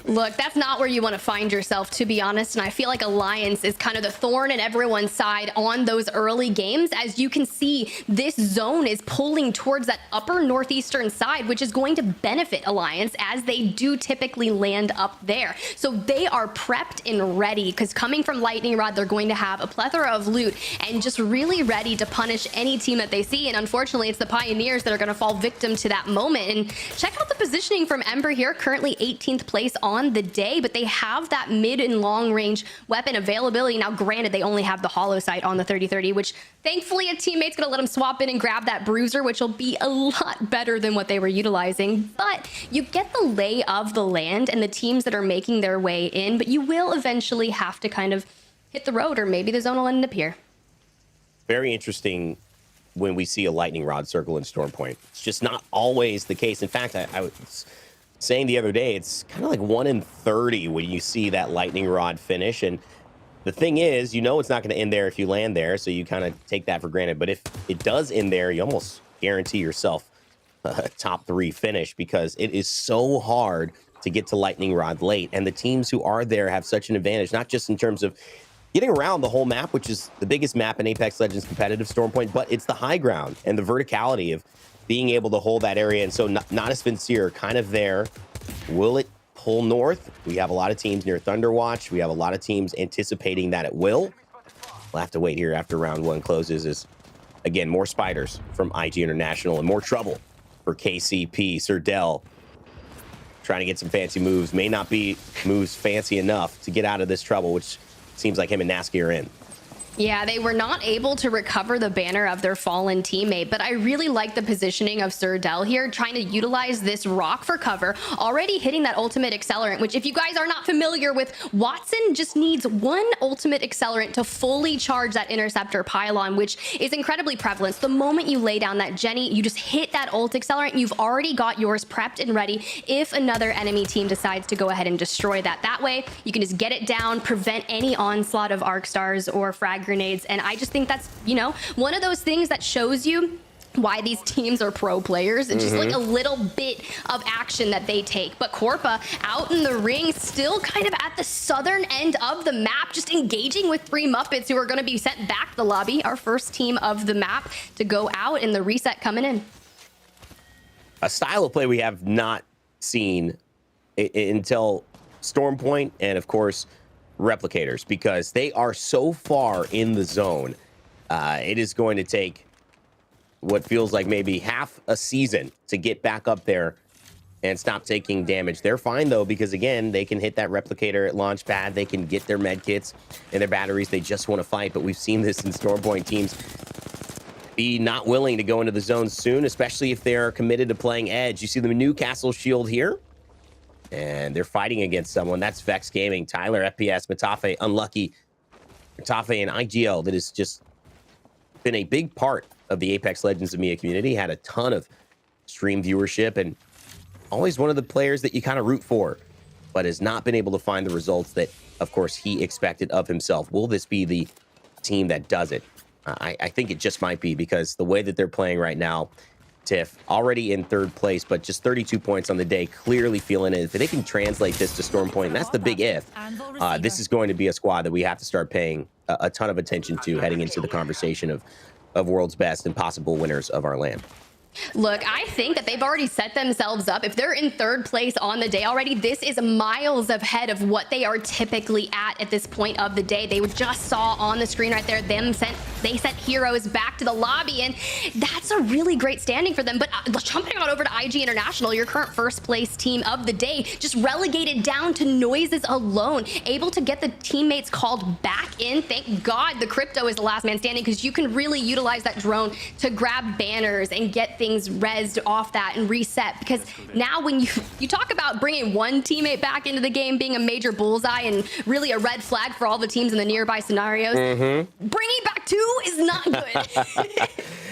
Look, that's not where you want to find yourself, to be honest. And I feel like Alliance is kind of the thorn in everyone's side on those early games. As you can see, this zone is pulling towards that upper northeastern side, which is going to benefit Alliance as they do typically land up there. So they are prepped and ready because coming from Lightning Rod, they're going to have a plethora of loot and just really ready to punish any team that they see. And unfortunately, it's the Pioneers that are going to fall victim to that moment. And check out the positioning from Ember here, currently 18th place on the day, but they have that mid and long range weapon availability. Now, granted, they only have the hollow sight on the 30-30, which thankfully a teammate's gonna let them swap in and grab that bruiser, which will be a lot better than what they were utilizing. But you get the lay of the land and the teams that are making their way in, but you will eventually have to kind of hit the road, or maybe the zone will end up here. Very interesting when we see a lightning rod circle in Storm Point. It's just not always the case. In fact, I was saying the other day, it's kind of like 1 in 30 when you see that lightning rod finish. And the thing is, you know it's not going to end there if you land there, so you kind of take that for granted. But if it does end there, you almost guarantee yourself a top 3 finish, because it is so hard to get to lightning rod late. And the teams who are there have such an advantage, not just in terms of getting around the whole map, which is the biggest map in Apex Legends competitive Storm Point, but it's the high ground and the verticality of being able to hold that area. And so not a Spinseer kind of there. Will it pull north? We have a lot of teams near Thunderwatch. We have a lot of teams anticipating that it will. We'll have to wait here after round 1 closes. As again, more spiders from IG International and more trouble for KCP. Serdell trying to get some fancy moves. May not be moves fancy enough to get out of this trouble, which seems like him and Nasky are in. Yeah, they were not able to recover the banner of their fallen teammate, but I really like the positioning of Serdell here, trying to utilize this rock for cover, already hitting that ultimate accelerant, which if you guys are not familiar with, Watson just needs 1 ultimate accelerant to fully charge that interceptor pylon, which is incredibly prevalent. The moment you lay down that Jenny, you just hit that ult accelerant, you've already got yours prepped and ready if another enemy team decides to go ahead and destroy that. That way, you can just get it down, prevent any onslaught of arc stars or frag grenades. And I just think that's, you know, one of those things that shows you why these teams are pro players. It's just like a little bit of action that they take. But Corpa out in the ring, still kind of at the southern end of the map, just engaging with 3 Muppets who are going to be sent back to the lobby. Our first team of the map to go out, and the reset coming in. A style of play we have not seen until Storm Point, and of course Replicators, because they are so far in the zone. It is going to take what feels like maybe half a season to get back up there and stop taking damage. They're fine though, because again, they can hit that replicator at launch pad. They can get their med kits and their batteries. They just want to fight. But we've seen this in Storm Point teams be not willing to go into the zone soon, especially if they're committed to playing edge. You see the Newcastle shield here, and they're fighting against someone. That's Vex Gaming, Tyler, FPS, Matafe, Unlucky. Matafe and IGL, that has just been a big part of the Apex Legends EMEA community, had a ton of stream viewership, and always one of the players that you kind of root for, but has not been able to find the results that, of course, he expected of himself. Will this be the team that does it? I think it just might be, because the way that they're playing right now, Tiff, already in third place, but just 32 points on the day, clearly feeling it. If they can translate this to Storm Point, and that's the big if, this is going to be a squad that we have to start paying a ton of attention to heading into the conversation of world's best and possible winners of our land. Look, I think that they've already set themselves up. If they're in third place on the day already, this is miles ahead of what they are typically at this point of the day. They just saw on the screen right there, they sent heroes back to the lobby, and that's a really great standing for them. But jumping on over to IG International, your current first place team of the day, just relegated down to noises alone, able to get the teammates called back in. Thank God the Crypto is the last man standing, because you can really utilize that drone to grab banners and get things rezzed off that and reset. Because now when you talk about bringing one teammate back into the game being a major bullseye and really a red flag for all the teams in the nearby scenarios, bringing back two is not good.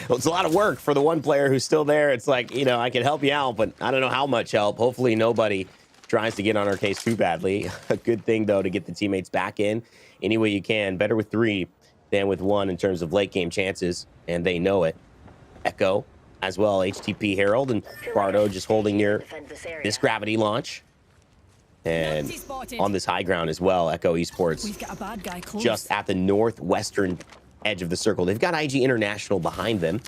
Well, it's a lot of work for the one player who's still there. It's like, you know, I can help you out, but I don't know how much help. Hopefully nobody tries to get on our case too badly. A good thing, though, to get the teammates back in any way you can. Better with 3 than with 1 in terms of late game chances, and they know it. Echo as well, HTP Herald, and Bardo just holding near this gravity launch. And on this high ground as well, Echo Esports just at the northwestern edge of the circle. They've got IG International behind them,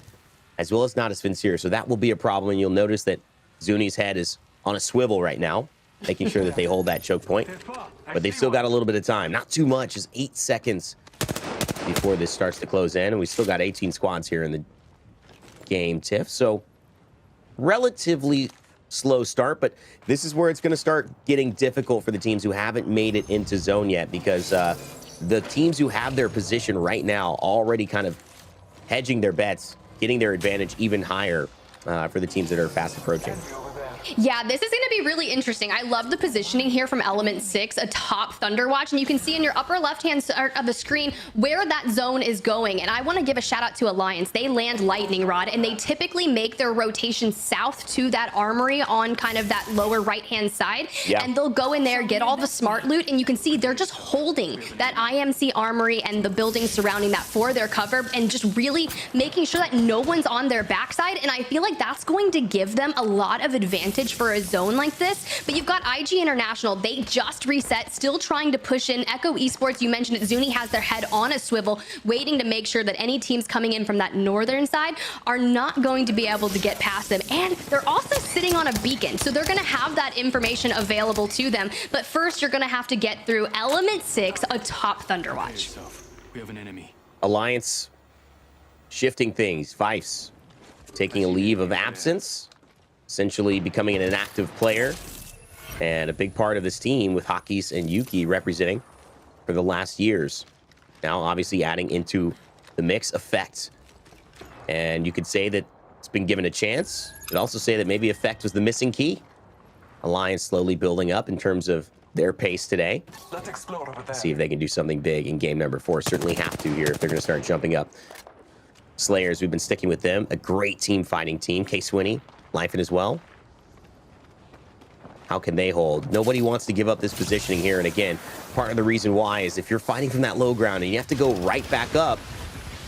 as well as Not a Spinseer, so that will be a problem. And you'll notice that Zuni's head is on a swivel right now, making sure that they hold that choke point. But they've still got a little bit of time. Not too much, just 8 seconds before this starts to close in. And we still got 18 squads here in the game, Tiff. So relatively slow start, but this is where it's going to start getting difficult for the teams who haven't made it into zone yet, because the teams who have their position right now already kind of hedging their bets, getting their advantage even higher for the teams that are fast approaching. Yeah, this is going to be really interesting. I love the positioning here from Element 6 atop Thunderwatch, and you can see in your upper left-hand side of the screen where that zone is going. And I want to give a shout out to Alliance. They land Lightning Rod, and they typically make their rotation south to that armory on kind of that lower right-hand side. Yeah. And they'll go in there, get all the smart loot, and you can see they're just holding that IMC armory and the buildings surrounding that for their cover, and just really making sure that no one's on their backside. And I feel like that's going to give them a lot of advantage for a zone like this. But you've got IG International, they just reset, still trying to push in. Echo Esports, you mentioned it, Zuni has their head on a swivel, waiting to make sure that any teams coming in from that northern side are not going to be able to get past them. And they're also sitting on a beacon, so they're going to have that information available to them. But first, you're going to have to get through Element 6 atop Thunderwatch. We have an enemy. Alliance shifting things. Fifes taking a leave of absence, essentially becoming an inactive player, and a big part of this team with Hakis and Yuki representing for the last years. Now, obviously, adding into the mix Effect. And you could say that it's been given a chance. You could also say that maybe Effect was the missing key. Alliance slowly building up in terms of their pace today. Let's explore over there. See if they can do something big in game number 4. Certainly have to here if they're going to start jumping up. Slayers, we've been sticking with them. A great team fighting team. K-Swinny, Life in as well. How can they hold? Nobody wants to give up this positioning here. And again, part of the reason why is if you're fighting from that low ground and you have to go right back up,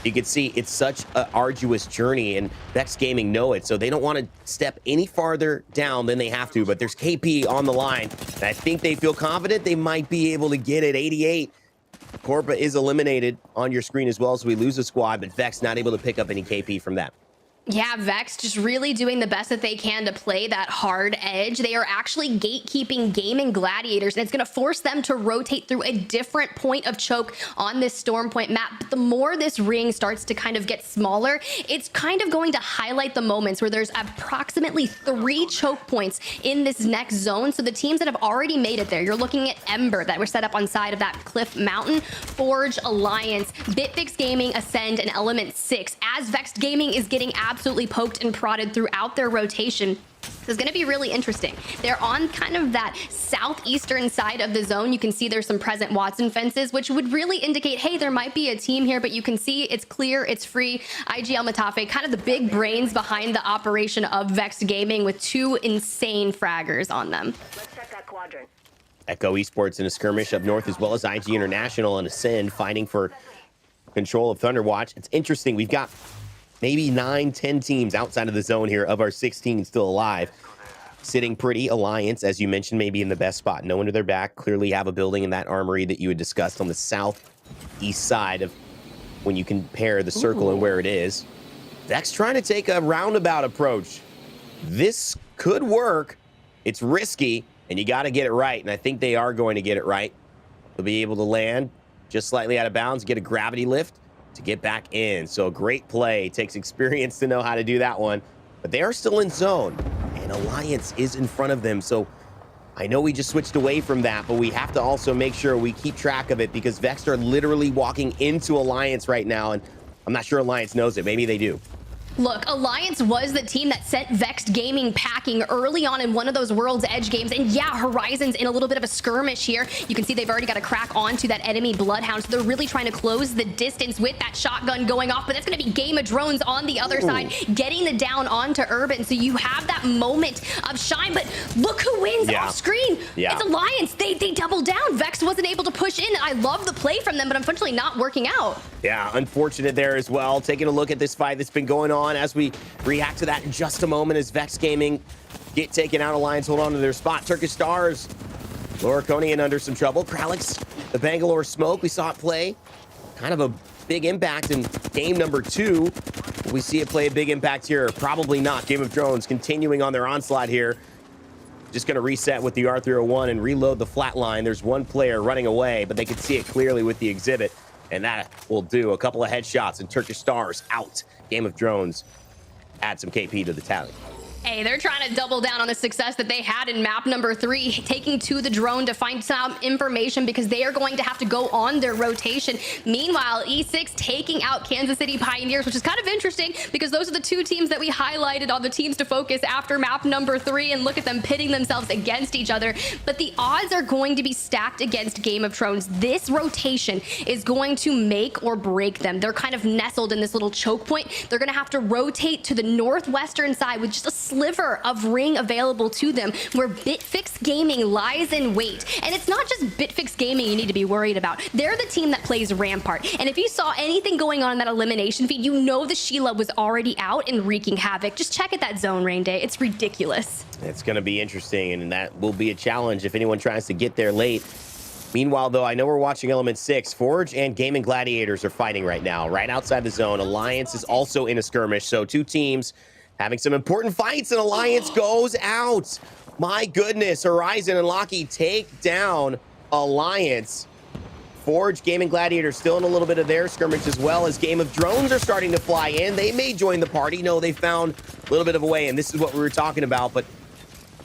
you can see it's such an arduous journey, and Vex Gaming know it, so they don't want to step any farther down than they have to. But there's KP on the line, and I think they feel confident they might be able to get it. 88. Corpa is eliminated on your screen as well, so we lose a squad, but Vex not able to pick up any KP from that. Yeah, Vex just really doing the best that they can to play that hard edge. They are actually gatekeeping Gaming Gladiators, and it's going to force them to rotate through a different point of choke on this Storm Point map. But the more this ring starts to kind of get smaller, it's kind of going to highlight the moments where there's approximately 3 choke points in this next zone. So the teams that have already made it there, you're looking at Ember that were set up on side of that Cliff Mountain, Forge, Alliance, Bitfix Gaming, Ascend, and Element 6. As Vex Gaming is getting absolutely poked and prodded throughout their rotation, this is going to be really interesting. They're on kind of that southeastern side of the zone. You can see there's some present Watson fences, which would really indicate, hey, there might be a team here, but you can see it's clear, it's free. IGL Matafe, kind of the big brains behind the operation of Vex Gaming with 2 insane fraggers on them. Let's check that quadrant. Echo Esports in a skirmish up north, as well as IG International and Ascend fighting for control of Thunderwatch. It's interesting. We've got maybe 9-10 teams outside of the zone here of our 16 still alive. Sitting pretty. Alliance, as you mentioned, maybe in the best spot. No one to their back. Clearly have a building in that armory that you had discussed on the southeast side of when you compare the circle and where it is. Vex trying to take a roundabout approach. This could work. It's risky, and you got to get it right, and I think they are going to get it right. They'll be able to land just slightly out of bounds, get a gravity lift to get back in. So a great play. Takes experience to know how to do that one. But they are still in zone, and Alliance is in front of them. So I know we just switched away from that, but we have to also make sure we keep track of it, because Vex are literally walking into Alliance right now, and I'm not sure Alliance knows it. Maybe they do. Look, Alliance was the team that sent Vex Gaming packing early on in one of those World's Edge games. And yeah, Horizon's in a little bit of a skirmish here. You can see they've already got a crack onto that enemy Bloodhound. So they're really trying to close the distance with that shotgun going off. But that's going to be Game of Drones on the other side, getting the down onto Urban. So you have that moment of shine. But look who wins off screen. It's Alliance. They double down. Vex wasn't able to push in. I love the play from them, but unfortunately not working out. Yeah, unfortunate there as well. Taking a look at this fight that's been going on as we react to that in just a moment, as Vex Gaming get taken out. Alliance hold on to their spot. Turkish Stars, Loriconian under some trouble. Kralix, the Bangalore Smoke, we saw it play kind of a big impact in game number 2. Will we see it play a big impact here? Probably not. Game of Drones continuing on their onslaught here. Just going to reset with the R301 and reload the flatline. There's one player running away, but they can see it clearly with the exhibit. And that will do. A couple of headshots and Turkish Stars out. Game of Drones add some KP to the tally. Hey, they're trying to double down on the success that they had in map number 3, taking to the drone to find some information, because they are going to have to go on their rotation. Meanwhile, E6 taking out Kansas City Pioneers, which is kind of interesting because those are the 2 teams that we highlighted on the teams to focus after map number 3, and look at them pitting themselves against each other. But the odds are going to be stacked against Game of Thrones. This rotation is going to make or break them. They're kind of nestled in this little choke point. They're going to have to rotate to the northwestern side with just a sliver of ring available to them, where Bitfix Gaming lies in wait. And it's not just Bitfix Gaming you need to be worried about. They're the team that plays Rampart. And if you saw anything going on in that elimination feed, you know the Sheila was already out and wreaking havoc. Just check at that zone, Rain Day. It's ridiculous. It's going to be interesting, and that will be a challenge if anyone tries to get there late. Meanwhile, though, I know we're watching Element 6. Forge and Gaming Gladiators are fighting right now, right outside the zone. Alliance is also in a skirmish, so 2 teams having some important fights, and Alliance goes out. My goodness, Horizon and Locky take down Alliance. Forge, Gaming Gladiator still in a little bit of their skirmish, as well as Game of Drones are starting to fly in. They may join the party. No, they found a little bit of a way, and this is what we were talking about. But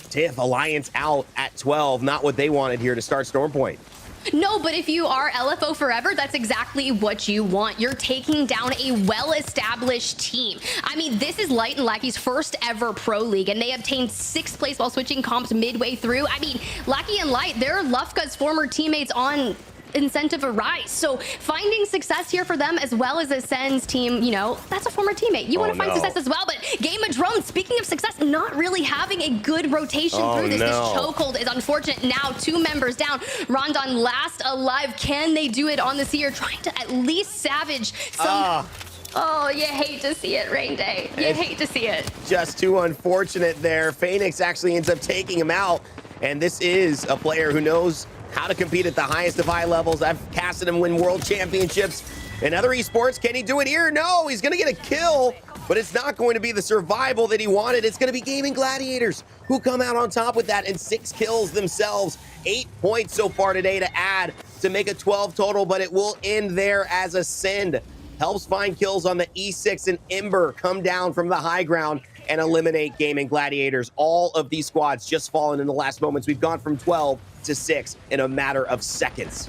Tiff, Alliance out at 12. Not what they wanted here to start Storm Point. No, but if you are LFO forever, that's exactly what you want. You're taking down a well-established team. I mean, this is Light and Lacky's first ever pro league, and they obtained 6th place while switching comps midway through. I mean, Lacky and Light, they're Lufka's former teammates on Incentive Arise. So finding success here for them, as well as Ascend's team, you know, that's a former teammate. You want to find success as well, but Game of Drones, speaking of success, not really having a good rotation through this. This chokehold is unfortunate. Now 2 members down. Rondon last alive. Can they do it on the Seer? Trying to at least savage some... Oh, you hate to see it, Rain Day. You hate to see it. Just too unfortunate there. Phoenix actually ends up taking him out, and this is a player who knows how to compete at the highest of high levels. I've casted him win world championships in other esports. Can he do it here? No, he's going to get a kill but it's not going to be the survival that he wanted. It's going to be Gaming Gladiators who come out on top with that and 6 kills themselves. 8 points so far today to add to make a 12 total, but it will end there as a send. Helps find kills on the E6 and Ember come down from the high ground and eliminate Gaming Gladiators. All of these squads just fallen in the last moments. We've gone from 12 to 6 in a matter of seconds.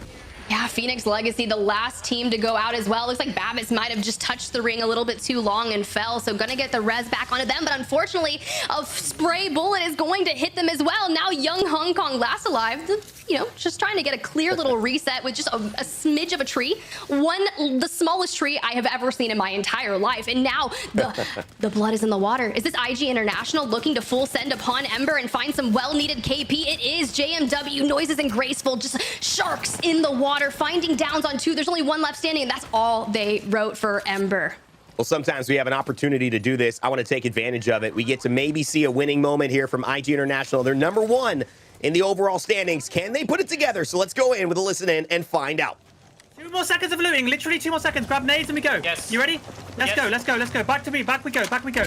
Yeah, Phoenix Legacy, the last team to go out as well. Looks like Babbitt might have just touched the ring a little bit too long and fell, so gonna get the res back onto them, but unfortunately, a spray bullet is going to hit them as well. Now Young Hong Kong last alive, you know, just trying to get a clear little reset with just a smidge of a tree. The smallest tree I have ever seen in my entire life, and now the blood is in the water. Is this IG International looking to full send upon Ember and find some well-needed KP? It is JMW, Noises and Graceful, just sharks in the water. Finding downs on 2. There's only 1 left standing, and that's all they wrote for Ember. Well, sometimes we have an opportunity to do this. I want to take advantage of it. We get to maybe see a winning moment here from IG International. They're number 1 in the overall standings. Can they put it together? So let's go in with a listen in and find out. 2 more seconds of looting. Literally 2 more seconds. Grab nades and we go. Yes. You ready? Let's go. Let's go. Let's go. Back to me. Back we go. Back we go.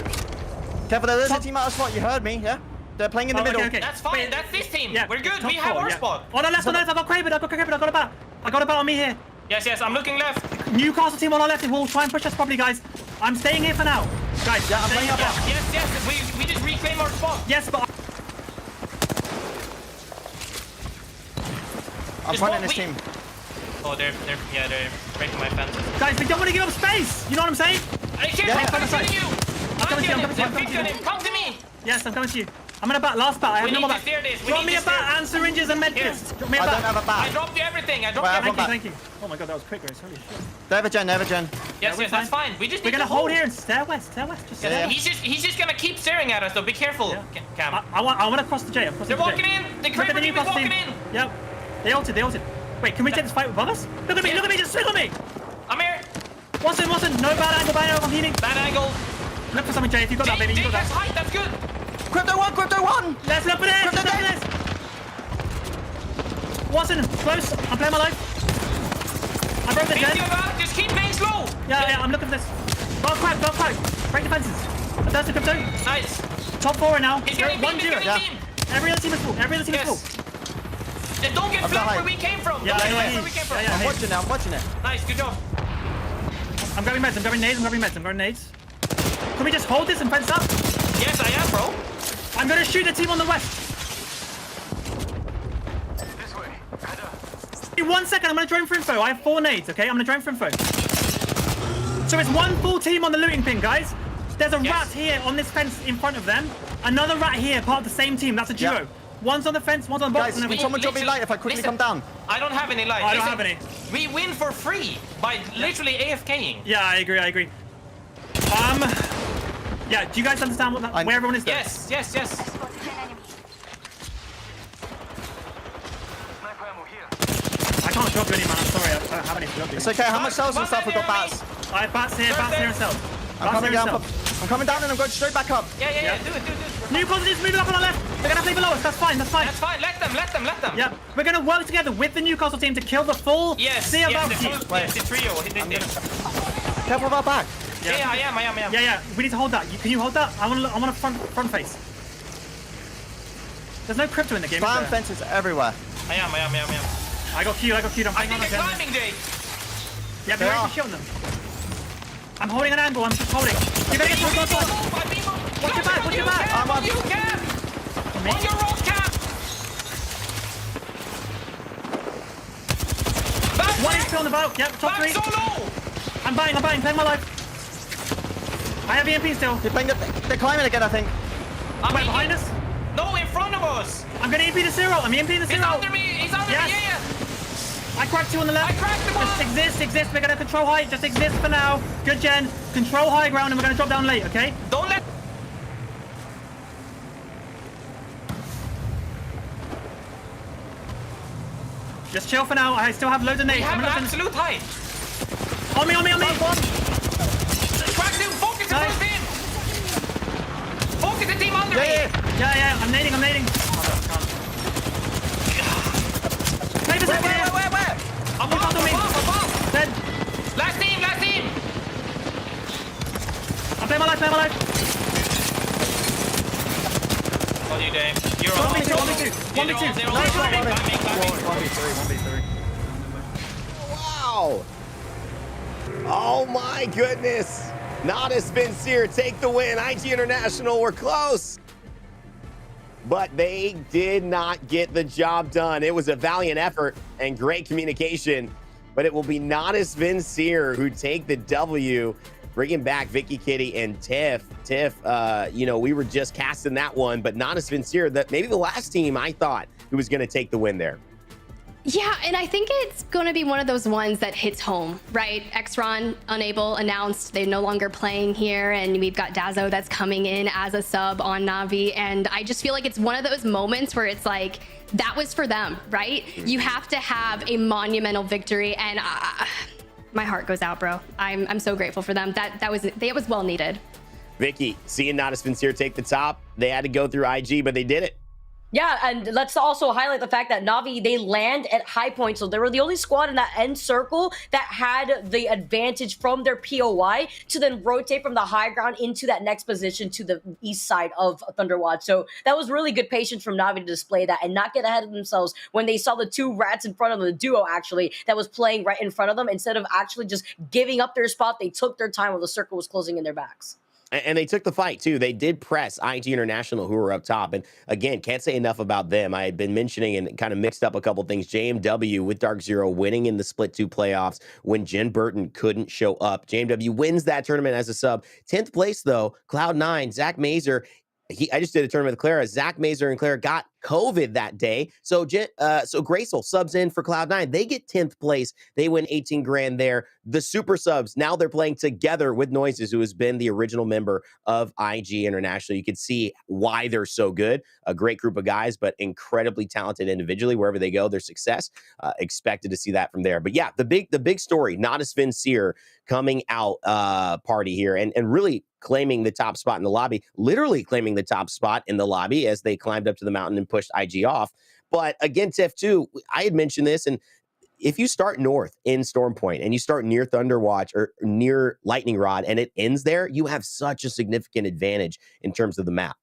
Careful, there's a team out of spot. You heard me, yeah? They're playing in the middle. Okay. That's fine. That's this team. Yeah. We're good. Top We have 4, our yeah. spot. On our left, on our left. I got Craven. I got Craven. I got a bat. I got a bat on me here. Yes, yes. I'm looking left. Newcastle team on our left. We'll try and push us properly, guys. I'm staying here for now. Guys, Yeah, I'm playing up. Yes, yes. We just reclaim our spot. Yes, but I'm Just fronting what this we- team. Oh, they're breaking my fences. guys, we don't want to give up space. You know what I'm saying? I can't. Yeah, I'm yeah, coming sorry. to you. I'm coming to you, I'm coming to you, I'm coming to you. Come to me. Yes, I'm coming to you. I'm gonna bat. Last bat. I have We no need more to bat. steer this. We Drop need me to a bat steer. and syringes and medkits. Yes. Drop me a I bat. don't have a I bat. dropped you everything. I dropped Well, I you have one everything. Thank you. Oh my god, that was quick, guys. Holy shit. They have a gen, they have a gen. Yes, we're yes, that's fine. fine. We just We're need gonna to hold here and stare west. Stare west. Just stare Yeah, west. He's just gonna keep staring at us though. Be careful, Yeah. Cam. I want to cross the J. I'm crossing They're the J. walking in. The Look at Kraber team is Newcastle walking team. in. Yep. They ulted. Wait, can we take this fight above us? Look at me, Yeah. look at me, just swing on me. I'm here. Watson, no bad angle, I'm healing. Bad angle. Look for something, Jay, if you got that, baby, you Jay, got that's that. height. That's good. Crypto one! Let's look for this, let's look for this. Watson, close, I'm playing my life. I broke the Beat gen. you about. Just keep playing slow. Yeah, I'm looking for this. Go crack. Break the fences. That's the crypto. Nice. Top 4 now. He's getting beam. He's 1-0. getting yeah. beam. Every other team is full. Every other team is full. Yes. And don't get I've flanked got where height. we came from. Yeah, Don't I get know. flanked where we came from. Yeah, I'm watching it, I'm watching it. Nice. Good job. I'm grabbing meds, I'm grabbing nades. Can we just hold this and fence up? Yes, I am, bro. I'm gonna shoot the team on the west. In 1 second, I'm gonna drone for info. I have 4 nades, okay? I'm gonna drone for info. So it's 1 full team on the looting pin, guys. There's a Yes. rat here on this fence in front of them. Another rat here, part of the same team. That's a duo. Yeah. One's on the fence, one's on the box. Guys, and then can someone drop me light if I quickly come down? I don't have any light. I don't Listen, have any. We win for free by literally AFKing. Yeah, I agree. Yeah, do you guys understand where everyone is there? Yes. I can't drop you any, man. I'm sorry. I don't have any to drop you. It's okay, how much cells and stuff? We've got bats. I have bats here and cells. I'm coming down, I'm coming down and I'm going straight back up. Yeah. Do it. New positives moving up on our left. They're gonna play below us. That's fine. That's fine. Let them. Yeah, we're gonna work together with the Newcastle team to kill the full sea of Algs. Yes, the trio. Careful of our back. Yeah, I am. Yeah. We need to hold that. Can you hold that? I want a front face. There's no crypto in the game. Spam is there? fences everywhere. I am. I got queued. I'm I playing on think they're again. climbing, Jay. Yeah, be They ready are. to shoot them. I'm holding an angle. I'm just holding. You're gonna get through the door. Watch your back. I'm on. You can. Me? On your rock cap. One is still on the boat. Yep, top 3. Back solo. I'm buying. Playing my life. I have EMP still. They're climbing again, I think. Wait, behind us? No, in front of us. I'm gonna EMP to 0. I'm EMP to 0. He's under me. He's under Yes. me. Yeah. I cracked 2 on the left. I cracked them all. Just exist. We're gonna control height. Just exist for now. Good gen. Control high ground and we're gonna drop down late, okay? Don't let. Just chill for now. I still have loads of nades. We have I'm gonna absolute height. On me. Crack them. Focus the Nice. first team. Focus the team under me. Yeah. I'm nading. Play for second. Where? Above. Dead. Last team. I'm playing my life. 1v2. Nice shot, 1v3. Wow. Oh my goodness. Not a sincere take the win. IG International were close, but they did not get the job done. It was a valiant effort and great communication, but it will be not as Vincere who take the W, bringing back Vicky Kitty and Tiff. Tiff, you know, we were just casting that one, but not as Vincere, that maybe the last team I thought who was going to take the win there. Yeah, and I think it's going to be one of those ones that hits home, right? Xron unable, announced they're no longer playing here, and we've got Dazzo that's coming in as a sub on Na'Vi, and I just feel like it's one of those moments where it's like, that was for them, right? You have to have a monumental victory, and my heart goes out, bro. I'm so grateful for them. That was well needed. Vicky, seeing Not a Sincere take the top, they had to go through IG, but they did it. Yeah, and let's also highlight the fact that Na'Vi, they land at high point, so they were the only squad in that end circle that had the advantage from their POI to then rotate from the high ground into that next position to the east side of Thunderwatch. So that was really good patience from Na'Vi to display that and not get ahead of themselves when they saw the two rats in front of them, the duo actually, that was playing right in front of them. Instead of actually just giving up their spot, they took their time while the circle was closing in their backs. And they took the fight, too. They did press IG International, who were up top. And again, can't say enough about them. I had been mentioning and kind of mixed up a couple things. JMW with Dark Zero winning in the Split 2 playoffs when Jen Burton couldn't show up. JMW wins that tournament as a sub. 10th place, though, Cloud9, Zach Mazer. I just did a tournament with Clara. Zach Mazer and Clara got COVID that day. So Gracel subs in for Cloud9. They get 10th place. They win 18 grand there. The super subs, now they're playing together with Noises, who has been the original member of IG International. You can see why they're so good. A great group of guys, but incredibly talented individually. Wherever they go, their success. Expected to see that from there. But yeah, the big story, not a Vincere coming out party here and really claiming the top spot in the lobby, literally claiming the top spot in the lobby as they climbed up to the mountain and pushed IG off. But again, Tiff, too, I had mentioned this, and if you start north in Storm Point and you start near Thunderwatch or near Lightning Rod and it ends there, you have such a significant advantage in terms of the map.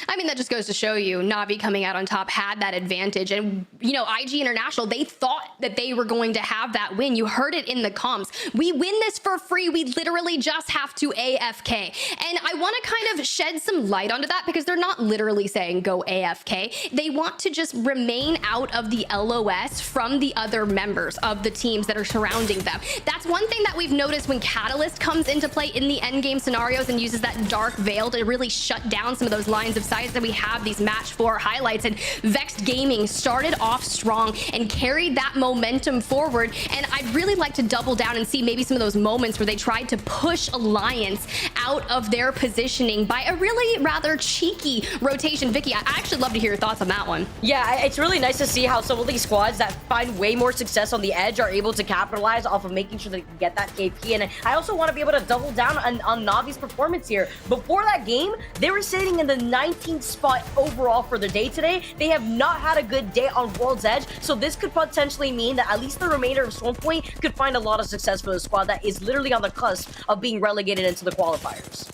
I mean, that just goes to show you Na'Vi coming out on top had that advantage. And, you know, IG International, they thought that they were going to have that win. You heard it in the comms. We win this for free. We literally just have to AFK. And I want to kind of shed some light onto that because they're not literally saying go AFK. They want to just remain out of the LOS from the other members of the teams that are surrounding them. That's one thing that we've noticed when Catalyst comes into play in the endgame scenarios and uses that dark veil to really shut down some of those lines of sight that we have these match 4 highlights. And Vexed Gaming started off strong and carried that momentum forward. And I'd really like to double down and see maybe some of those moments where they tried to push Alliance out of their positioning by a really rather cheeky rotation. Vicky, I actually love to hear your thoughts on that one. Yeah, it's really nice to see how some of these squads that find way more success on the edge are able to capitalize off of making sure they can get that KP. And I also want to be able to double down on Na'Vi's performance here. Before that game, they were sitting in the 19th spot overall for the day today. They have not had a good day on World's Edge, so this could potentially mean that at least the remainder of Storm Point could find a lot of success for the squad that is literally on the cusp of being relegated into the qualifiers.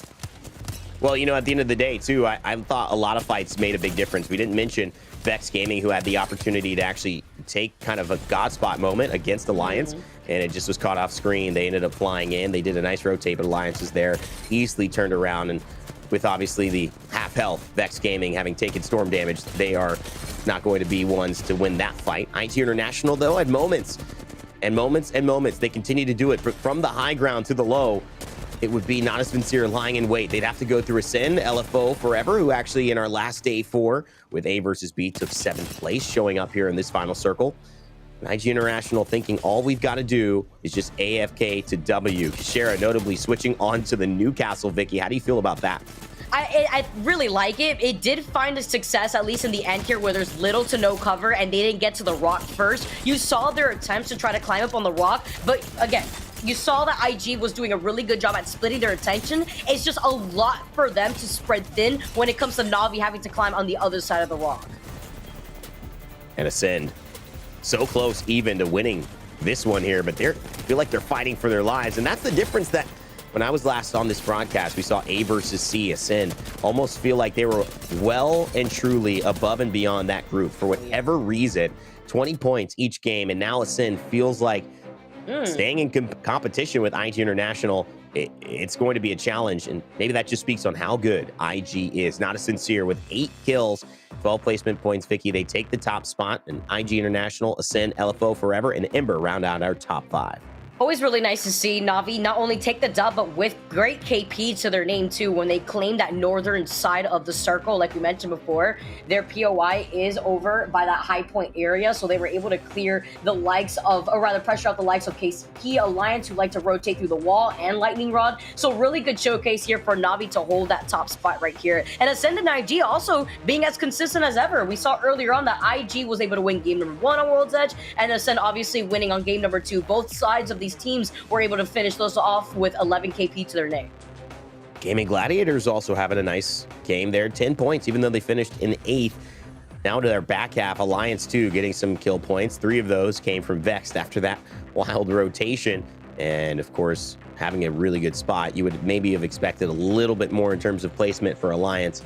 Well, you know, at the end of the day, too, I thought a lot of fights made a big difference. We didn't mention Vex Gaming, who had the opportunity to actually take kind of a God spot moment against Alliance, and it just was caught off screen. They ended up flying in. They did a nice rotate, but Alliance is there, easily turned around, and with obviously the half health, Vex Gaming having taken storm damage, they are not going to be ones to win that fight. IG International, though, had moments and moments and moments. They continue to do it from the high ground to the low. It would be Not as Sincere lying in wait. They'd have to go through Ascend, LFO Forever, who actually in our last day 4 with A versus B took 7th place, showing up here in this final circle. IG International thinking all we've got to do is just AFK to W. Shara notably switching on to the Newcastle. Vicky, how do you feel about that? I really like it. It did find a success, at least in the end here, where there's little to no cover and they didn't get to the rock first. You saw their attempts to try to climb up on the rock, but again, you saw that IG was doing a really good job at splitting their attention. It's just a lot for them to spread thin when it comes to Na'Vi having to climb on the other side of the rock. And Ascend. So close even to winning this one here, but I feel like they're fighting for their lives. And that's the difference that when I was last on this broadcast, we saw A versus C ascend almost feel like they were well and truly above and beyond that group for whatever reason. 20 points each game, and now ascend feels like staying in competition with IG International. It's going to be a challenge, and maybe that just speaks on how good IG is. Not a sincere with 8 kills, 12 placement points. Vicky, they take the top spot, and IG International, Ascend, LFO Forever, and Ember round out our top 5. Always really nice to see Na'Vi not only take the dub, but with great KP to their name too. When they claim that northern side of the circle, like we mentioned before, their POI is over by that high point area, so they were able to clear the likes of, or rather pressure out the likes of KCP Alliance, who like to rotate through the wall, and Lightning Rod. So really good showcase here for Na'Vi to hold that top spot right here. And Ascend and IG also being as consistent as ever. We saw earlier on that IG was able to win game number 1 on World's Edge, and Ascend obviously winning on game number 2. Both sides of these teams were able to finish those off with 11 KP to their name. Gaming Gladiators also having a nice game there, 10 points, even though they finished in 8th. Now to their back half, Alliance 2 getting some kill points. 3 of those came from Vexed after that wild rotation. And of course, having a really good spot. You would maybe have expected a little bit more in terms of placement for Alliance,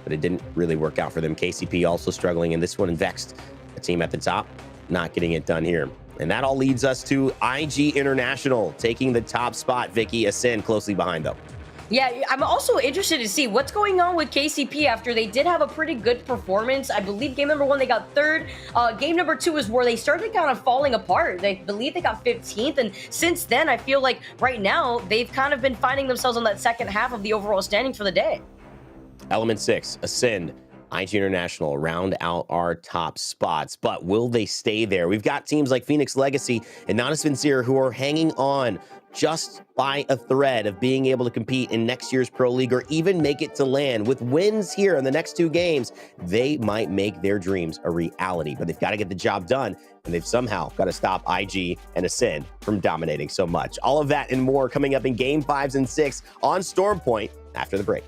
but it didn't really work out for them. KCP also struggling in this one, and Vexed, a team at the top, not getting it done here. And that all leads us to IG International taking the top spot. Vicky, Ascend closely behind though. Yeah, I'm also interested to see what's going on with KCP after they did have a pretty good performance. I believe game number 1, they got 3rd. Game number 2 is where they started kind of falling apart. They believe they got 15th. And since then, I feel like right now, they've kind of been finding themselves on that second half of the overall standing for the day. Element 6, Ascend, IG International round out our top spots, but will they stay there? We've got teams like Phoenix Legacy and Not a Sincere who are hanging on just by a thread of being able to compete in next year's Pro League or even make it to land. With wins here in the next 2 games, they might make their dreams a reality, but they've got to get the job done, and they've somehow got to stop IG and Ascend from dominating so much. All of that and more coming up in Game 5s and 6 on Storm Point after the break.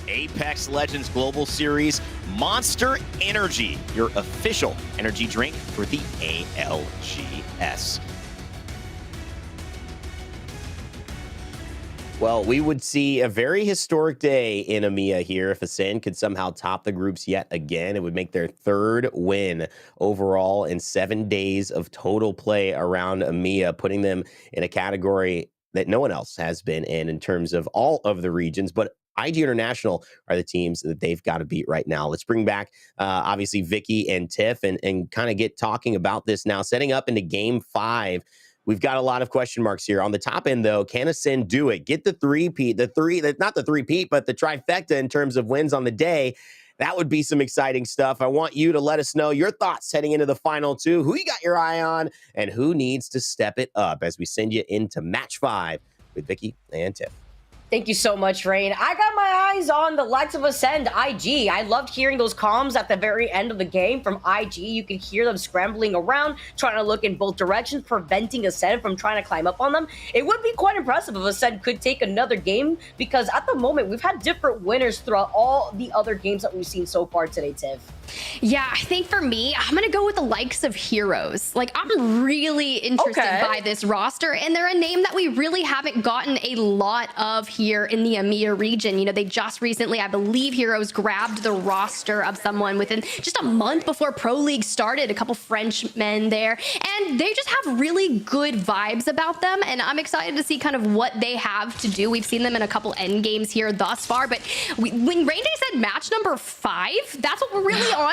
Apex Legends Global Series Monster Energy, your official energy drink for the ALGS. Well, we would see a very historic day in EMEA here if Ascend could somehow top the groups yet again. It would make their 3rd win overall in 7 days of total play around EMEA, putting them in a category that no one else has been in terms of all of the regions. But IG International are the teams that they've got to beat right now. Let's bring back, obviously, Vicky and Tiff and kind of get talking about this now. Setting up into Game 5, we've got a lot of question marks here. On the top end, though, can Ascend do it? Get the three-peat, not the three-peat, but the trifecta in terms of wins on the day. That would be some exciting stuff. I want you to let us know your thoughts heading into the final 2, who you got your eye on, and who needs to step it up as we send you into Match 5 with Vicky and Tiff. Thank you so much, Rain. I got my eyes on the likes of Ascend, IG. I loved hearing those comms at the very end of the game from IG. You could hear them scrambling around, trying to look in both directions, preventing Ascend from trying to climb up on them. It would be quite impressive if Ascend could take another game, because at the moment, we've had different winners throughout all the other games that we've seen so far today, Tiv. Yeah, I think for me, I'm going to go with the likes of Heroes. Like, I'm really interested by this roster, and they're a name that we really haven't gotten a lot of here in the EMEA region. You know, they just recently, I believe Heroes grabbed the roster of someone within just a month before Pro League started, a couple French men there, and they just have really good vibes about them, and I'm excited to see kind of what they have to do. We've seen them in a couple end games here thus far, but when Rain Day said match number 5, that's what we're really on.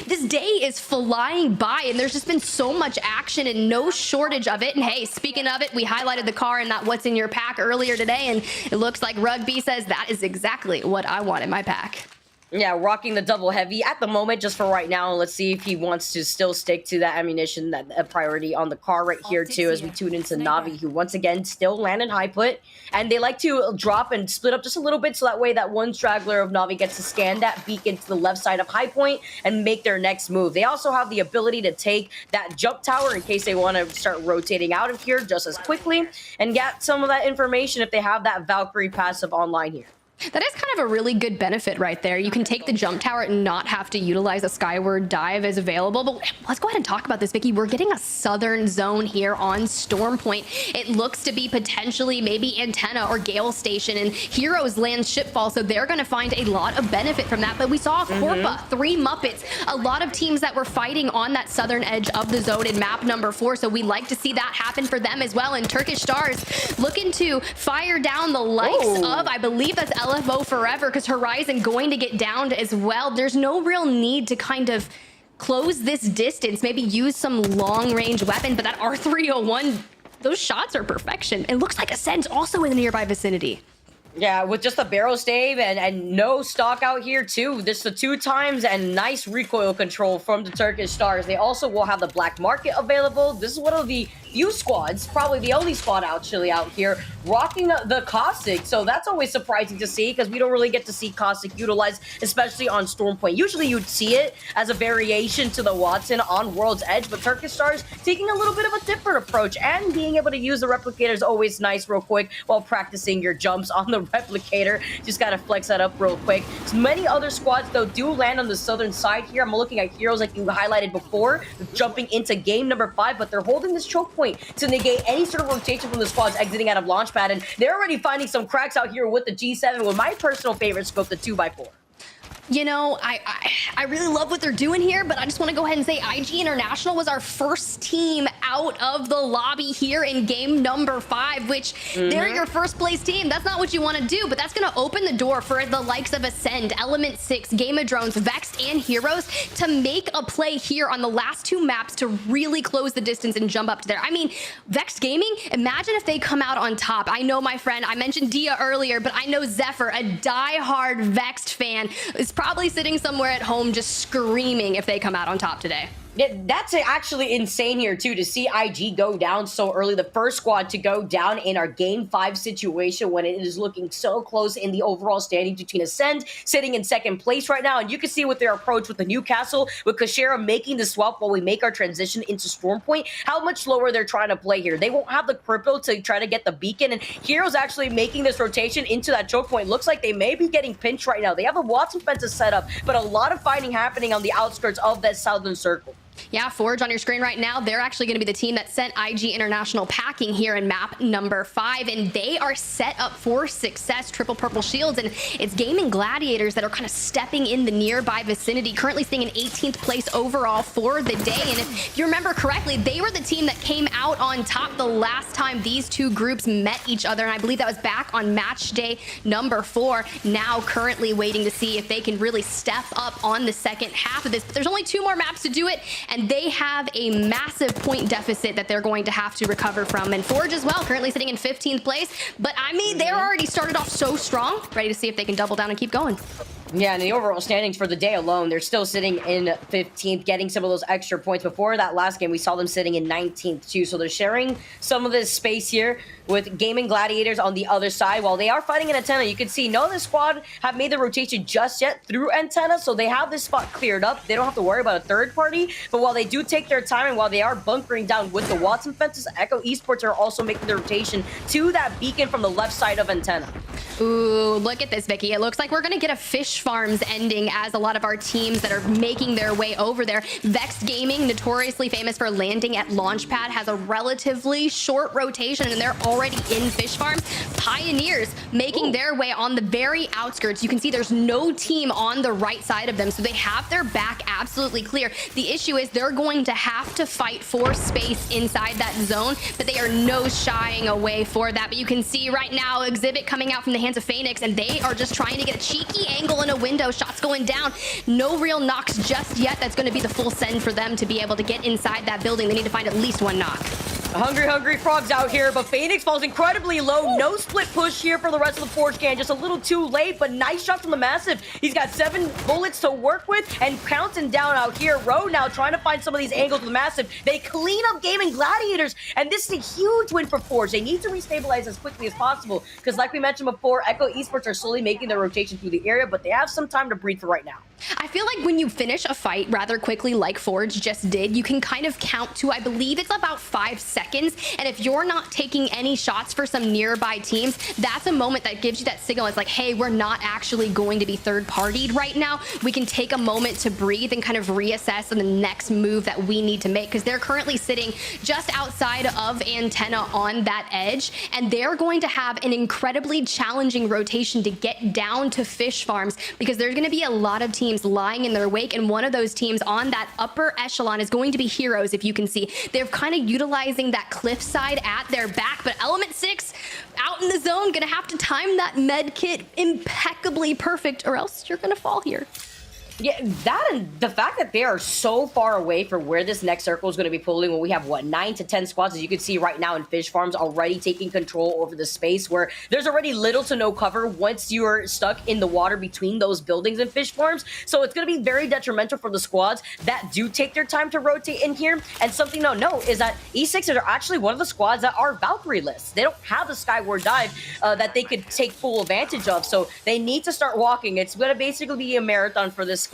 This day is flying by, and there's just been so much action and no shortage of it. And hey, speaking of it, we highlighted the car and that what's in your pack earlier today, and it looks like Rugby says that is exactly what I want in my pack. Yeah, rocking the double heavy at the moment, just for right now. Let's see if he wants to still stick to that ammunition, that a priority on the car right here too, as we tune into Navi, who once again still landing high put. And they like to drop and split up just a little bit, so that way that one straggler of Navi gets to scan that beacon to the left side of high point and make their next move. They also have the ability to take that jump tower in case they want to start rotating out of here just as quickly and get some of that information if they have that Valkyrie passive online here. That is kind of a really good benefit right there. You can take the jump tower and not have to utilize a skyward dive as available. But let's go ahead and talk about this, Vicky. We're getting a southern zone here on Storm Point. It looks to be potentially maybe Antenna or Gale Station, and Heroes lands Shipfall, so they're going to find a lot of benefit from that. But we saw Corpa, 3 Muppets, a lot of teams that were fighting on that southern edge of the zone in map number 4, so we like to see that happen for them as well. And Turkish Stars looking to fire down the likes of, I believe that's LFO Forever, because Horizon going to get downed as well. There's no real need to kind of close this distance, maybe use some long range weapon, but that R301, those shots are perfection. It looks like Ascend's also in the nearby vicinity. Yeah, with just a barrel stave and no stock out here too. Just the 2 times and nice recoil control from the Turkish Stars. They also will have the black market available. This is one of the few squads, probably the only squad actually out here, rocking the Caustic. So that's always surprising to see, because we don't really get to see Caustic utilized, especially on Storm Point. Usually you'd see it as a variation to the Watson on World's Edge, but Turkish Stars taking a little bit of a different approach, and being able to use the Replicator is always nice real quick while practicing your jumps on the Replicator. Just gotta flex that up real quick. So many other squads though do land on the southern side here. I'm looking at Heroes like you highlighted before, jumping into game number 5, but they're holding this choke point to negate any sort of rotation from the squads exiting out of Launchpad, and they're already finding some cracks out here with the G7, with my personal favorite scope, the 2x4. You know, I really love what they're doing here, but I just want to go ahead and say IG International was our first team out of the lobby here in game number 5, which they're your first place team. That's not what you want to do, but that's going to open the door for the likes of Ascend, Element 6, Game of Drones, Vexed, and Heroes to make a play here on the last 2 maps to really close the distance and jump up to there. I mean, Vexed Gaming, imagine if they come out on top. I know my friend, I mentioned Dia earlier, but I know Zephyr, a die-hard Vexed fan, is probably sitting somewhere at home just screaming if they come out on top today. Yeah, that's actually insane here too, to see IG go down so early. The first squad to go down in our game 5 situation, when it is looking so close in the overall standings between Ascend sitting in 2nd place right now. And you can see with their approach with the Newcastle, with Kashera making the swap while we make our transition into Storm Point, how much slower they're trying to play here. They won't have the crypto to try to get the beacon, and Heroes actually making this rotation into that choke point. Looks like they may be getting pinched right now. They have a Watson fences set up, but a lot of fighting happening on the outskirts of that southern circle. Yeah, Forge on your screen right now, they're actually going to be the team that sent IG International packing here in map number 5, and they are set up for success, triple purple shields, and it's Gaming Gladiators that are kind of stepping in the nearby vicinity, currently staying in 18th place overall for the day. And if you remember correctly, they were the team that came out on top the last time these 2 groups met each other, and I believe that was back on match day number 4. Now currently waiting to see if they can really step up on the second half of this, but there's only 2 more maps to do it, and they have a massive point deficit that they're going to have to recover from. And Forge as well, currently sitting in 15th place. But I mean, they're already started off so strong, ready to see if they can double down and keep going. Yeah, and the overall standings for the day alone, they're still sitting in 15th, getting some of those extra points. Before that last game, we saw them sitting in 19th too, so they're sharing some of this space here with Gaming Gladiators on the other side. While they are fighting an Antenna, you can see none of the squad have made the rotation just yet through Antenna, so they have this spot cleared up. They don't have to worry about a third party, but while they do take their time and while they are bunkering down with the Watson fences, Echo Esports are also making the rotation to that beacon from the left side of Antenna. Ooh, look at this, Vicky. It looks like we're going to get a Fish Farms ending as a lot of our teams that are making their way over there. Vex Gaming, notoriously famous for landing at Launchpad, has a relatively short rotation, and they're already in Fish Farms. Pioneers making their way on the very outskirts. You can see there's no team on the right side of them, so they have their back absolutely clear. The issue is they're going to have to fight for space inside that zone, but they are no shying away for that. But you can see right now, Exhibit coming out from the hands of Phoenix, and they are just trying to get a cheeky angle in a window. Shots going down. No real knocks just yet. That's going to be the full send for them to be able to get inside that building. They need to find at least one knock. Hungry Frogs out here, but Phoenix falls incredibly low. No split push here for the rest of the Forge Can. Just a little too late, but nice shot from the Massive. He's got 7 bullets to work with and counting down out here. Rowe now trying to find some of these angles with the Massive. They clean up Gaming Gladiators, and this is a huge win for Forge. They need to restabilize as quickly as possible because, like we mentioned before, Echo Esports are slowly making their rotation through the area, but they have some time to breathe for right now. I feel like when you finish a fight rather quickly like Forge just did, you can kind of count to, I believe it's about 5 seconds. And if you're not taking any shots for some nearby teams, that's a moment that gives you that signal. It's like, hey, we're not actually going to be third-partied right now. We can take a moment to breathe and kind of reassess on the next move that we need to make, because they're currently sitting just outside of Antenna on that edge, and they're going to have an incredibly challenging rotation to get down to Fish Farms, because there's going to be a lot of teams lying in their wake, and one of those teams on that upper echelon is going to be Heroes. If you can see, they're kind of utilizing that cliffside at their back, but Element 6 out in the zone, gonna have to time that med kit impeccably perfect, or else you're gonna fall here. Yeah, that and the fact that they are so far away from where this next circle is going to be pulling, when we have, what, 9 to 10 squads, as you can see right now in Fish Farms, already taking control over the space where there's already little to no cover once you're stuck in the water between those buildings in Fish Farms. So it's going to be very detrimental for the squads that do take their time to rotate in here. And something to note is that E6 are actually one of the squads that are Valkyrie lists. They don't have the Skyward Dive that they could take full advantage of. So they need to start walking. It's going to basically be a marathon for this squad.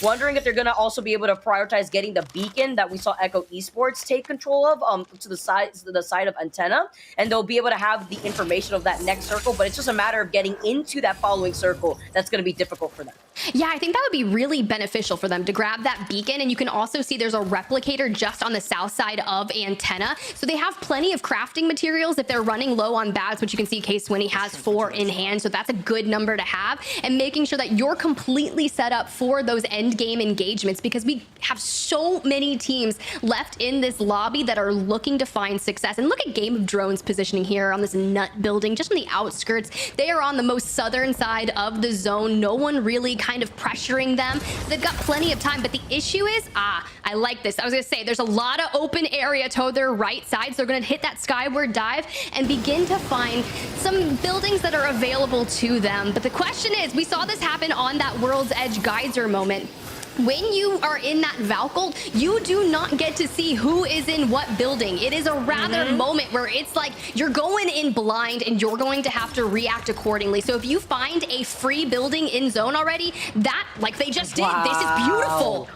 Wondering if they're going to also be able to prioritize getting the beacon that we saw Echo Esports take control of to the side of Antenna, and they'll be able to have the information of that next circle, but it's just a matter of getting into that following circle that's going to be difficult for them. Yeah, I think that would be really beneficial for them to grab that beacon, and you can also see there's a replicator just on the south side of Antenna, so they have plenty of crafting materials if they're running low on bags, which you can see Case Winnie has 4 in hand, so that's a good number to have, and making sure that you're completely set up for those end game engagements, because we have so many teams left in this lobby that are looking to find success. And look at Game of Drones positioning here on this nut building, just on the outskirts. They are on the most southern side of the zone. No one really kind of pressuring them. They've got plenty of time, but the issue is, I like this. I was gonna say, there's a lot of open area to their right side, so they're gonna hit that Skyward Dive and begin to find some buildings that are available to them. But the question is, we saw this happen on that World's Edge geyser moment. When you are in that Valkyrie, you do not get to see who is in what building. It is a rather moment where it's like you're going in blind and you're going to have to react accordingly. So if you find a free building in zone already, that, like they just did, this is beautiful.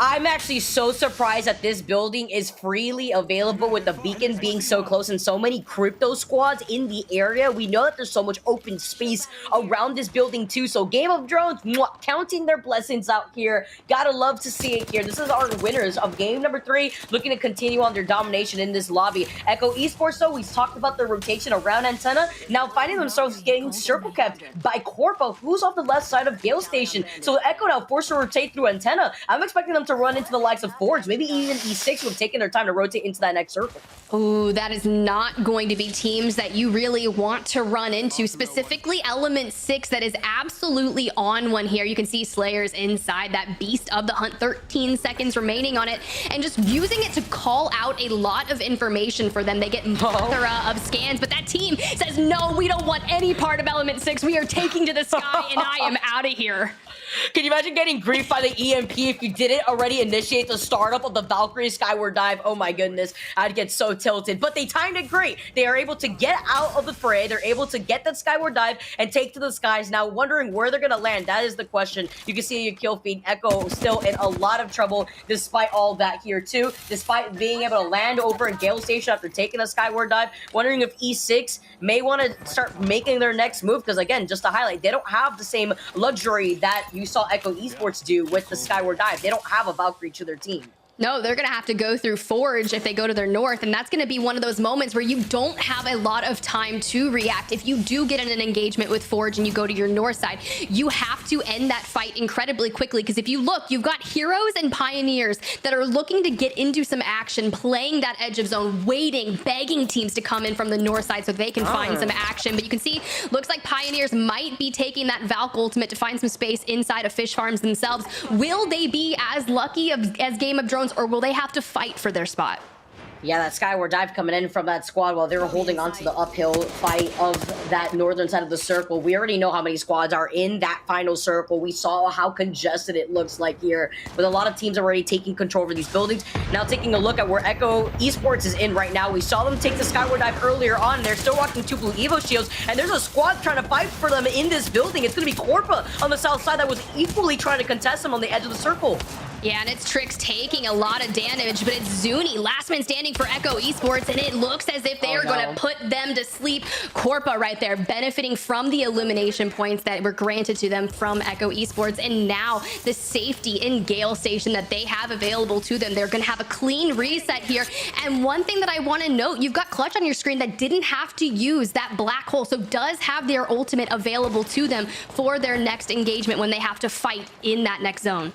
I'm actually so surprised that this building is freely available with the beacon being so close and so many crypto squads in the area. We know that there's so much open space around this building too. So Game of Drones, counting their blessings out here. Gotta love to see it here. This is our winners of game number 3, looking to continue on their domination in this lobby. Echo Esports, though, we talked about the rotation around Antenna, now finding themselves getting circle kept by Corpo, who's off the left side of Gale Station. So Echo now forced to rotate through Antenna. I'm expecting them to run into the likes of Forge, maybe even E6 who have taken their time to rotate into that next circle. Ooh, that is not going to be teams that you really want to run into, specifically Element 6 that is absolutely on one here. You can see Slayers inside that Beast of the Hunt, 13 seconds remaining on it, and just using it to call out a lot of information for them. They get a plethora of scans, but that team says, no, we don't want any part of Element 6. We are taking to the sky, and I am out of here. Can you imagine getting griefed by the EMP if you didn't already initiate the startup of the Valkyrie Skyward Dive. Oh my goodness, I'd get so tilted. But they timed it great. They are able to get out of the fray. They're able to get that Skyward Dive and take to the skies. Now wondering where they're going to land. That is the question. You can see your kill feed. Echo still in a lot of trouble despite all that here too. Despite being able to land over in Gale Station after taking a Skyward Dive. Wondering if E6 may want to start making their next move. Because again, just to highlight, they don't have the same luxury that you saw Echo Esports do with the Skyward Dive. They don't have a Valkyrie to their team. No, they're going to have to go through Forge if they go to their north, and that's going to be one of those moments where you don't have a lot of time to react. If you do get in an engagement with Forge and you go to your north side, you have to end that fight incredibly quickly, because if you look, you've got heroes and pioneers that are looking to get into some action, playing that edge of zone, waiting, begging teams to come in from the north side so they can find some action. But you can see, looks like Pioneers might be taking that Valk ultimate to find some space inside of Fish Farms themselves. Will they be as lucky as Game of Drones, or will they have to fight for their spot? Yeah, that Skyward Dive coming in from that squad while they were holding on to the uphill fight of that northern side of the circle. We already know how many squads are in that final circle. We saw how congested it looks like here, with a lot of teams already taking control over these buildings. Now taking a look at where Echo Esports is in right now. We saw them take the Skyward Dive earlier on. They're still rocking 2 blue Evo shields, and there's a squad trying to fight for them in this building. It's going to be Corpa on the south side that was equally trying to contest them on the edge of the circle. Yeah, and it's Trix taking a lot of damage, but it's Zuni, last man standing for Echo Esports, and it looks as if they are going to put them to sleep. Corpa right there, benefiting from the elimination points that were granted to them from Echo Esports, and now the safety in Gale Station that they have available to them. They're going to have a clean reset here, and one thing that I want to note, you've got Clutch on your screen that didn't have to use that black hole, so does have their ultimate available to them for their next engagement when they have to fight in that next zone.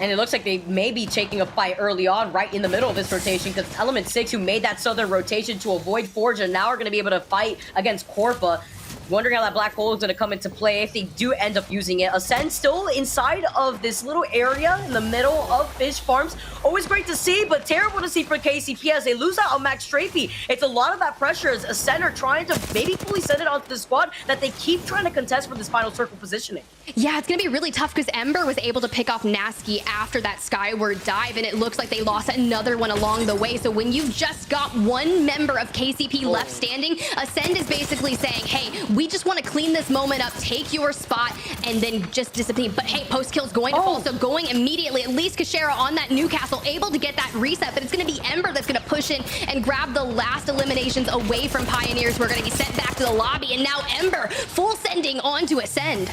And it looks like they may be taking a fight early on, right in the middle of this rotation, because Element 6, who made that southern rotation to avoid Forge, and now are going to be able to fight against Corpa. Wondering how that black hole is going to come into play if they do end up using it. Ascend still inside of this little area in the middle of Fish Farms. Always great to see, but terrible to see for KCP as they lose out on Max Strafey. It's a lot of that pressure as Ascend are trying to maybe fully send it onto the squad that they keep trying to contest for this final circle positioning. Yeah, it's going to be really tough because Ember was able to pick off Nasky after that Skyward Dive, and it looks like they lost another one along the way. So when you've just got one member of KCP left standing, Ascend is basically saying, hey, we just want to clean this moment up, take your spot, and then just disappear. But hey, post-kill's going to fall, so going immediately. At least Kashera on that Newcastle, able to get that reset, but it's going to be Ember that's going to push in and grab the last eliminations away from Pioneers. We're going to be sent back to the lobby, and now Ember full sending onto Ascend.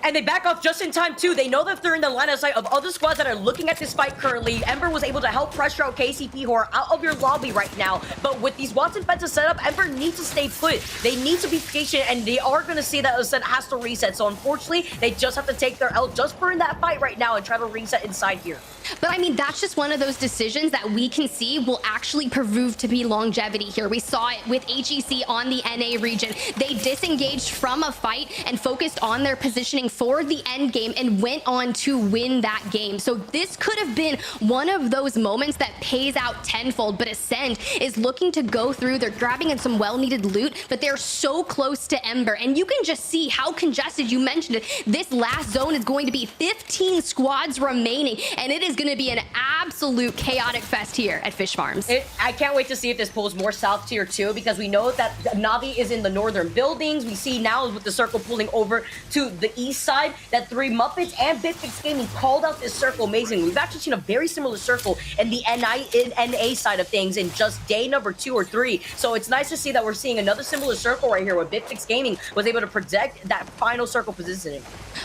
And they back off just in time, too. They know that they're in the line of sight of other squads that are looking at this fight currently. Ember was able to help pressure out KCP, who are out of your lobby right now. But with these Watson fences set up, Ember needs to stay put. They need to be patient, and they are going to see that Ascent has to reset. So unfortunately, they just have to take their L just for in that fight right now and try to reset inside here. But I mean, that's just one of those decisions that we can see will actually prove to be longevity here. We saw it with HEC on the NA region. They disengaged from a fight and focused on their positioning for the end game and went on to win that game. So this could have been one of those moments that pays out tenfold, but Ascend is looking to go through. They're grabbing in some well-needed loot, but they're so close to Ember, and you can just see how congested, you mentioned it, this last zone is going to be 15 squads remaining, and it is going to be an absolute chaotic fest here at Fish Farms. I can't wait to see if this pulls more south tier 2, because we know that Navi is in the northern buildings. We see now with the circle pulling over to the east side that 3 Muppets and Bitfix Gaming called out this circle amazingly. We've actually seen a very similar circle in the NA side of things in just day number 2 or 3. So it's nice to see that we're seeing another similar circle right here where Bitfix Gaming was able to protect that final circle positioning.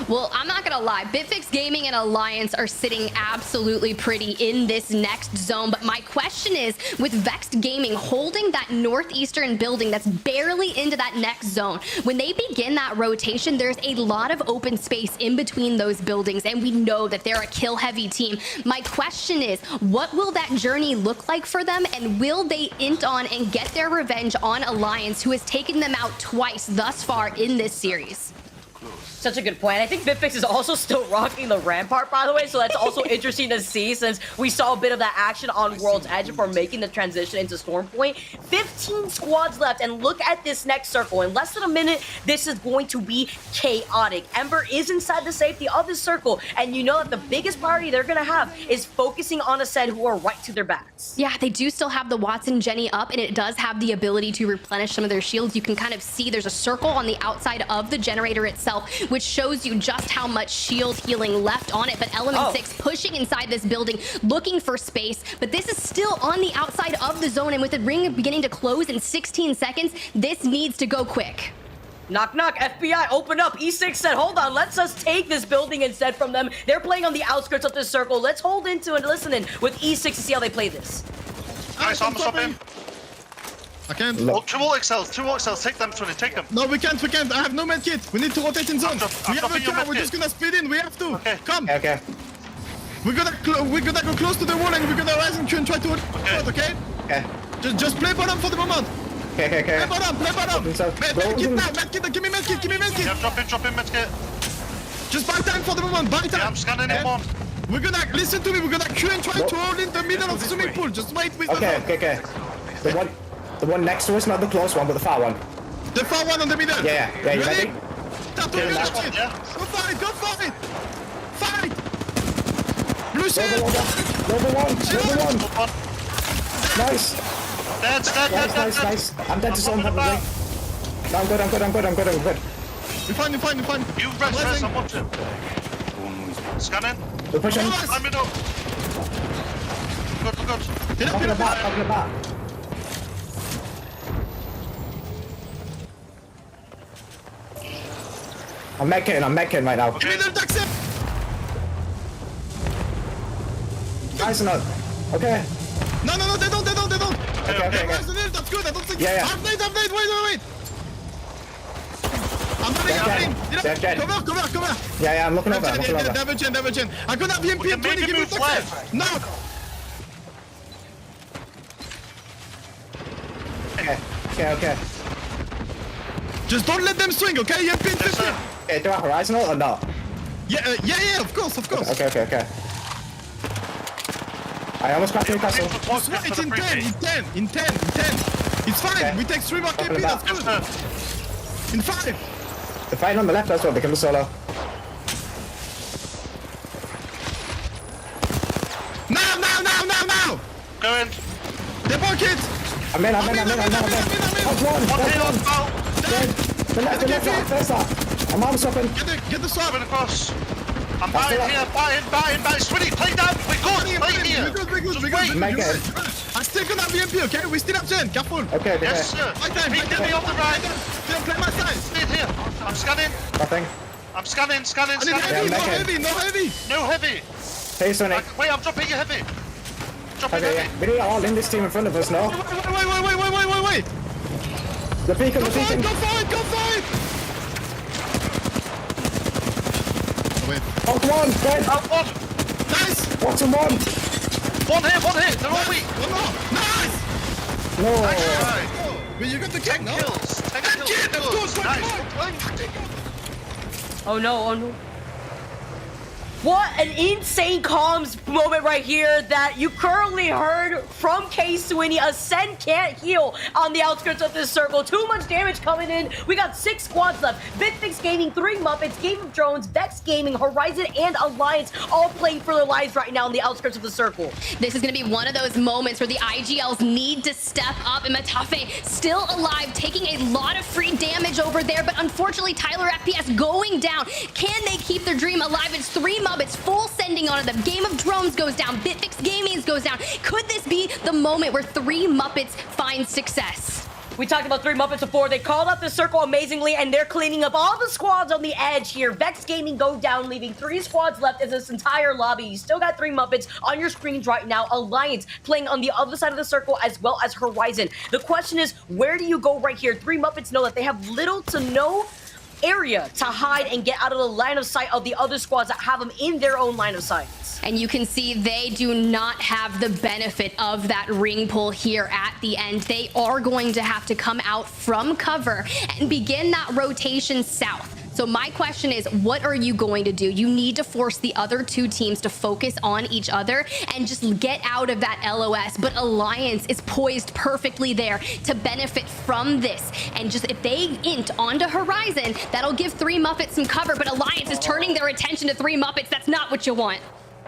Well, I'm not gonna lie, Bitfix Gaming and Alliance are sitting absolutely pretty in this next zone, but my question is, with Vexed Gaming holding that northeastern building that's barely into that next zone, when they begin that rotation, there's a lot of open space in between those buildings, and we know that they're a kill-heavy team. My question is, what will that journey look like for them, and will they int on and get their revenge on Alliance, who has taken them out twice thus far in this series? Close. Such a good point. I think Bitfix is also still rocking the Rampart, by the way, so that's also interesting to see since we saw a bit of that action on World's Edge before making the transition into Stormpoint. 15 squads left, and look at this next circle. In less than a minute, this is going to be chaotic. Ember is inside the safety of this circle, and you know that the biggest priority they're going to have is focusing on Ascend, who are right to their backs. Yeah, they do still have the Watson Jenny up, and it does have the ability to replenish some of their shields. You can kind of see there's a circle on the outside of the generator itself, which shows you just how much shield healing left on it. But Element 6 pushing inside this building, looking for space. But this is still on the outside of the zone, and with the ring beginning to close in 16 seconds, this needs to go quick. Knock, knock, FBI, open up. E6 said, hold on, let's us take this building instead from them. They're playing on the outskirts of this circle. Let's hold into and listen in with E6 to see how they play this. Nice, I'm stopping. I can't. Oh, two XLs, take them, Tony, take them. No, we can't. I have no med kit. We need to rotate in zone. We have a car. We're just gonna speed in. We have to. Okay. Come. Okay. We're gonna go close to the wall and we're gonna rise and Q and try to hold it, okay? Okay. Just play bottom for the moment. Okay. Play bottom. So, Medkit, give me medkit. Yeah, drop in, medkit. Just buy time for the moment, buy time. Yeah, I'm scanning in one. We're gonna, listen to me, we're gonna Q and try to hold in the middle of the swimming pool. Just wait with Okay. The one next to us, not the close one, but the far one. The far one on the middle. Yeah, you ready? Start to Yeah, use that shit. one, yeah. Go fight. Fight. Blue shit. Level one. Nice. Dead. I'm dead to zone. No, I'm good. You're fine. You rest, I'm watching. Scanning. We're pushing. I'm in up. Good. Get Up in the up. back. I'm medkitting right now. Middle taxi. Nice enough. Okay. No, they don't. Okay. That's good. I don't think. Yeah. Update. Wait. I'm running. Dead. Cover. Yeah, I'm looking over. Double chain. I'm gonna have EMP 20. Give me taxi. No. Okay. Just don't let them swing, okay? EMP 50. Okay, do I horizontal or not? Yeah, of course. Okay. I almost got through castle. It's in 10. It's fine. Okay. We take 3 more KP. That's good. In 5. The fight on the left as well becomes a solo. Now. Go in. The pocket. I'm in. I'm in. One here, The left, first that. I'm arm swapping. Get the swap. Coming across. I'm batting here, batting. Swinny, play down. Play here. We're good. wait. Make it. I'm still gonna have EMP, okay? We still have Jen. Careful. Okay. Yes, sir. My time. Peek me on the right. Don't play my side. Stay here. I'm scanning. Nothing. I'm scanning. I need heavy. Yeah, No heavy. No heavy. Hey, Sonic. Wait, I'm dropping you heavy. Dropping Okay, heavy. yeah. We need all in this team in front of us, no? Wait. The beacon. Go for it. Wait. Out one, dead. Out one. Nice. Bottom one. One hit. They're all weak. One more. Nice. No. Right. But you got the 10 kill, no? kills. 10 kills. Good. Nice. Oh no. What an insane comms moment right here that you currently heard from K Swinny. Ascend can't heal on the outskirts of this circle. Too much damage coming in. We got 6 squads left. Bitfix Gaming, 3 Muppets, Game of Drones, Vex Gaming, Horizon, and Alliance all playing for their lives right now on the outskirts of the circle. This is going to be one of those moments where the IGLs need to step up, and Matafe still alive, taking a lot of free damage over there, but unfortunately Tyler FPS going down. Can they keep their dream alive? It's 3 Muppets full sending onto them. Game of Drones goes down. Bitfix Gaming goes down. Could this be the moment where 3 Muppets find success? We talked about 3 Muppets before. They called out the circle amazingly, and they're cleaning up all the squads on the edge here. Vex Gaming go down, leaving 3 squads left in this entire lobby. You still got 3 Muppets on your screens right now. Alliance playing on the other side of the circle, as well as Horizon. The question is, where do you go right here? 3 Muppets know that they have little to no area to hide and get out of the line of sight of the other squads that have them in their own line of sight. And you can see they do not have the benefit of that ring pull here at the end. They are going to have to come out from cover and begin that rotation south. So my question is, what are you going to do? You need to force the other two teams to focus on each other and just get out of that LOS. But Alliance is poised perfectly there to benefit from this. And just if they int onto Horizon, that'll give 3 Muppets some cover, but Alliance is turning their attention to 3 Muppets. That's not what you want.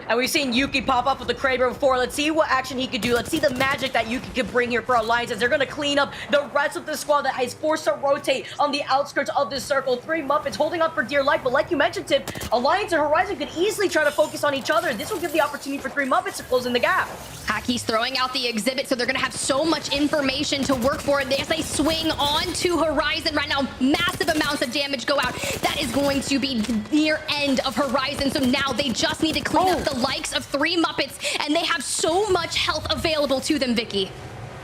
And we've seen Yuki pop up with the Kraber before. Let's see what action he could do. Let's see the magic that Yuki could bring here for Alliance as they're going to clean up the rest of the squad that is forced to rotate on the outskirts of this circle. 3 Muppets holding on for dear life. But like you mentioned, Tim, Alliance and Horizon could easily try to focus on each other. This will give the opportunity for 3 Muppets to close in the gap. Haki's throwing out the exhibit, so they're going to have so much information to work for. As they swing onto Horizon right now, massive amounts of damage go out. That is going to be the near end of Horizon. So now they just need to clean up the likes of 3 Muppets, and they have so much health available to them, Vicky.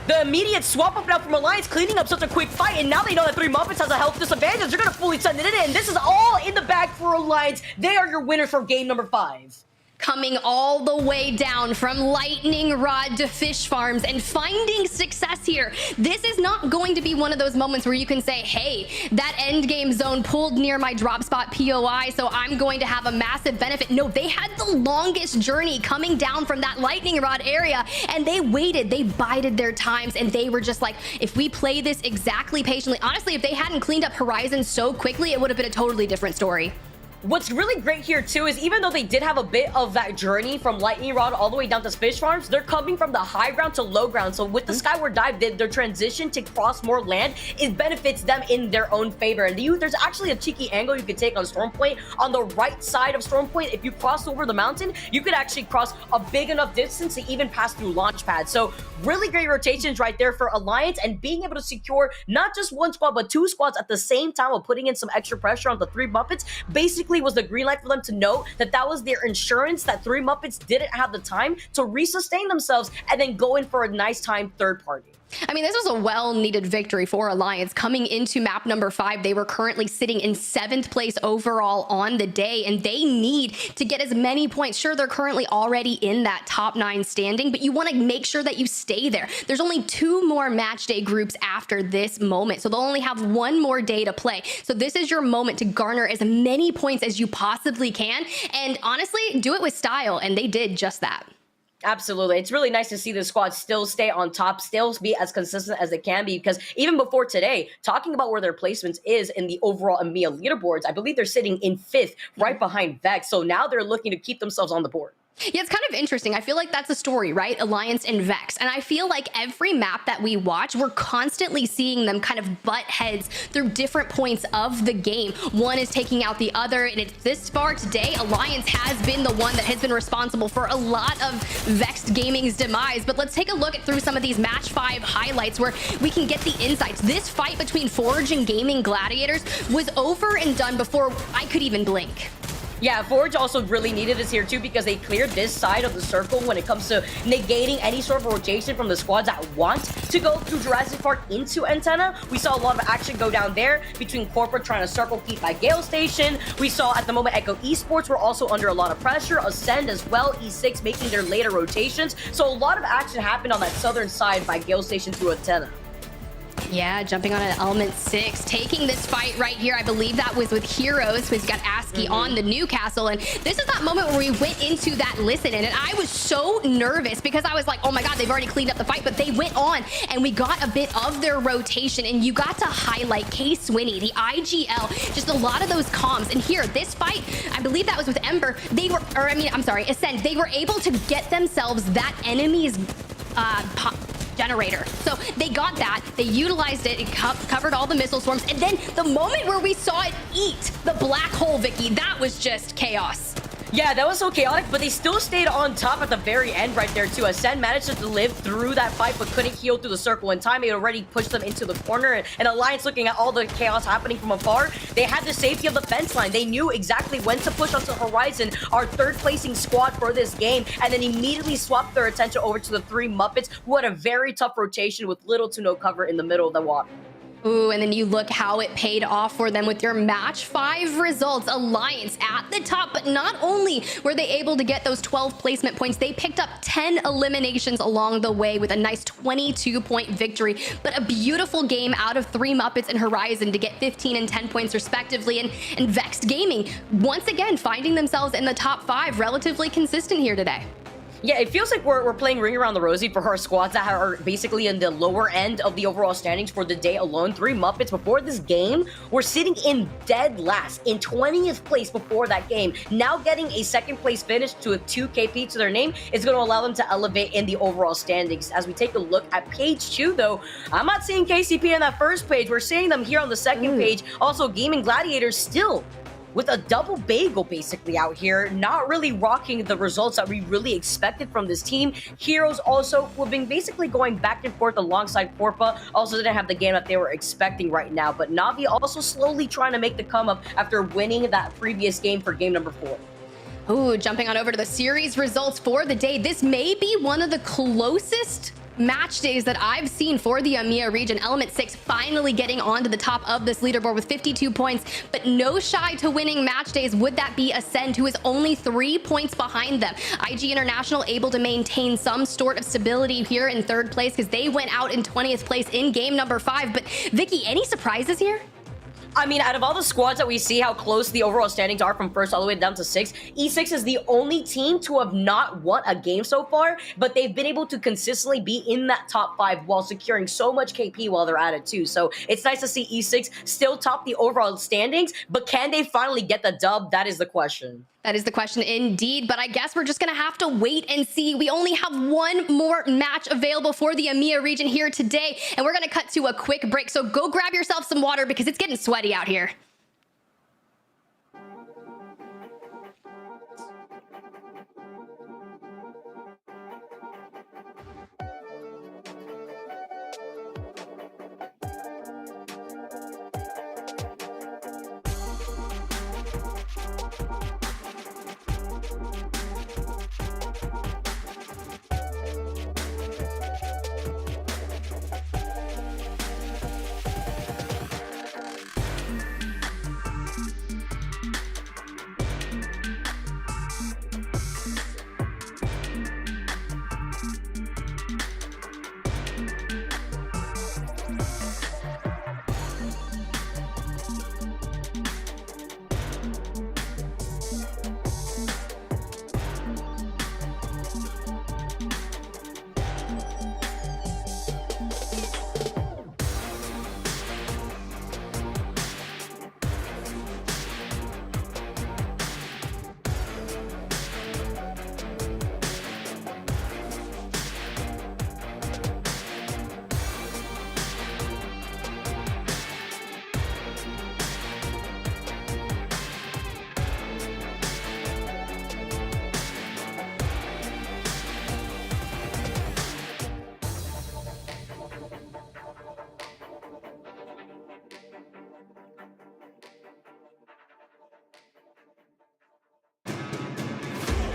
The immediate swap up now from Alliance, cleaning up such a quick fight, and now they know that 3 Muppets has a health disadvantage. They're going to fully send it in, and this is all in the bag for Alliance. They are your winners for game number 5. Coming all the way down from Lightning Rod to Fish Farms and finding success here. This is not going to be one of those moments where you can say, hey, that end game zone pulled near my drop spot POI, so I'm going to have a massive benefit. No, they had the longest journey coming down from that Lightning Rod area, and they waited, they bided their times, and they were just like, if we play this exactly patiently, honestly, if they hadn't cleaned up Horizon so quickly, it would have been a totally different story. What's really great here, too, is even though they did have a bit of that journey from Lightning Rod all the way down to Fish Farms, they're coming from the high ground to low ground. So with the Skyward Dive, their transition to cross more land, it benefits them in their own favor. And there's actually a cheeky angle you could take on Storm Point. On the right side of Storm Point, if you cross over the mountain, you could actually cross a big enough distance to even pass through launch pads. So really great rotations right there for Alliance, and being able to secure not just 1 squad, but 2 squads at the same time while putting in some extra pressure on the 3 Muppets basically was the green light for them to know that that was their insurance, that 3 Muppets didn't have the time to resustain themselves and then go in for a nice time third party. I mean, this was a well-needed victory for Alliance. Coming into map number 5, they were currently sitting in 7th place overall on the day, and they need to get as many points. Sure, they're currently already in that top 9 standing, but you want to make sure that you stay there. There's only 2 more match day groups after this moment, so they'll only have 1 more day to play. So this is your moment to garner as many points as you possibly can, and honestly, do it with style, and they did just that. Absolutely. It's really nice to see the squad still stay on top, still be as consistent as it can be, because even before today, talking about where their placements is in the overall EMEA leaderboards, I believe they're sitting in 5th, right behind Vex. So now they're looking to keep themselves on the board. Yeah, it's kind of interesting. I feel like that's a story, right? Alliance and Vex. And I feel like every map that we watch, we're constantly seeing them kind of butt heads through different points of the game. One is taking out the other, and it's this far today, Alliance has been the one that has been responsible for a lot of Vex Gaming's demise. But let's take a look through some of these match 5 highlights where we can get the insights. This fight between Forge and Gaming Gladiators was over and done before I could even blink. Yeah, Forge also really needed us here too, because they cleared this side of the circle when it comes to negating any sort of rotation from the squads that want to go through Jurassic Park into Antenna. We saw a lot of action go down there between Corporate trying to circle keep by Gale Station. We saw at the moment Echo Esports were also under a lot of pressure. Ascend as well, E6 making their later rotations. So a lot of action happened on that southern side by Gale Station through Antenna. Yeah, jumping on an Element 6, taking this fight right here. I believe that was with Heroes, who's got ASCII on the Newcastle. And this is that moment where we went into that listen in. And I was so nervous because I was like, oh my God, they've already cleaned up the fight. But they went on and we got a bit of their rotation. And you got to highlight K-Swinny, the IGL, just a lot of those comms. And here, this fight, I believe that was with Ember. They were, or I mean, I'm sorry, Ascend. They were able to get themselves that enemy's generator. So they got that, they utilized it, covered all the missile swarms, and then the moment where we saw it eat the black hole, Vicky, that was just chaos. Yeah, that was so chaotic, but they still stayed on top at the very end right there too. Ascend managed to live through that fight, but couldn't heal through the circle in time. It already pushed them into the corner, and Alliance, looking at all the chaos happening from afar, they had the safety of the fence line. They knew exactly when to push onto Horizon, our third placing squad for this game, and then immediately swapped their attention over to the 3 Muppets, who had a very tough rotation with little to no cover in the middle of the water. Ooh, and then you look how it paid off for them with your match 5 results. Alliance at the top, but not only were they able to get those 12 placement points, they picked up 10 eliminations along the way with a nice 22-point victory. But a beautiful game out of 3 Muppets and Horizon to get 15 and 10 points respectively. And Vexed Gaming, once again, finding themselves in the top 5, relatively consistent here today. Yeah, it feels like we're playing Ring Around the Rosie for our squads that are basically in the lower end of the overall standings for the day alone. 3 Muppets before this game were sitting in dead last, in 20th place before that game. Now getting a 2nd place finish to a 2 KP to their name is going to allow them to elevate in the overall standings. As we take a look at page 2, though, I'm not seeing KCP on that first page. We're seeing them here on the 2nd page. Also, Gaming Gladiators still with a double bagel basically out here, not really rocking the results that we really expected from this team. Heroes also have been basically going back and forth alongside Porpa, also didn't have the game that they were expecting right now, but Navi also slowly trying to make the come up after winning that previous game for game number 4. Ooh, jumping on over to the series results for the day. This may be one of the closest match days that I've seen for the EMEA region. Element 6 finally getting onto the top of this leaderboard with 52 points, but no shy to winning match days would that be Ascend, who is only 3 points behind them. IG International able to maintain some sort of stability here in 3rd place because they went out in 20th place in game number 5. But Vicky, any surprises here? I mean, out of all the squads that we see how close the overall standings are from 1st all the way down to 6th, E6 is the only team to have not won a game so far, but they've been able to consistently be in that top 5 while securing so much KP while they're at it too. So it's nice to see E6 still top the overall standings, but can they finally get the dub? That is the question. That is the question indeed, but I guess we're just going to have to wait and see. We only have one more match available for the EMEA region here today, and we're going to cut to a quick break. So go grab yourself some water because it's getting sweaty out here.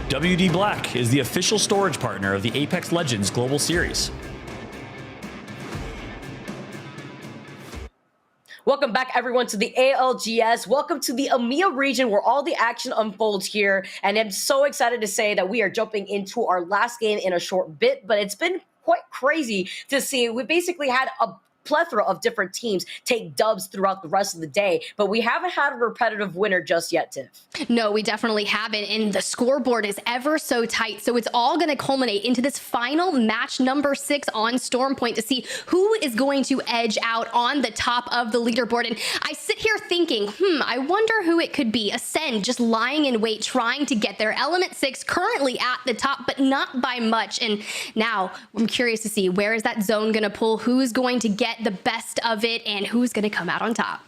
WD Black is the official storage partner of the Apex Legends Global Series. Welcome back, everyone, to the ALGS. Welcome to the EMEA region where all the action unfolds here. And I'm so excited to say that we are jumping into our last game in a short bit, but it's been quite crazy to see. We basically had a plethora of different teams take dubs throughout the rest of the day, but we haven't had a repetitive winner just yet, Tiff. No, we definitely haven't, and the scoreboard is ever so tight, so it's all going to culminate into this final match number 6 on Stormpoint to see who is going to edge out on the top of the leaderboard. And I sit here thinking, I wonder who it could be. Ascend just lying in wait, trying to get there. Element 6 currently at the top, but not by much. And now I'm curious to see, where is that zone going to pull? Who's going to get the best of it, and who's going to come out on top?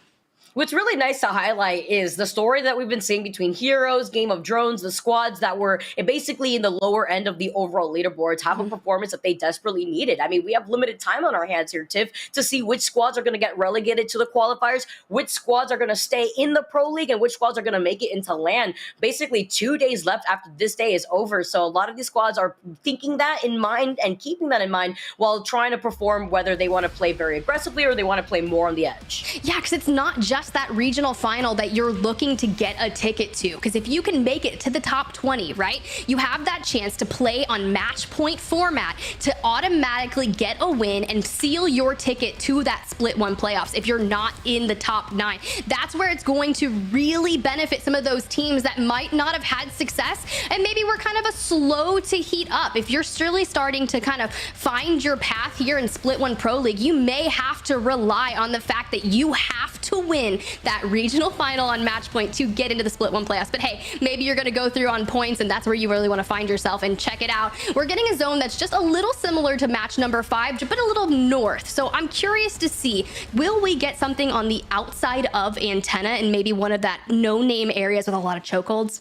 What's really nice to highlight is the story that we've been seeing between Heroes, Game of Drones, the squads that were basically in the lower end of the overall leaderboards have a performance that they desperately needed. I mean, we have limited time on our hands here, Tiff, to see which squads are going to get relegated to the qualifiers, which squads are going to stay in the Pro League, and which squads are going to make it into LAN. Basically, 2 days left after this day is over. So a lot of these squads are thinking that in mind and keeping that in mind while trying to perform, whether they want to play very aggressively or they want to play more on the edge. Yeah, because it's not just that regional final that you're looking to get a ticket to. Because if you can make it to the top 20, right, you have that chance to play on match point format to automatically get a win and seal your ticket to that split one playoffs if you're not in the top 9. That's where it's going to really benefit some of those teams that might not have had success and maybe were kind of a slow to heat up. If you're really starting to kind of find your path here in split one Pro League, you may have to rely on the fact that you have to win that regional final on match point to get into the split one playoffs. But hey, maybe you're going to go through on points and that's where you really want to find yourself. And check it out, we're getting a zone that's just a little similar to match number 5 but a little north. So I'm curious to see, will we get something on the outside of Antenna and maybe one of that no-name areas with a lot of chokeholds?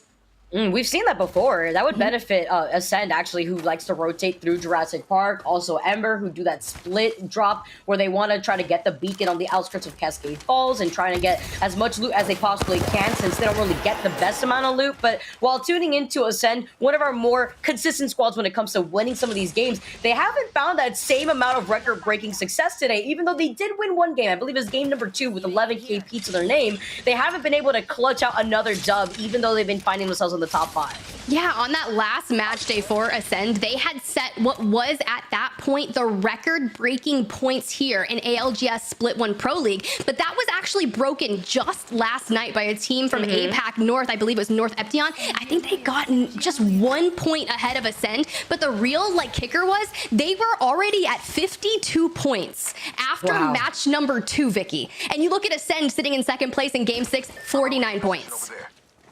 We've seen that before. That would benefit Ascend, actually, who likes to rotate through Jurassic Park. Also Ember, who do that split drop where they want to try to get the beacon on the outskirts of Cascade Falls and trying to get as much loot as they possibly can, since they don't really get the best amount of loot. But while tuning into Ascend, one of our more consistent squads when it comes to winning some of these games, they haven't found that same amount of record-breaking success today, even though they did win one game. I believe it was game number 2 with 11 KP to their name. They haven't been able to clutch out another dub, even though they've been finding themselves in the top 5. Yeah, on that last match day for Ascend, they had set what was at that point the record-breaking points here in ALGS Split 1 Pro League, but that was actually broken just last night by a team from APAC North. I believe it was North Eption. I think they gotten just 1 point ahead of Ascend, but the real kicker was they were already at 52 points after match number 2, Vicky. And you look at Ascend sitting in second place in game 6, 49 points.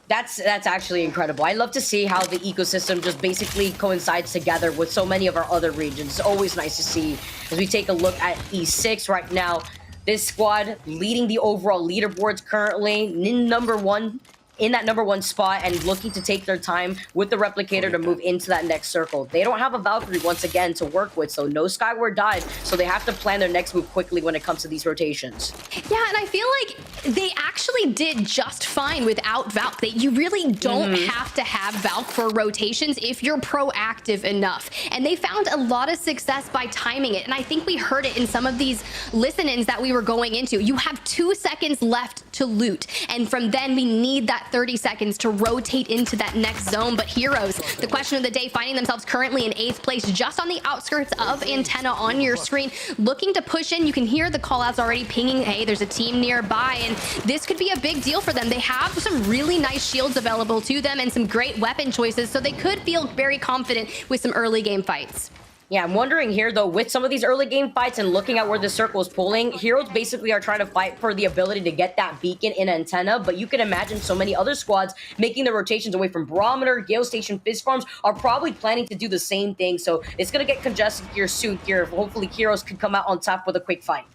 That's actually incredible. I love to see how the ecosystem just basically coincides together with so many of our other regions. It's always nice to see as we take a look at E6 right now. This squad leading the overall leaderboards currently in that number 1 spot and looking to take their time with the replicator to move into that next circle. They don't have a Valkyrie once again to work with, so no Skyward dive, so they have to plan their next move quickly when it comes to these rotations. Yeah, and I feel like they actually did just fine without Valk. You really don't have to have Valk for rotations if you're proactive enough. And they found a lot of success by timing it. And I think we heard it in some of these listen-ins that we were going into. You have 2 seconds left to loot. And from then we need that 30 seconds to rotate into that next zone. But Heroes, the question of the day, finding themselves currently in 8th place, just on the outskirts of Antenna on your screen, looking to push in. You can hear the call-outs already pinging, hey, there's a team nearby, and this could be a big deal for them. They have some really nice shields available to them and some great weapon choices, so they could feel very confident with some early game fights. Yeah, I'm wondering here, though, with some of these early game fights and looking at where the circle is pulling, Heroes basically are trying to fight for the ability to get that beacon in Antenna, but you can imagine so many other squads making the rotations away from Barometer, Gale Station, Fizz Farms are probably planning to do the same thing, so it's going to get congested here soon here. Hopefully, Heroes could come out on top with a quick fight.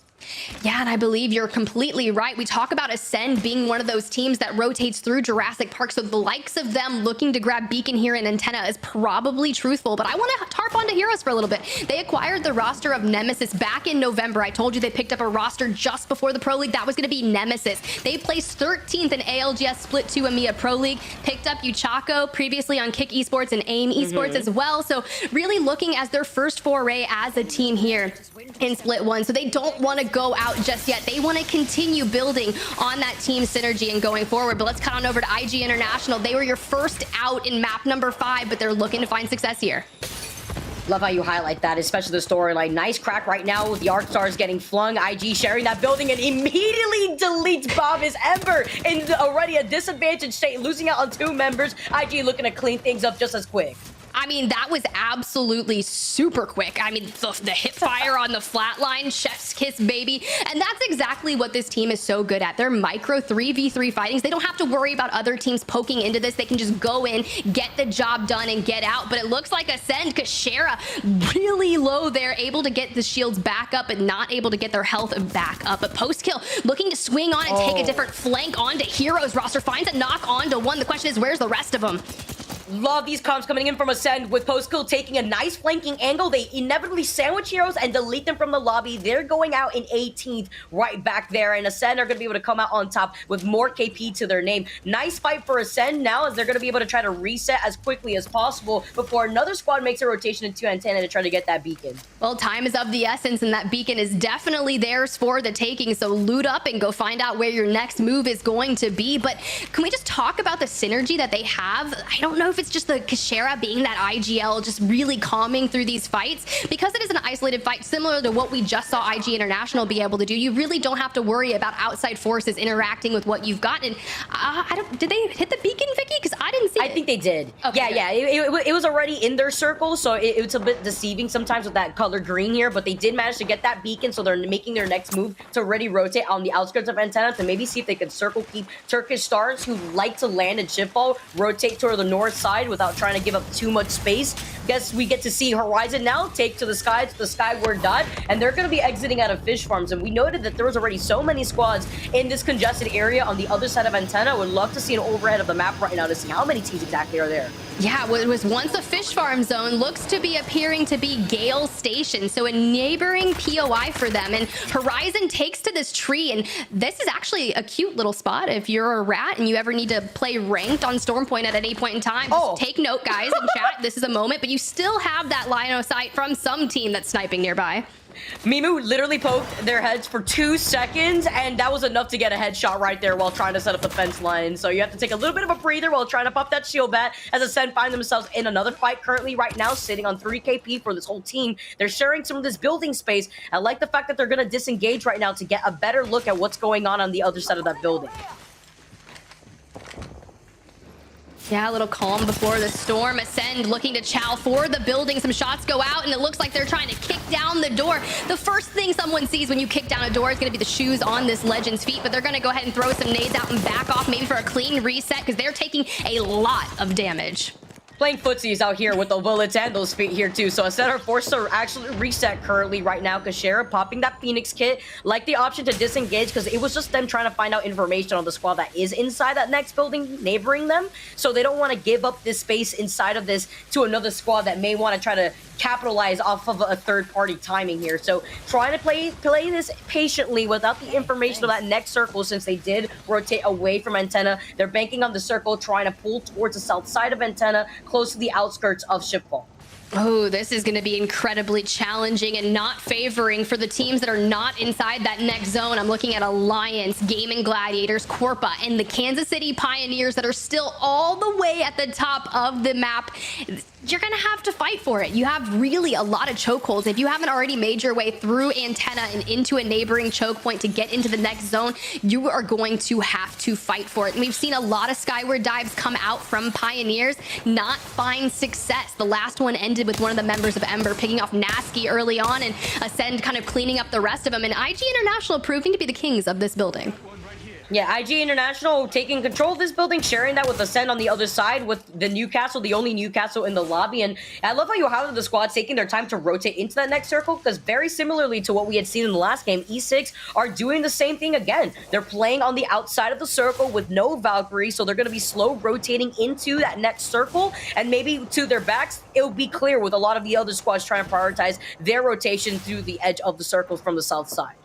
Yeah, and I believe you're completely right. We talk about Ascend being one of those teams that rotates through Jurassic Park, so the likes of them looking to grab Beacon here in Antenna is probably truthful, but I want to harp onto Heroes for a little bit. They acquired the roster of Nemesis back in November. I told you they picked up a roster just before the Pro League. That was going to be Nemesis. They placed 13th in ALGS Split 2 EMEA Pro League, picked up Uchako previously on Kick Esports and AIM Esports as well, so really looking as their first foray as a team here in Split 1, so they don't want to go out just yet. They want to continue building on that team synergy and going forward. But let's cut on over to IG International. They were your first out in map number 5, but they're looking to find success here. Love how you highlight that, especially the storyline. Nice crack right now with the Arc Stars getting flung. IG sharing that building and immediately deletes Bob as Ember in already a disadvantaged state, losing out on 2 members. IG looking to clean things up just as quick. I mean, that was absolutely super quick. I mean, the hip fire on the flatline, chef's kiss, baby. And that's exactly what this team is so good at. They're micro 3v3 fightings. They don't have to worry about other teams poking into this. They can just go in, get the job done, and get out. But it looks like Ascend, Kashera, really low there, able to get the shields back up, but not able to get their health back up. But post-kill, looking to swing on and take a different flank onto Heroes. Roster finds a knock onto one. The question is, where's the rest of them? Love these comms coming in from Ascend with post-kill taking a nice flanking angle. They inevitably sandwich Heroes and delete them from the lobby. They're going out in 18th right back there, and Ascend are going to be able to come out on top with more KP to their name. Nice fight for Ascend now, as they're going to be able to try to reset as quickly as possible before another squad makes a rotation into Antenna to try to get that beacon. Well, time is of the essence, and that beacon is definitely theirs for the taking. So loot up and go find out where your next move is going to be. But can we just talk about the synergy that they have? I don't know if it's just the Kashera being that IGL, just really calming through these fights. Because it is an isolated fight, similar to what we just saw IG International be able to do, you really don't have to worry about outside forces interacting with what you've got. And did they hit the beacon, Vicky? Because I didn't see it. I think they did. Okay, yeah. It was already in their circle, so it's a bit deceiving sometimes with that color green here, but they did manage to get that beacon, so they're making their next move to already rotate on the outskirts of Antenna to maybe see if they can circle keep Turkish Stars, who like to land in Shipfall, rotate toward the north side without trying to give up too much space. Guess we get to see Horizon now take to the skyward dot, and they're going to be exiting out of fish farms. And we noted that there was already so many squads in this congested area on the other side of Antenna. Would love to see an overhead of the map right now to see how many teams exactly are there. Yeah, what was once a fish farm zone looks to be appearing to be Gale Station, so a neighboring POI for them. And Horizon takes to this tree, and this is actually a cute little spot if you're a rat and you ever need to play ranked on Stormpoint at any point in time. Just take note, guys, in chat. This is a moment, but you still have that line of sight from some team that's sniping nearby. Mimu literally poked their heads for 2 seconds, and that was enough to get a headshot right there while trying to set up the fence line. So you have to take a little bit of a breather while trying to pop that shield bat, as Ascend find themselves in another fight currently right now, sitting on 3 KP for this whole team. They're sharing some of this building space. I like the fact that they're going to disengage right now to get a better look at what's going on the other side of that building. Yeah, a little calm before the storm. Ascend looking to chow for the building. Some shots go out, and it looks like they're trying to kick down the door. The first thing someone sees when you kick down a door is going to be the shoes on this Legend's feet, but they're going to go ahead and throw some nades out and back off, maybe for a clean reset, because they're taking a lot of damage. Playing footsies out here with the bullets and those feet here too. So Ascend are forced to actually reset currently right now. Kashera popping that Phoenix kit, like the option to disengage, because it was just them trying to find out information on the squad that is inside that next building neighboring them. So they don't want to give up this space inside of this to another squad that may want to try to capitalize off of a third-party timing here. So trying to play this patiently without the information of that next circle, since they did rotate away from Antenna. They're banking on the circle, trying to pull towards the south side of Antenna, close to the outskirts of Shipfall. Oh, this is going to be incredibly challenging and not favoring for the teams that are not inside that next zone. I'm looking at Alliance, Gaming Gladiators, Corpa, and the Kansas City Pioneers that are still all the way at the top of the map. You're going to have to fight for it. You have really a lot of chokeholds. If you haven't already made your way through Antenna and into a neighboring choke point to get into the next zone, you are going to have to fight for it. And we've seen a lot of skyward dives come out from Pioneers, not find success. The last one ended with one of the members of Ember picking off Nasky early on, and Ascend kind of cleaning up the rest of them. And IG International proving to be the kings of this building. Yeah, IG International taking control of this building, sharing that with Ascend on the other side with the Newcastle, the only Newcastle in the lobby. And I love how you highlighted the squad taking their time to rotate into that next circle, because very similarly to what we had seen in the last game, E6 are doing the same thing again. They're playing on the outside of the circle with no Valkyrie, so they're going to be slow rotating into that next circle, and maybe to their backs, it'll be clear with a lot of the other squads trying to prioritize their rotation through the edge of the circles from the south side.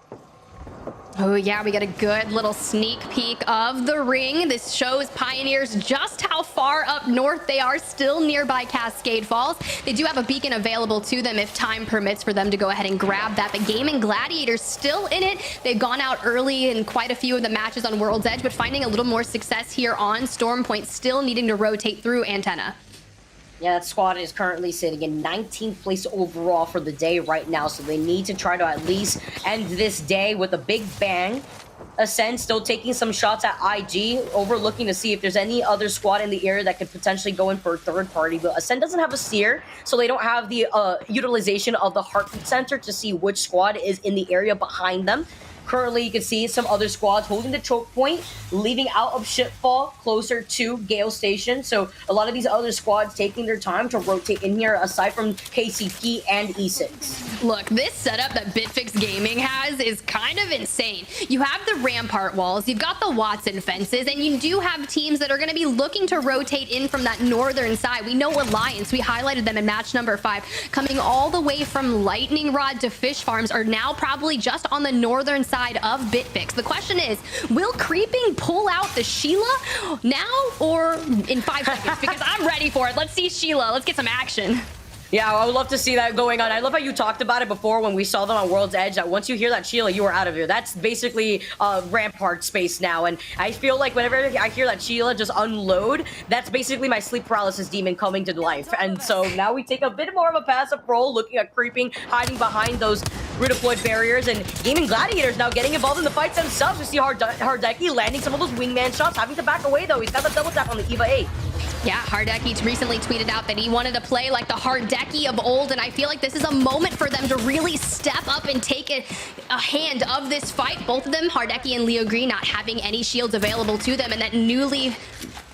Oh yeah, we got a good little sneak peek of the ring. This shows Pioneers just how far up north they are, still nearby Cascade Falls. They do have a beacon available to them if time permits for them to go ahead and grab that. But Gaming Gladiators still in it. They've gone out early in quite a few of the matches on World's Edge, but finding a little more success here on Stormpoint, still needing to rotate through Antenna. Yeah, that squad is currently sitting in 19th place overall for the day right now, so they need to try to at least end this day with a big bang. Ascend still taking some shots at IG, overlooking to see if there's any other squad in the area that could potentially go in for a third party. But Ascend doesn't have a seer, so they don't have the utilization of the heartbeat sensor to see which squad is in the area behind them. Currently, you can see some other squads holding the choke point, leaving out of Shipfall closer to Gale Station. So a lot of these other squads taking their time to rotate in here, aside from KCP and E6. Look, this setup that Bitfix Gaming has is kind of insane. You have the Rampart walls, you've got the Watson fences, and you do have teams that are going to be looking to rotate in from that northern side. We know Alliance, we highlighted them in match number 5, coming all the way from Lightning Rod to Fish Farms, are now probably just on the northern side of Bitfix. The question is, will Creeping pull out the Sheila now or in 5 seconds? Because I'm ready for it. Let's see Sheila. Let's get some action. Yeah, I would love to see that going on. I love how you talked about it before when we saw them on World's Edge, that once you hear that Sheila, you are out of here. That's basically Rampart space now. And I feel like whenever I hear that Sheila just unload, that's basically my sleep paralysis demon coming to life. And so now we take a bit more of a passive role, looking at Creeping, hiding behind those redeployed barriers, and Gaming Gladiators now getting involved in the fights themselves. We see Hardeki landing some of those wingman shots, having to back away though. He's got the double tap on the EVA 8. Yeah, Hardeki recently tweeted out that he wanted to play like the Hardeki of old, and I feel like this is a moment for them to really step up and take a hand of this fight. Both of them, Hardeki and Leo Green, not having any shields available to them, and that newly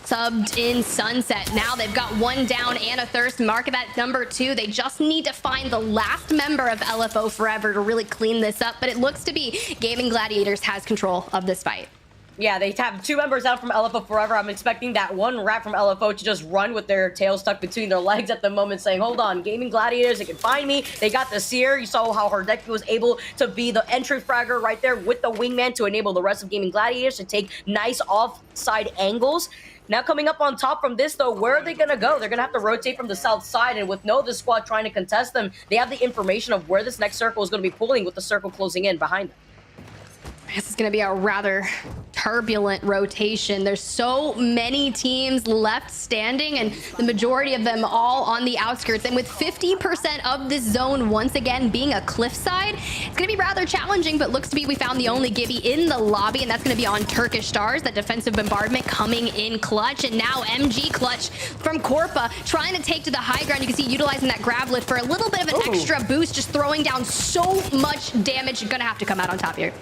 subbed in Sunset. Now they've got one down and a thirst. Mark that number 2. They just need to find the last member of LFO Forever to really clean this up, but it looks to be Gaming Gladiators has control of this fight. Yeah, they have 2 members out from LFO Forever. I'm expecting that one rat from LFO to just run with their tail stuck between their legs at the moment, saying, hold on, Gaming Gladiators, they can find me. They got the Seer. You saw how Hardeki was able to be the entry fragger right there with the wingman to enable the rest of Gaming Gladiators to take nice offside angles. Now coming up on top from this, though, where are they going to go? They're going to have to rotate from the south side, and with no other squad trying to contest them, they have the information of where this next circle is going to be pulling, with the circle closing in behind them. This is going to be a rather turbulent rotation. There's so many teams left standing, and the majority of them all on the outskirts. And with 50% of this zone once again being a cliffside, it's going to be rather challenging, but looks to be we found the only Gibby in the lobby, and that's going to be on Turkish Stars. That defensive bombardment coming in clutch, and now MG clutch from Korpa trying to take to the high ground. You can see utilizing that grab lift for a little bit of an extra boost, just throwing down so much damage. You're going to have to come out on top here.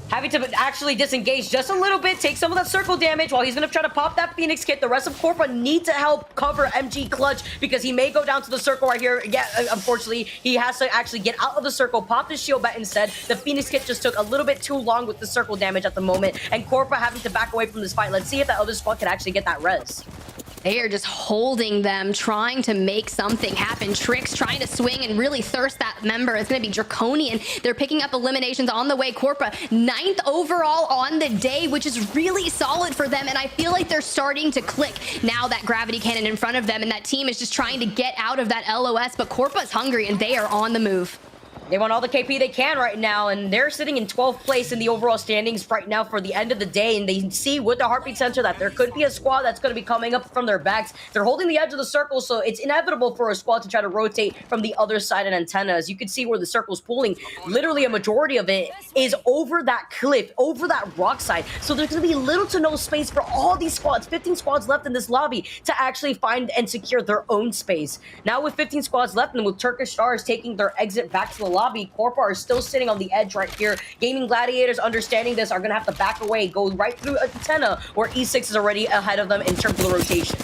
Having to actually disengage just a little bit, take some of that circle damage while he's going to try to pop that Phoenix kit. The rest of Corpa need to help cover MG Clutch because he may go down to the circle right here. Yeah, unfortunately, he has to actually get out of the circle, pop his shield back instead. The Phoenix kit just took a little bit too long with the circle damage at the moment, and Corpa having to back away from this fight. Let's see if that other squad can actually get that res. They are just holding them, trying to make something happen. Tricks trying to swing and really thirst that member. It's going to be Draconian. They're picking up eliminations on the way. Corpa, 9th overall on the day, which is really solid for them. And I feel like they're starting to click now, that gravity cannon in front of them. And that team is just trying to get out of that LOS. But Corpa's hungry and they are on the move. They want all the KP they can right now, and they're sitting in 12th place in the overall standings right now for the end of the day, and they see with the heartbeat sensor that there could be a squad that's going to be coming up from their backs. They're holding the edge of the circle, so it's inevitable for a squad to try to rotate from the other side of antenna. As you can see where the circle's pulling, literally a majority of it is over that cliff, over that rock side. So there's going to be little to no space for all these squads, 15 squads left in this lobby, to actually find and secure their own space. Now with 15 squads left, and with Turkish Stars taking their exit back to the lobby, Corpa are still sitting on the edge right here. Gaming Gladiators, understanding this, are going to have to back away, go right through antenna, where E6 is already ahead of them in terms of the rotation.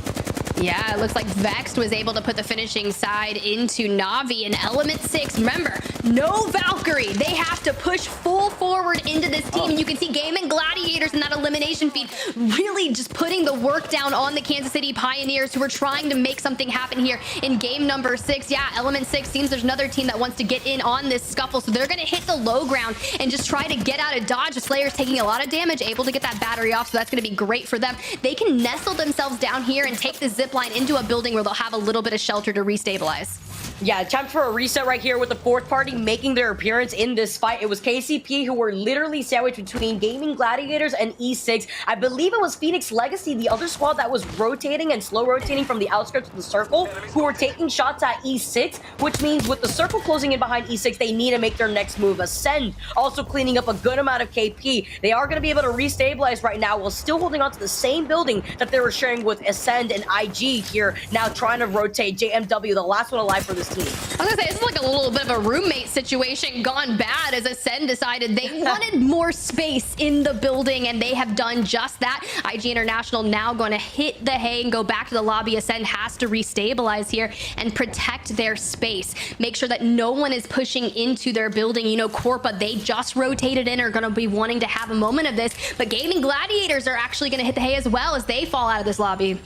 Yeah, it looks like Vexed was able to put the finishing side into Na'Vi and Element 6. Remember, no Valkyrie. They have to push full forward into this team. And you can see Gaming Gladiators in that elimination feed really just putting the work down on the Kansas City Pioneers, who are trying to make something happen here in game number 6. Yeah, Element 6 seems there's another team that wants to get in on this scuffle, so they're going to hit the low ground and just try to get out of dodge. The Slayer's taking a lot of damage, able to get that battery off, so that's going to be great for them. They can nestle themselves down here and take the zip line into a building where they'll have a little bit of shelter to restabilize. Yeah, time for a reset right here with the fourth party making their appearance in this fight. It was KCP who were literally sandwiched between Gaming Gladiators and E6. I believe it was Phoenix Legacy, the other squad that was rotating and slow rotating from the outskirts of the circle, who were taking shots at E6, which means with the circle closing in behind E6, they need to make their next move. Ascend also cleaning up a good amount of KP. They are going to be able to restabilize right now while still holding on to the same building that they were sharing with Ascend and IG here, now trying to rotate JMW, the last one alive for this team. I was gonna say, this is like a little bit of a roommate situation gone bad as Ascend decided they wanted more space in the building, and they have done just that. IG International now going to hit the hay and go back to the lobby. Ascend has to restabilize here and protect their space. Make sure that no one is pushing into their building. You know, Corpa, they just rotated in, are going to be wanting to have a moment of this, but Gaming Gladiators are actually going to hit the hay as well as they fall out of this lobby.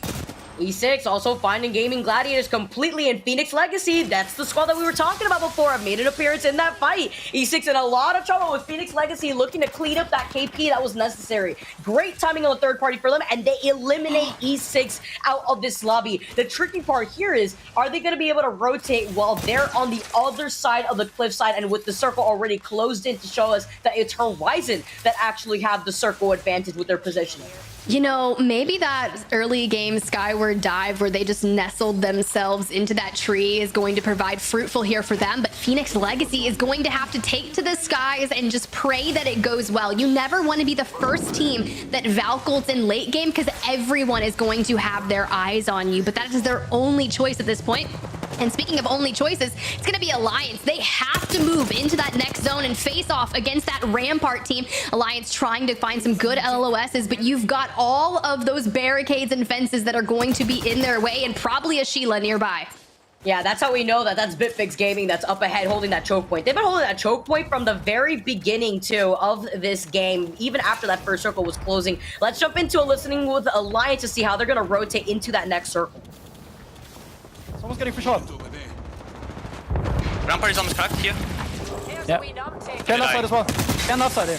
E6 also finding Gaming Gladiators completely in Phoenix Legacy. That's the squad that we were talking about before. I've made an appearance in that fight. E6 in a lot of trouble with Phoenix Legacy looking to clean up that KP that was necessary. Great timing on the third party for them, and they eliminate E6 out of this lobby. The tricky part here is, are they going to be able to rotate while they're on the other side of the cliffside and with the circle already closed in to show us that it's Horizon that actually have the circle advantage with their positioning? You know, maybe that early game Skyward dive where they just nestled themselves into that tree is going to provide fruitful here for them, but Phoenix Legacy is going to have to take to the skies and just pray that it goes well. You never want to be the first team that Valk-ults in late game because everyone is going to have their eyes on you, but that is their only choice at this point. And speaking of only choices, it's going to be Alliance. They have to move into that next zone and face off against that Rampart team. Alliance trying to find some good LOSs, but you've got all of those barricades and fences that are going to be in their way and probably a Sheila nearby. Yeah, that's how we know that that's BitFix Gaming that's up ahead holding that choke point. They've been holding that choke point from the very beginning, too, of this game, even after that first circle was closing. Let's jump into a listening with Alliance to see how they're going to rotate into that next circle. Someone's getting for shot. Rampart is almost cracked here. Yeah. Can left side as well. Can left side here.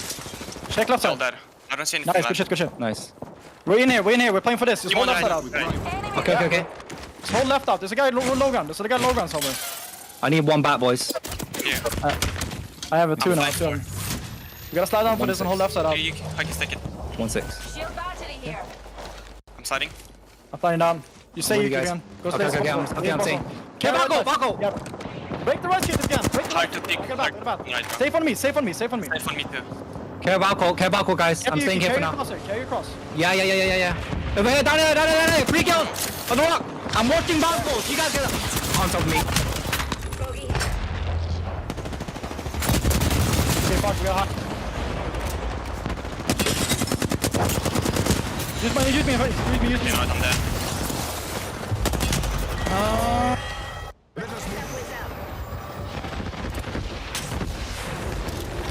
Check left side. There. I don't see anything. Nice, good shit, good shit. Nice. We're in here, we're playing for this. Just hold left side out. Okay. Just hold left out. There's a guy low gun. There's a guy low gun somewhere. I need one back, boys. Yeah. I have a 2 now. We gotta slide down for this and hold left side out. I can stick it. 1-6. I'm sliding. I'm flying down. You say you can. Go Okay, I'm seeing. Okay, Bako! Yep. Break the rest kit again. Break the Hard rest. to pick. Right. Safe on me. Safe on me too. Care Balco, guys. I'm staying here for now. Carry your cross. Yeah. Down there. Free kill. On the rock. I'm watching Balco. You guys get on top of me. Okay, fuck, we got hot. Use me. Yeah, I'm there.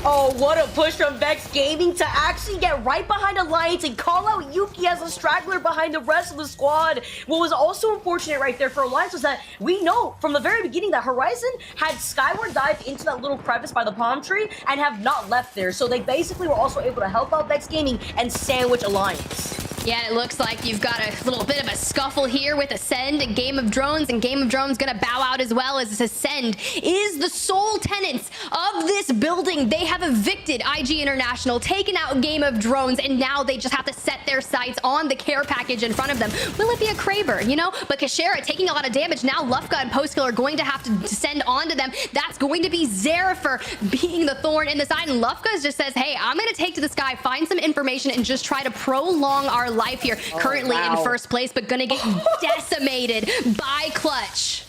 Oh, what a push from Vex Gaming to actually get right behind Alliance and call out Yuki as a straggler behind the rest of the squad. What was also unfortunate right there for Alliance was that we know from the very beginning that Horizon had Skyward dive into that little crevice by the palm tree and have not left there. So they basically were also able to help out Vex Gaming and sandwich Alliance. Yeah, it looks like you've got a little bit of a scuffle here with Ascend and Game of Drones, and Game of Drones gonna bow out as well as Ascend is the sole tenants of this building. They have evicted IG International, taken out Game of Drones, and now they just have to set their sights on the care package in front of them. Will it be a Kraber, you know? But Kashera taking a lot of damage. Now Lufka and Postkill are going to have to descend onto them. That's going to be Zerifer being the thorn in the side, and Lufka just says, hey, I'm gonna take to the sky, find some information, and just try to prolong our life here. Currently in first place, but gonna get decimated by Clutch.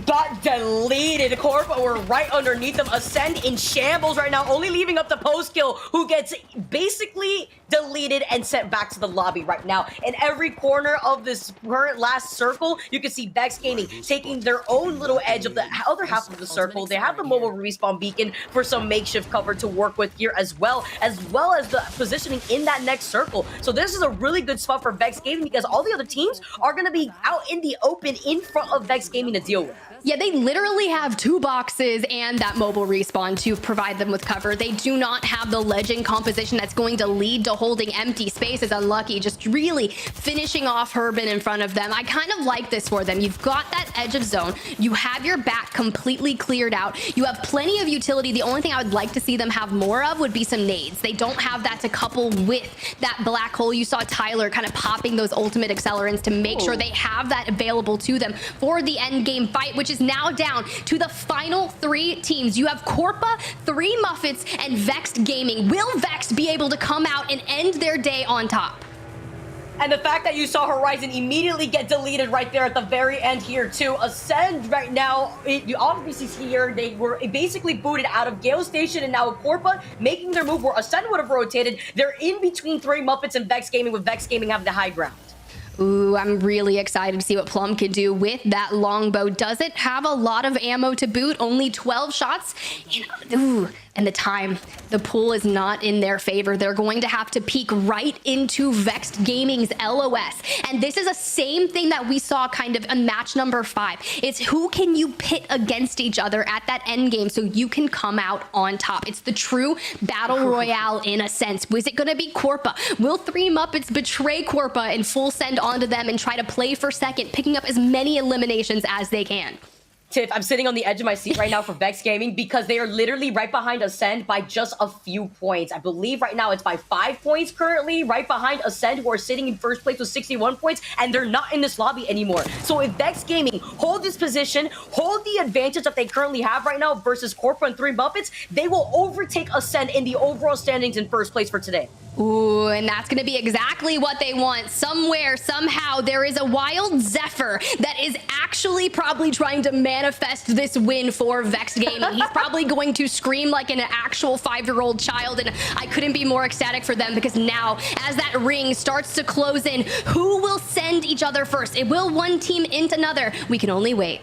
Got deleted. Corpa were right underneath them. Ascend in shambles right now, only leaving up the post kill, who gets basically deleted and sent back to the lobby right now. In every corner of this current last circle, you can see Vex Gaming taking their own little edge of the other half of the circle. They have the mobile respawn beacon for some makeshift cover to work with here as well as the positioning in that next circle. So this is a really good spot for Vex Gaming because all the other teams are going to be out in the open in front of Vex Gaming to deal with. Yeah, they literally have 2 boxes and that mobile respawn to provide them with cover. They do not have the legend composition that's going to lead to holding empty spaces. Unlucky, just really finishing off Herbin in front of them. I kind of like this for them. You've got that edge of zone. You have your back completely cleared out. You have plenty of utility. The only thing I would like to see them have more of would be some nades. They don't have that to couple with that black hole. You saw Tyler kind of popping those ultimate accelerants to make sure they have that available to them for the end game fight, which is now down to the final 3 teams. You have Corpa, 3 Muffets, and Vexed Gaming. Will Vexed be able to come out and end their day on top? And the fact that you saw Horizon immediately get deleted right there at the very end here too. Ascend right now, you obviously see here, they were basically booted out of Gale Station, and now Corpa making their move where Ascend would have rotated. They're in between 3 Muppets and Vex Gaming, with Vex Gaming having the high ground. Ooh, I'm really excited to see what Plum can do with that longbow. Does it have a lot of ammo to boot? Only 12 shots? Ooh, and the time, the pool is not in their favor. They're going to have to peek right into Vexed Gaming's LOS. And this is the same thing that we saw kind of in match number 5. It's who can you pit against each other at that end game so you can come out on top. It's the true battle royale in a sense. Was it going to be Corpa? Will 3 Muppets betray Corpa and full send onto them and try to play for second, picking up as many eliminations as they can? Tiff, I'm sitting on the edge of my seat right now for Vex Gaming because they are literally right behind Ascend by just a few points. I believe right now it's by 5 points currently, right behind Ascend, who are sitting in first place with 61 points, and they're not in this lobby anymore. So if Vex Gaming hold this position, hold the advantage that they currently have right now versus Corpa and 3 Muppets, they will overtake Ascend in the overall standings in first place for today. Ooh, and that's going to be exactly what they want. Somewhere, somehow, there is a wild Zephyr that is actually probably trying to manifest this win for Vex Gaming. He's probably going to scream like an actual 5-year-old child, and I couldn't be more ecstatic for them because now, as that ring starts to close in, who will send each other first? It will one team into another. We can only wait.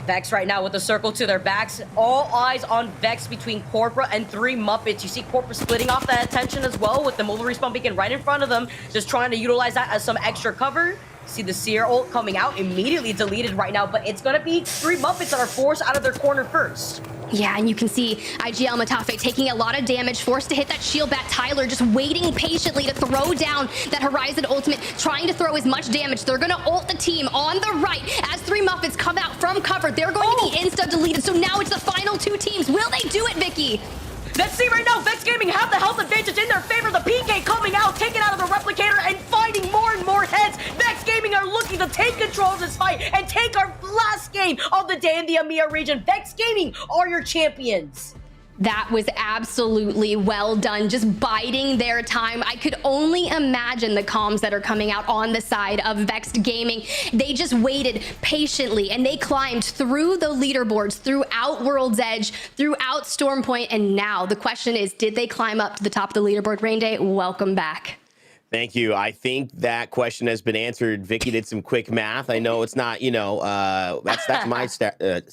Vex right now with the circle to their backs. All eyes on Vex between Corpora and 3 Muppets. You see Corpora splitting off that attention as well with the mobile respawn beacon right in front of them, just trying to utilize that as some extra cover. See the Seer ult coming out, immediately deleted right now, but it's going to be 3 Muppets that are forced out of their corner first. Yeah, and you can see IGL Matafe taking a lot of damage, forced to hit that shield bat. Tyler just waiting patiently to throw down that Horizon ultimate, trying to throw as much damage. They're going to ult the team on the right as 3 Muppets come out from cover. They're going to be insta-deleted, so now it's the final 2 teams. Will they do it, Vicky? Let's see right now, Vex Gaming have the health advantage in their favor. The PK coming out, taken out of the replicator and finding more and more heads. Vex Gaming are looking to take control of this fight and take our last game of the day in the EMEA region. Vex Gaming are your champions. That was absolutely well done, just biding their time. I could only imagine the comms that are coming out on the side of Vexed Gaming. They just waited patiently and they climbed through the leaderboards, throughout World's Edge, throughout Stormpoint, and now the question is, did they climb up to the top of the leaderboard? Rain Day, welcome back. Thank you. I think that question has been answered. Vicky did some quick math. I know it's not, that's my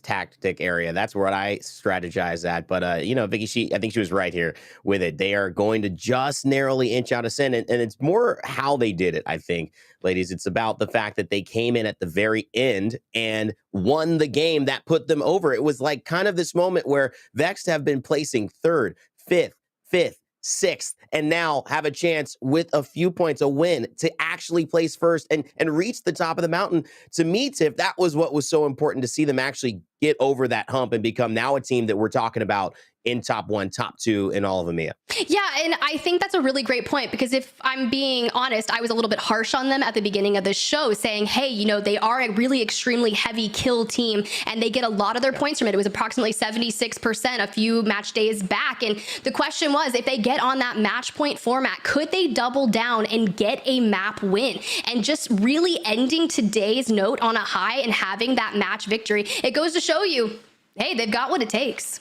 tactic area. That's where I strategize at. But, Vicky, I think she was right here with it. They are going to just narrowly inch out Ascend. And it's more how they did it, I think, ladies. It's about the fact that they came in at the very end and won the game that put them over. It was like kind of this moment where Vex have been placing 3rd, 5th, 6th, and now have a chance with a few points, a win, to actually place first and reach the top of the mountain. To me, Tiff, that was what was so important, to see them actually get over that hump and become now a team that we're talking about in top 1, top 2 in all of EMEA. Yeah, and I think that's a really great point, because if I'm being honest, I was a little bit harsh on them at the beginning of the show, saying, hey, they are a really extremely heavy kill team and they get a lot of their points from it. It was approximately 76% a few match days back. And the question was, if they get on that match point format, could they double down and get a map win? And just really ending today's note on a high and having that match victory, it goes to show you, hey, they've got what it takes.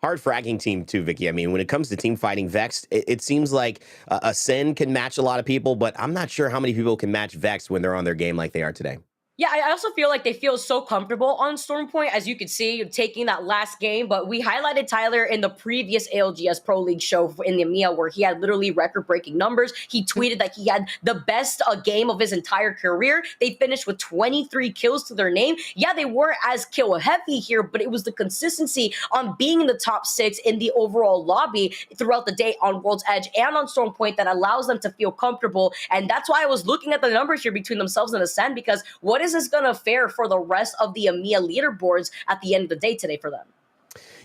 Hard fragging team too, Vicky. I mean, when it comes to team fighting Vex, it seems like Ascend can match a lot of people, but I'm not sure how many people can match Vex when they're on their game like they are today. Yeah, I also feel like they feel so comfortable on Storm Point, as you can see, taking that last game. But we highlighted Tyler in the previous ALGS Pro League show in the EMEA, where he had literally record-breaking numbers. He tweeted that he had the best game of his entire career. They finished with 23 kills to their name. Yeah, they weren't as kill-heavy here, but it was the consistency on being in the top 6 in the overall lobby throughout the day on World's Edge and on Storm Point that allows them to feel comfortable. And that's why I was looking at the numbers here between themselves and Ascend, because what is this going to fare for the rest of the EMEA leaderboards at the end of the day today for them?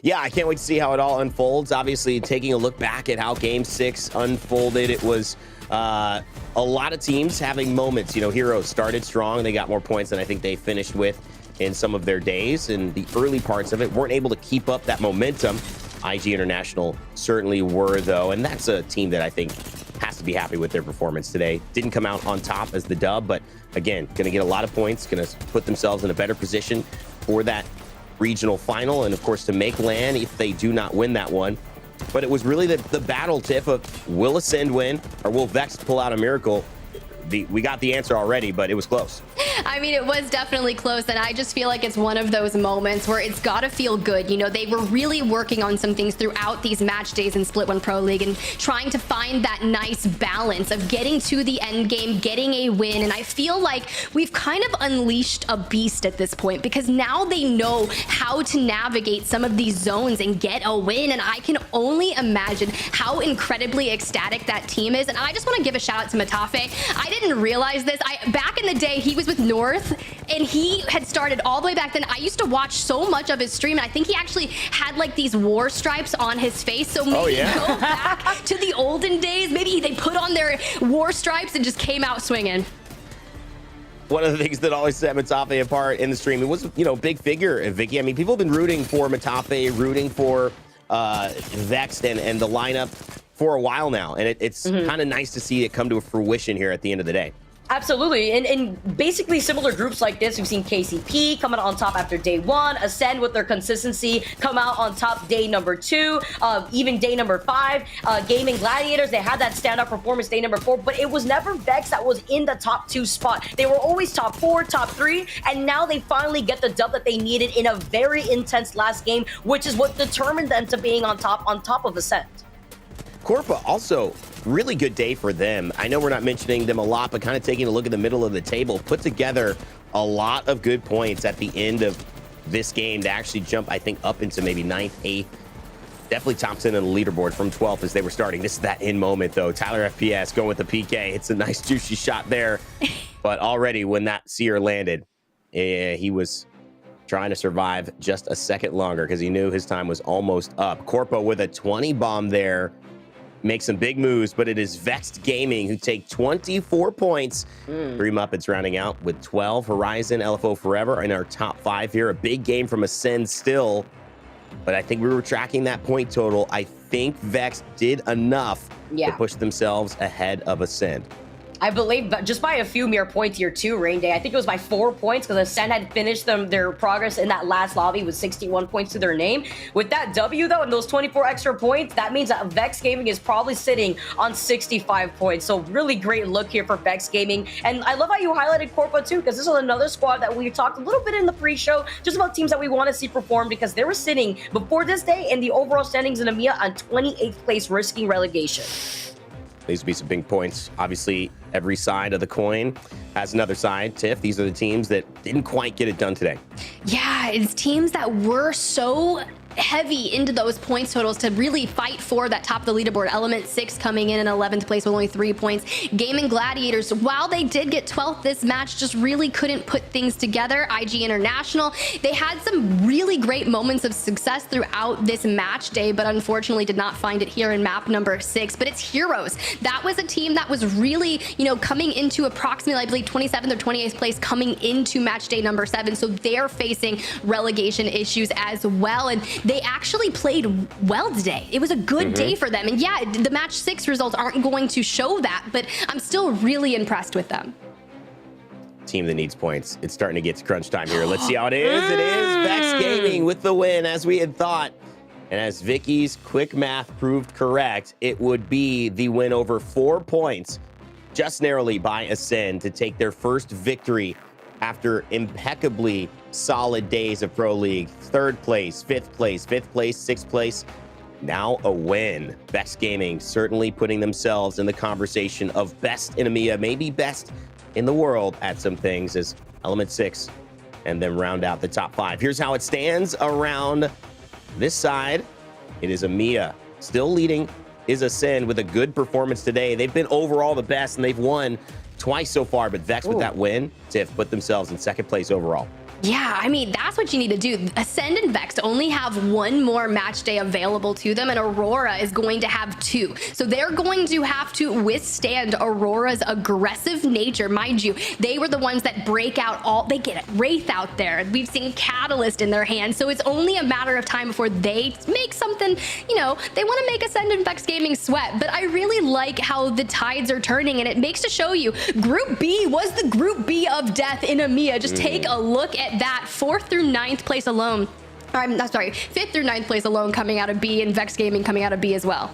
Yeah, I can't wait to see how it all unfolds. Obviously, taking a look back at how Game 6 unfolded, it was a lot of teams having moments. You know, Heroes started strong. They got more points than I think they finished with in some of their days. And the early parts of it weren't able to keep up that momentum. IG International certainly were, though. And that's a team that I think has to be happy with their performance today. Didn't come out on top as the dub, but again, going to get a lot of points, going to put themselves in a better position for that regional final, and of course to make LAN if they do not win that one. But it was really the battle, Tiff, of will Ascend win or will Vex pull out a miracle? We got the answer already, but it was close. I mean, it was definitely close, and I just feel like it's one of those moments where it's got to feel good. You know, they were really working on some things throughout these match days in Split 1 Pro League and trying to find that nice balance of getting to the end game, getting a win, and I feel like we've kind of unleashed a beast at this point because now they know how to navigate some of these zones and get a win, and I can only imagine how incredibly ecstatic that team is. And I just want to give a shout out to Matafe. I didn't realize this. Back in the day, he was with North, and he had started all the way back then. I used to watch so much of his stream, and I think he actually had like these war stripes on his face. So maybe go back to the olden days. Maybe they put on their war stripes and just came out swinging. One of the things that always set Matafe apart in the stream, it was, you know, big figure, Vicky. I mean, people have been rooting for Matafe, rooting for Vexed and the lineup for a while now, and it's kind of nice to see it come to a fruition here at the end of the day. Absolutely. And basically similar groups like this, we've seen KCP coming out on top after day 1, Ascend with their consistency come out on top day number 2, even day number 5. Gaming Gladiators, they had that standout performance day number 4, but it was never Vex that was in the top 2 spot. They were always top 4, top 3, and now they finally get the dub that they needed in a very intense last game, which is what determined them to being on top of Ascend. Corpa also really good day for them. I know we're not mentioning them a lot, but kind of taking a look at the middle of the table, put together a lot of good points at the end of this game to actually jump, I think, up into maybe 9th, 8th. Definitely top 10 on the leaderboard from 12th as they were starting. This is that in moment, though. Tyler FPS going with the PK. It's a nice juicy shot there. But already when that seer landed, he was trying to survive just a second longer because he knew his time was almost up. Corpo with a 20 bomb there. Make some big moves, but it is Vexed Gaming who take 24 points. 3 Muppets rounding out with 12. Horizon, LFO Forever in our top 5 here. A big game from Ascend still, but I think we were tracking that point total. I think Vexed did enough to push themselves ahead of Ascend. I believe just by a few mere points here too, Rain Day. I think it was by 4 points because Ascend had finished their progress in that last lobby with 61 points to their name. With that W though, and those 24 extra points, that means that Vex Gaming is probably sitting on 65 points. So really great look here for Vex Gaming. And I love how you highlighted Corpa too, because this is another squad that we talked a little bit in the pre-show just about teams that we want to see perform, because they were sitting before this day in the overall standings in EMEA on 28th place, risking relegation. These would be some big points. Obviously, every side of the coin has another side. Tiff, these are the teams that didn't quite get it done today. Yeah, it's teams that were so heavy into those points totals to really fight for that top of the leaderboard. Element 6 coming in 11th place with only 3 points. Gaming Gladiators, while they did get 12th this match, just really couldn't put things together. IG International, they had some really great moments of success throughout this match day, but unfortunately did not find it here in map number 6. But it's Heroes. That was a team that was really, you know, coming into approximately, I believe, 27th or 28th place coming into match day number 7. So they're facing relegation issues as well. And they actually played well today. It was a good day for them. And yeah, the match 6 results aren't going to show that, but I'm still really impressed with them. Team that needs points. It's starting to get to crunch time here. Let's see how it is. It is Vex Gaming with the win, as we had thought. And as Vicky's quick math proved correct, it would be the win over 4 points, just narrowly by Ascend, to take their first victory after impeccably solid days of Pro League. 3rd place, 5th place, 5th place, 6th place. Now a win. Vex Gaming certainly putting themselves in the conversation of best in EMEA, maybe best in the world at some things, as Element 6 and then round out the top 5. Here's how it stands around this side. It is EMEA still leading is Ascend with a good performance today. They've been overall the best, and they've won twice so far, but Vex with that win, Tiff, put themselves in 2nd place overall. Yeah, I mean, that's what you need to do. Ascend and Vex only have one more match day available to them, and Aurora is going to have 2. So they're going to have to withstand Aurora's aggressive nature. Mind you, they were the ones that break out they get Wraith out there. We've seen Catalyst in their hands. So it's only a matter of time before they make something, they want to make Ascend and Vex Gaming sweat. But I really like how the tides are turning, and it makes to show you Group B was the Group B of death in EMEA. Just take a look at that. 4th through 9th place alone. I'm not sorry, 5th through 9th place alone coming out of B, and Vex Gaming coming out of B as well.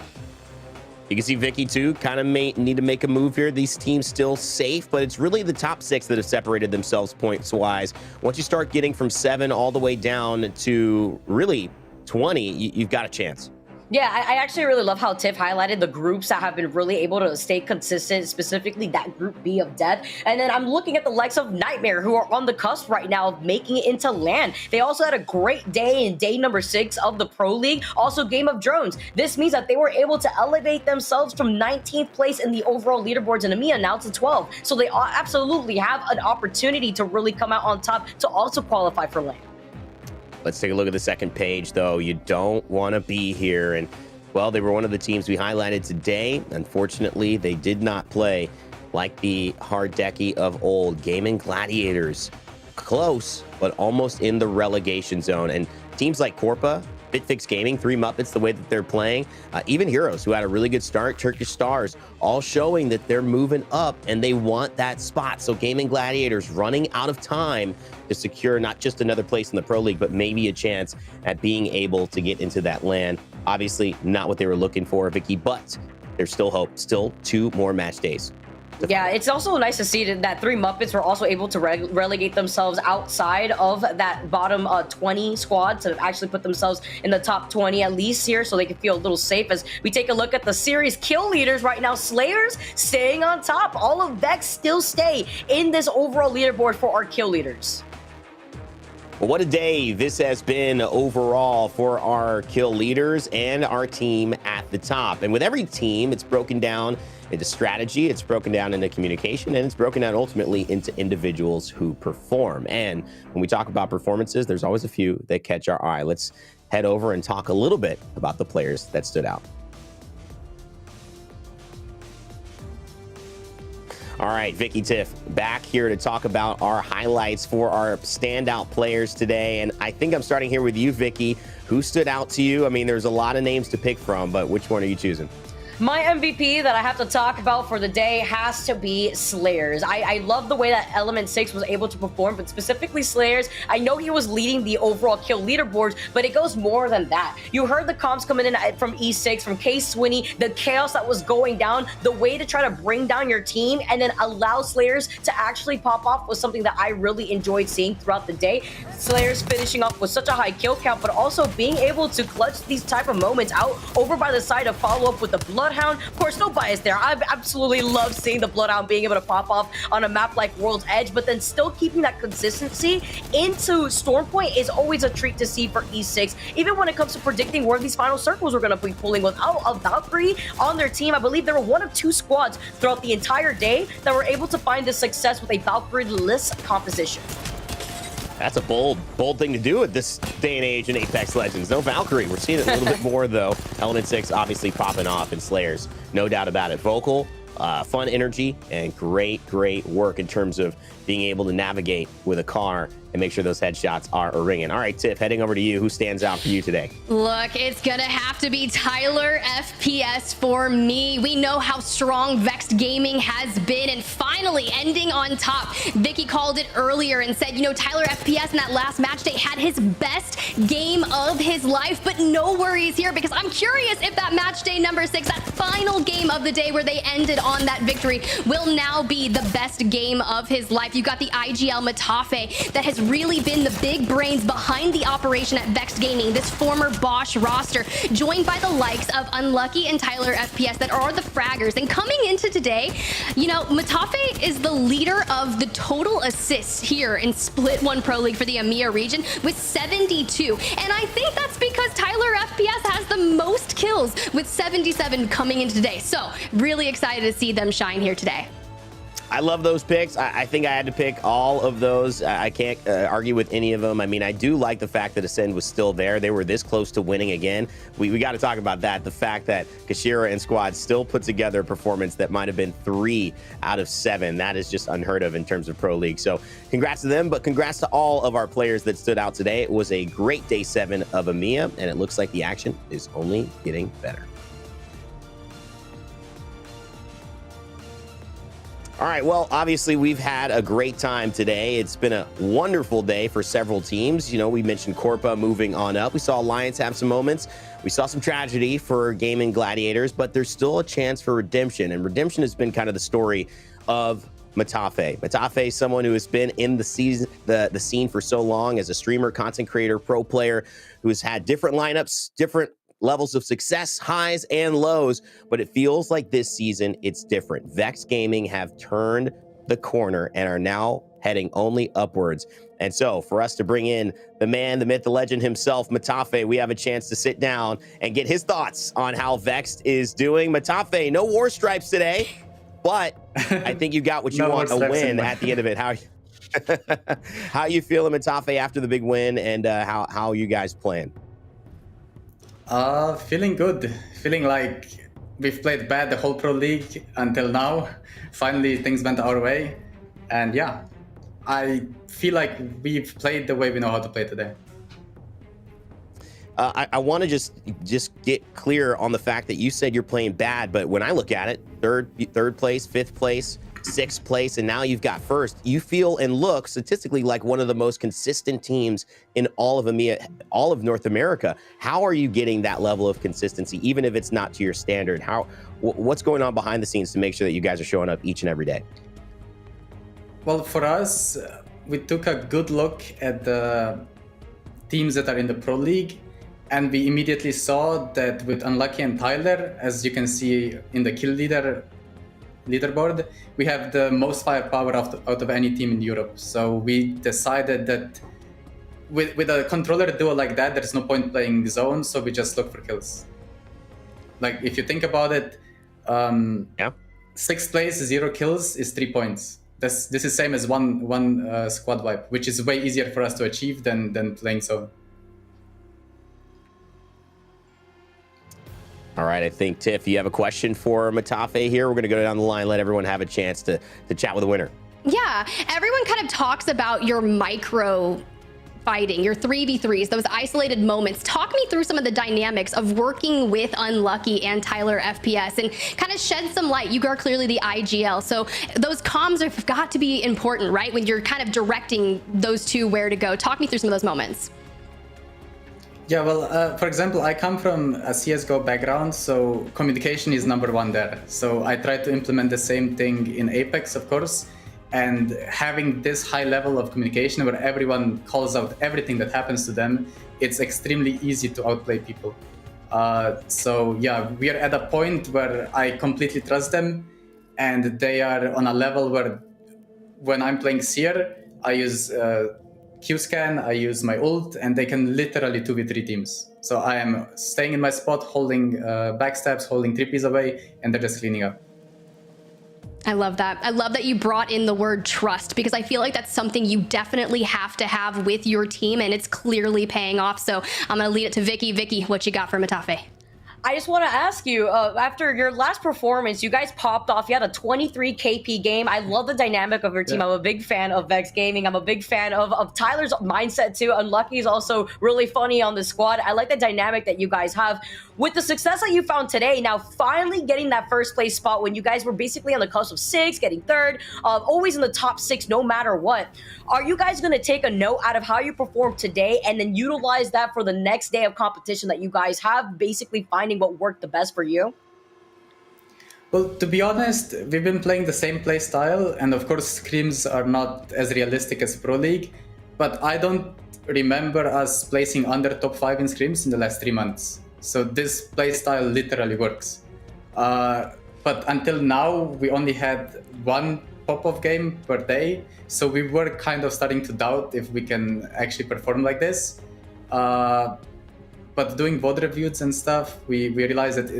You can see Vicky too kind of need to make a move here. These teams still safe, but it's really the top 6 that have separated themselves points wise. Once you start getting from 7 all the way down to really 20, you've got a chance. Yeah, I actually really love how Tiff highlighted the groups that have been really able to stay consistent, specifically that Group B of death. And then I'm looking at the likes of Nightmare, who are on the cusp right now of making it into LAN. They also had a great day in day number 6 of the Pro League, also Game of Drones. This means that they were able to elevate themselves from 19th place in the overall leaderboards in EMEA now to 12. So they absolutely have an opportunity to really come out on top to also qualify for LAN. Let's take a look at the second page, though. You don't want to be here. And, well, they were one of the teams we highlighted today. Unfortunately, they did not play like the hard decky of old. Gaming Gladiators, close, but almost in the relegation zone. And teams like Corpa, Bitfix Gaming, 3 Muppets, the way that they're playing, even Heroes, who had a really good start, Turkish Stars, all showing that they're moving up and they want that spot. So Gaming Gladiators running out of time to secure not just another place in the Pro League, but maybe a chance at being able to get into that LAN. Obviously, not what they were looking for, Vicky, but there's still hope. Still 2 more match days. Yeah, it's also nice to see that 3 Muppets were also able to relegate themselves outside of that bottom 20 squad to actually put themselves in the top 20 at least here, so they can feel a little safe. As we take a look at the series kill leaders right now, Slayers staying on top. All of Vex still stay in this overall leaderboard for our kill leaders. Well, what a day this has been overall for our kill leaders and our team at the top. And with every team, it's broken down into strategy, it's broken down into communication, and it's broken down ultimately into individuals who perform. And when we talk about performances, there's always a few that catch our eye. Let's head over and talk a little bit about the players that stood out. All right, Vicky, Tiff, back here to talk about our highlights for our standout players today. And I think I'm starting here with you, Vicky. Who stood out to you? I mean, there's a lot of names to pick from, but which one are you choosing? My MVP that I have to talk about for the day has to be Slayers. I love the way that Element 6 was able to perform, but specifically Slayers. I know he was leading the overall kill leaderboards, but it goes more than that. You heard the comms coming in from E6, from K Swinney, the chaos that was going down, the way to try to bring down your team and then allow Slayers to actually pop off was something that I really enjoyed seeing throughout the day. Slayers finishing off with such a high kill count, but also being able to clutch these type of moments out over by the side of follow up with the Bloodhound. Of course, no bias there. I absolutely love seeing the Bloodhound being able to pop off on a map like World's Edge, but then still keeping that consistency into Stormpoint is always a treat to see for E6. Even when it comes to predicting where these final circles are going to be pulling without a Valkyrie on their team, I believe there were 1 of 2 squads throughout the entire day that were able to find this success with a Valkyrie-less composition. That's a bold thing to do at this day and age in Apex Legends. No Valkyrie. We're seeing it a little bit more, though. Element 6 obviously popping off in Slayers. No doubt about it. Vocal, fun energy, and great work in terms of being able to navigate with a car and make sure those headshots are ringing. All right, Tiff, heading over to you. Who stands out for you today? Look, it's gonna have to be Tyler FPS for me. We know how strong Vexed Gaming has been, and finally ending on top. Vicky called it earlier and said, you know, Tyler FPS in that last match day had his best game of his life, but no worries here, because I'm curious if that match day number 6, that final game of the day where they ended on that victory, will now be the best game of his life. You got the IGL Matafe that has really been the big brains behind the operation at Vexed Gaming, this former Bosch roster, joined by the likes of Unlucky and Tyler FPS that are the fraggers. And coming into today, you know, Matafe is the leader of the total assists here in Split 1 Pro League for the EMEA region with 72. And I think that's because Tyler FPS has the most kills with 77 coming into today. So really excited to see them shine here today. I love those picks. I think I had to pick all of those. I can't argue with any of them. I mean, I do like the fact that Ascend was still there. They were this close to winning again. We got to talk about that. The fact that Kashira and squad still put together a performance that might have been 3 out of 7. That is just unheard of in terms of Pro League. So congrats to them, but congrats to all of our players that stood out today. It was a great day 7 of EMEA, and it looks like the action is only getting better. All right, well, obviously we've had a great time today. It's been a wonderful day for several teams. You know, we mentioned Corpa moving on up. We saw Alliance have some moments. We saw some tragedy for Gaming Gladiators, but there's still a chance for redemption. And redemption has been kind of the story of Matafe. Matafe is someone who has been in the scene for so long as a streamer, content creator, pro player, who has had different lineups, different levels of success, highs and lows, but it feels like this season it's different. Vex Gaming have turned the corner and are now heading only upwards. And so for us to bring in the man, the myth, the legend himself, Matafe, we have a chance to sit down and get his thoughts on how Vex is doing. Matafe, no war stripes today, but I think you got what you want, a win at the end of it. How you feeling, Matafe, after the big win, and how you guys playing? Feeling good. Feeling like we've played bad the whole Pro League until now. Finally, things went our way. And yeah, I feel like we've played the way we know how to play today. I want to just get clear on the fact that you said you're playing bad, but when I look at it, third place, 5th place, 6th place, and now you've got 1st. You feel and look statistically like one of the most consistent teams in all of EMEA, all of North America. How are you getting that level of consistency, even if it's not to your standard? What's going on behind the scenes to make sure that you guys are showing up each and every day? Well, for us, we took a good look at the teams that are in the Pro League, and we immediately saw that with Unlucky and Tyler, as you can see in the kill leaderboard, we have the most firepower out of any team in Europe. So we decided that with a controller duo like that, there's no point playing zone, so we just look for kills. Like, if you think about it, 6th place, 0 kills is 3 points. This is same as one squad wipe, which is way easier for us to achieve than playing zone. All right, I think, Tiff, you have a question for Matafe here. We're going to go down the line, let everyone have a chance to chat with the winner. Yeah, everyone kind of talks about your micro fighting, your 3v3s, those isolated moments. Talk me through some of the dynamics of working with Unlucky and Tyler FPS and kind of shed some light. You are clearly the IGL, so those comms have got to be important, right? When you're kind of directing those two where to go. Talk me through some of those moments. Yeah, well, for example, I come from a CSGO background, so communication is #1 there. So I try to implement the same thing in Apex, of course, and having this high level of communication where everyone calls out everything that happens to them, it's extremely easy to outplay people. So yeah, we are at a point where I completely trust them, and they are on a level where when I'm playing Seer, I use Q-scan, I use my ult, and they can literally 2v3 teams. So I am staying in my spot, holding backstabs, holding trippies away, and they're just cleaning up. I love that. I love that you brought in the word trust, because I feel like that's something you definitely have to have with your team, and it's clearly paying off. So I'm going to lead it to Vicky. Vicky, what you got for Matafe? I just want to ask you, after your last performance, you guys popped off. You had a 23 KP game. I love the dynamic of your team. I'm a big fan of Vex Gaming. I'm a big fan of Tyler's mindset too. Unlucky is also really funny on the squad. I like the dynamic that you guys have. With the success that you found today, now finally getting that first place spot when you guys were basically on the cusp of 6, getting third, always in the top 6 no matter what. Are you guys going to take a note out of how you performed today and then utilize that for the next day of competition that you guys have, basically finding what worked the best for you? Well, to be honest, we've been playing the same play style, and of course scrims are not as realistic as Pro League, but I don't remember us placing under top 5 in scrims in the last 3 months. So this play style literally works. But until now, we only had 1 pop-off game per day, so we were kind of starting to doubt if we can actually perform like this. But doing VOD reviews and stuff, we realized that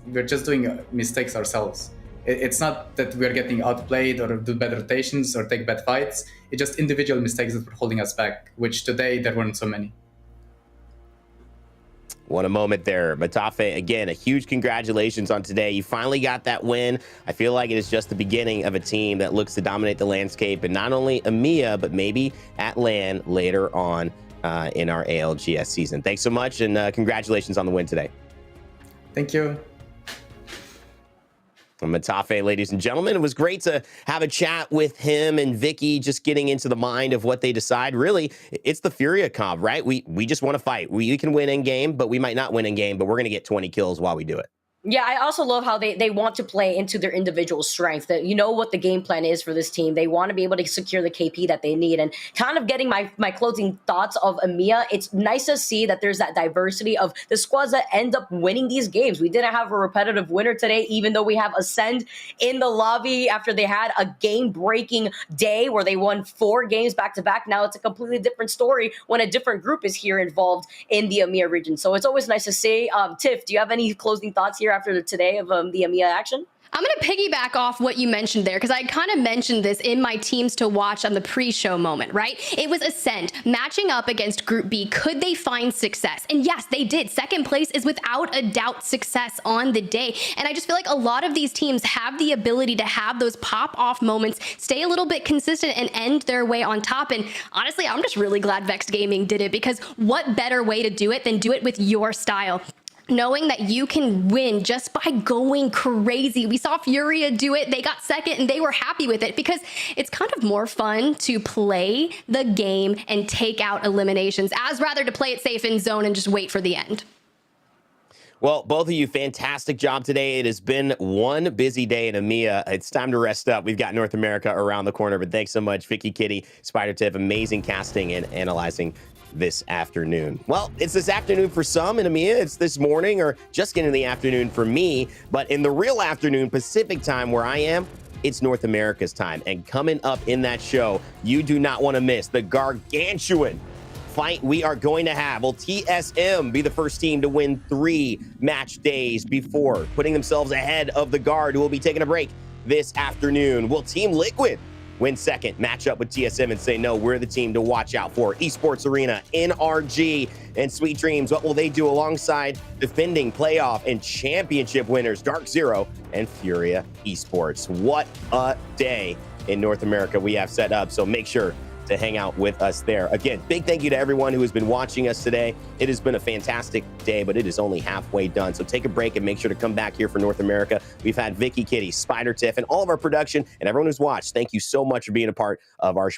we're just doing mistakes ourselves. It's not that we're getting outplayed or do bad rotations or take bad fights. It's just individual mistakes that were holding us back, which today there weren't so many. What a moment there. Matafe, again, a huge congratulations on today. You finally got that win. I feel like it is just the beginning of a team that looks to dominate the landscape, and not only EMEA, but maybe at LAN later on in our ALGS season. Thanks so much, and congratulations on the win today. Thank you. Matafe, ladies and gentlemen, it was great to have a chat with him and Vicky, just getting into the mind of what they decide. Really, it's the Furia comp, right? We just want to fight. We can win in game, but we might not win in game, but we're going to get 20 kills while we do it. Yeah, I also love how they want to play into their individual strength. That you know what the game plan is for this team. They want to be able to secure the KP that they need. And kind of getting my closing thoughts of EMEA, it's nice to see that there's that diversity of the squads that end up winning these games. We didn't have a repetitive winner today, even though we have Ascend in the lobby after they had a game-breaking day where they won 4 games back-to-back. Now it's a completely different story when a different group is here involved in the EMEA region. So it's always nice to see. Tiff, do you have any closing thoughts here after today of the EMEA action? I'm going to piggyback off what you mentioned there, because I kind of mentioned this in my teams to watch on the pre-show moment, right? It was Ascend matching up against Group B. Could they find success? And yes, they did. Second place is without a doubt success on the day. And I just feel like a lot of these teams have the ability to have those pop-off moments, stay a little bit consistent, and end their way on top. And honestly, I'm just really glad Vex Gaming did it, because what better way to do it than do it with your style? Knowing that you can win just by going crazy. We saw Furia do it. They got second and they were happy with it, because it's kind of more fun to play the game and take out eliminations as rather to play it safe in zone and just wait for the end. Well, both of you, fantastic job today. It has been one busy day in EMEA. It's time to rest up. We've got North America around the corner, but thanks so much, Vicky, Kitty, Spider Tiff, amazing casting and analyzing this afternoon. Well, it's this afternoon for some in EMEA. It's this morning or just getting the afternoon for me. But in the real afternoon, Pacific time where I am, it's North America's time. And coming up in that show, you do not want to miss the gargantuan fight we are going to have. Will TSM be the first team to win 3 match days before putting themselves ahead of the Guard, who will be taking a break this afternoon? Will Team Liquid win second, match up with TSM and say, no, we're the team to watch out for? Esports Arena, NRG, and Sweet Dreams, what will they do alongside defending playoff and championship winners Dark Zero and Furia Esports? What a day in North America we have set up, so make sure to hang out with us there. Again, big thank you to everyone who has been watching us today. It has been a fantastic day, but it is only halfway done. So take a break and make sure to come back here for North America. We've had Vicky, Kitty, Spider Tiff, and all of our production, and everyone who's watched. Thank you so much for being a part of our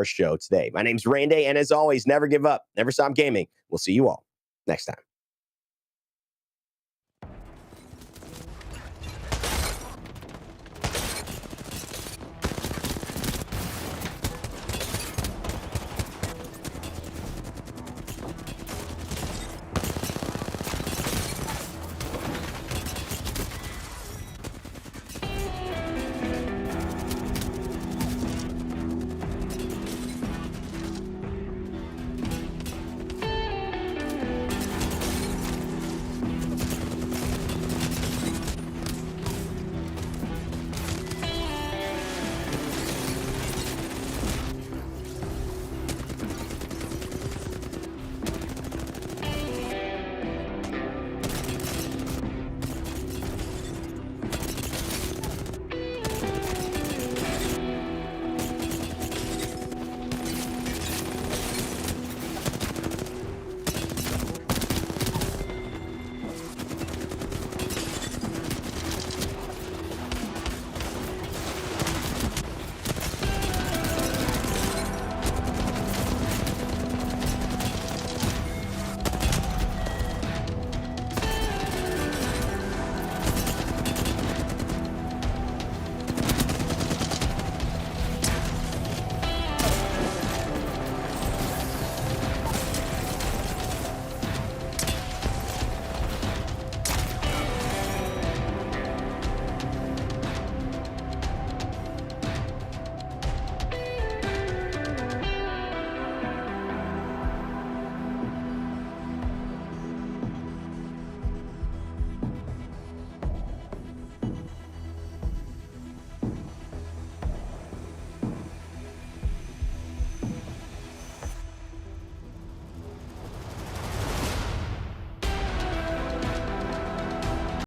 show today. My name's Randy, and as always, never give up, never stop gaming. We'll see you all next time.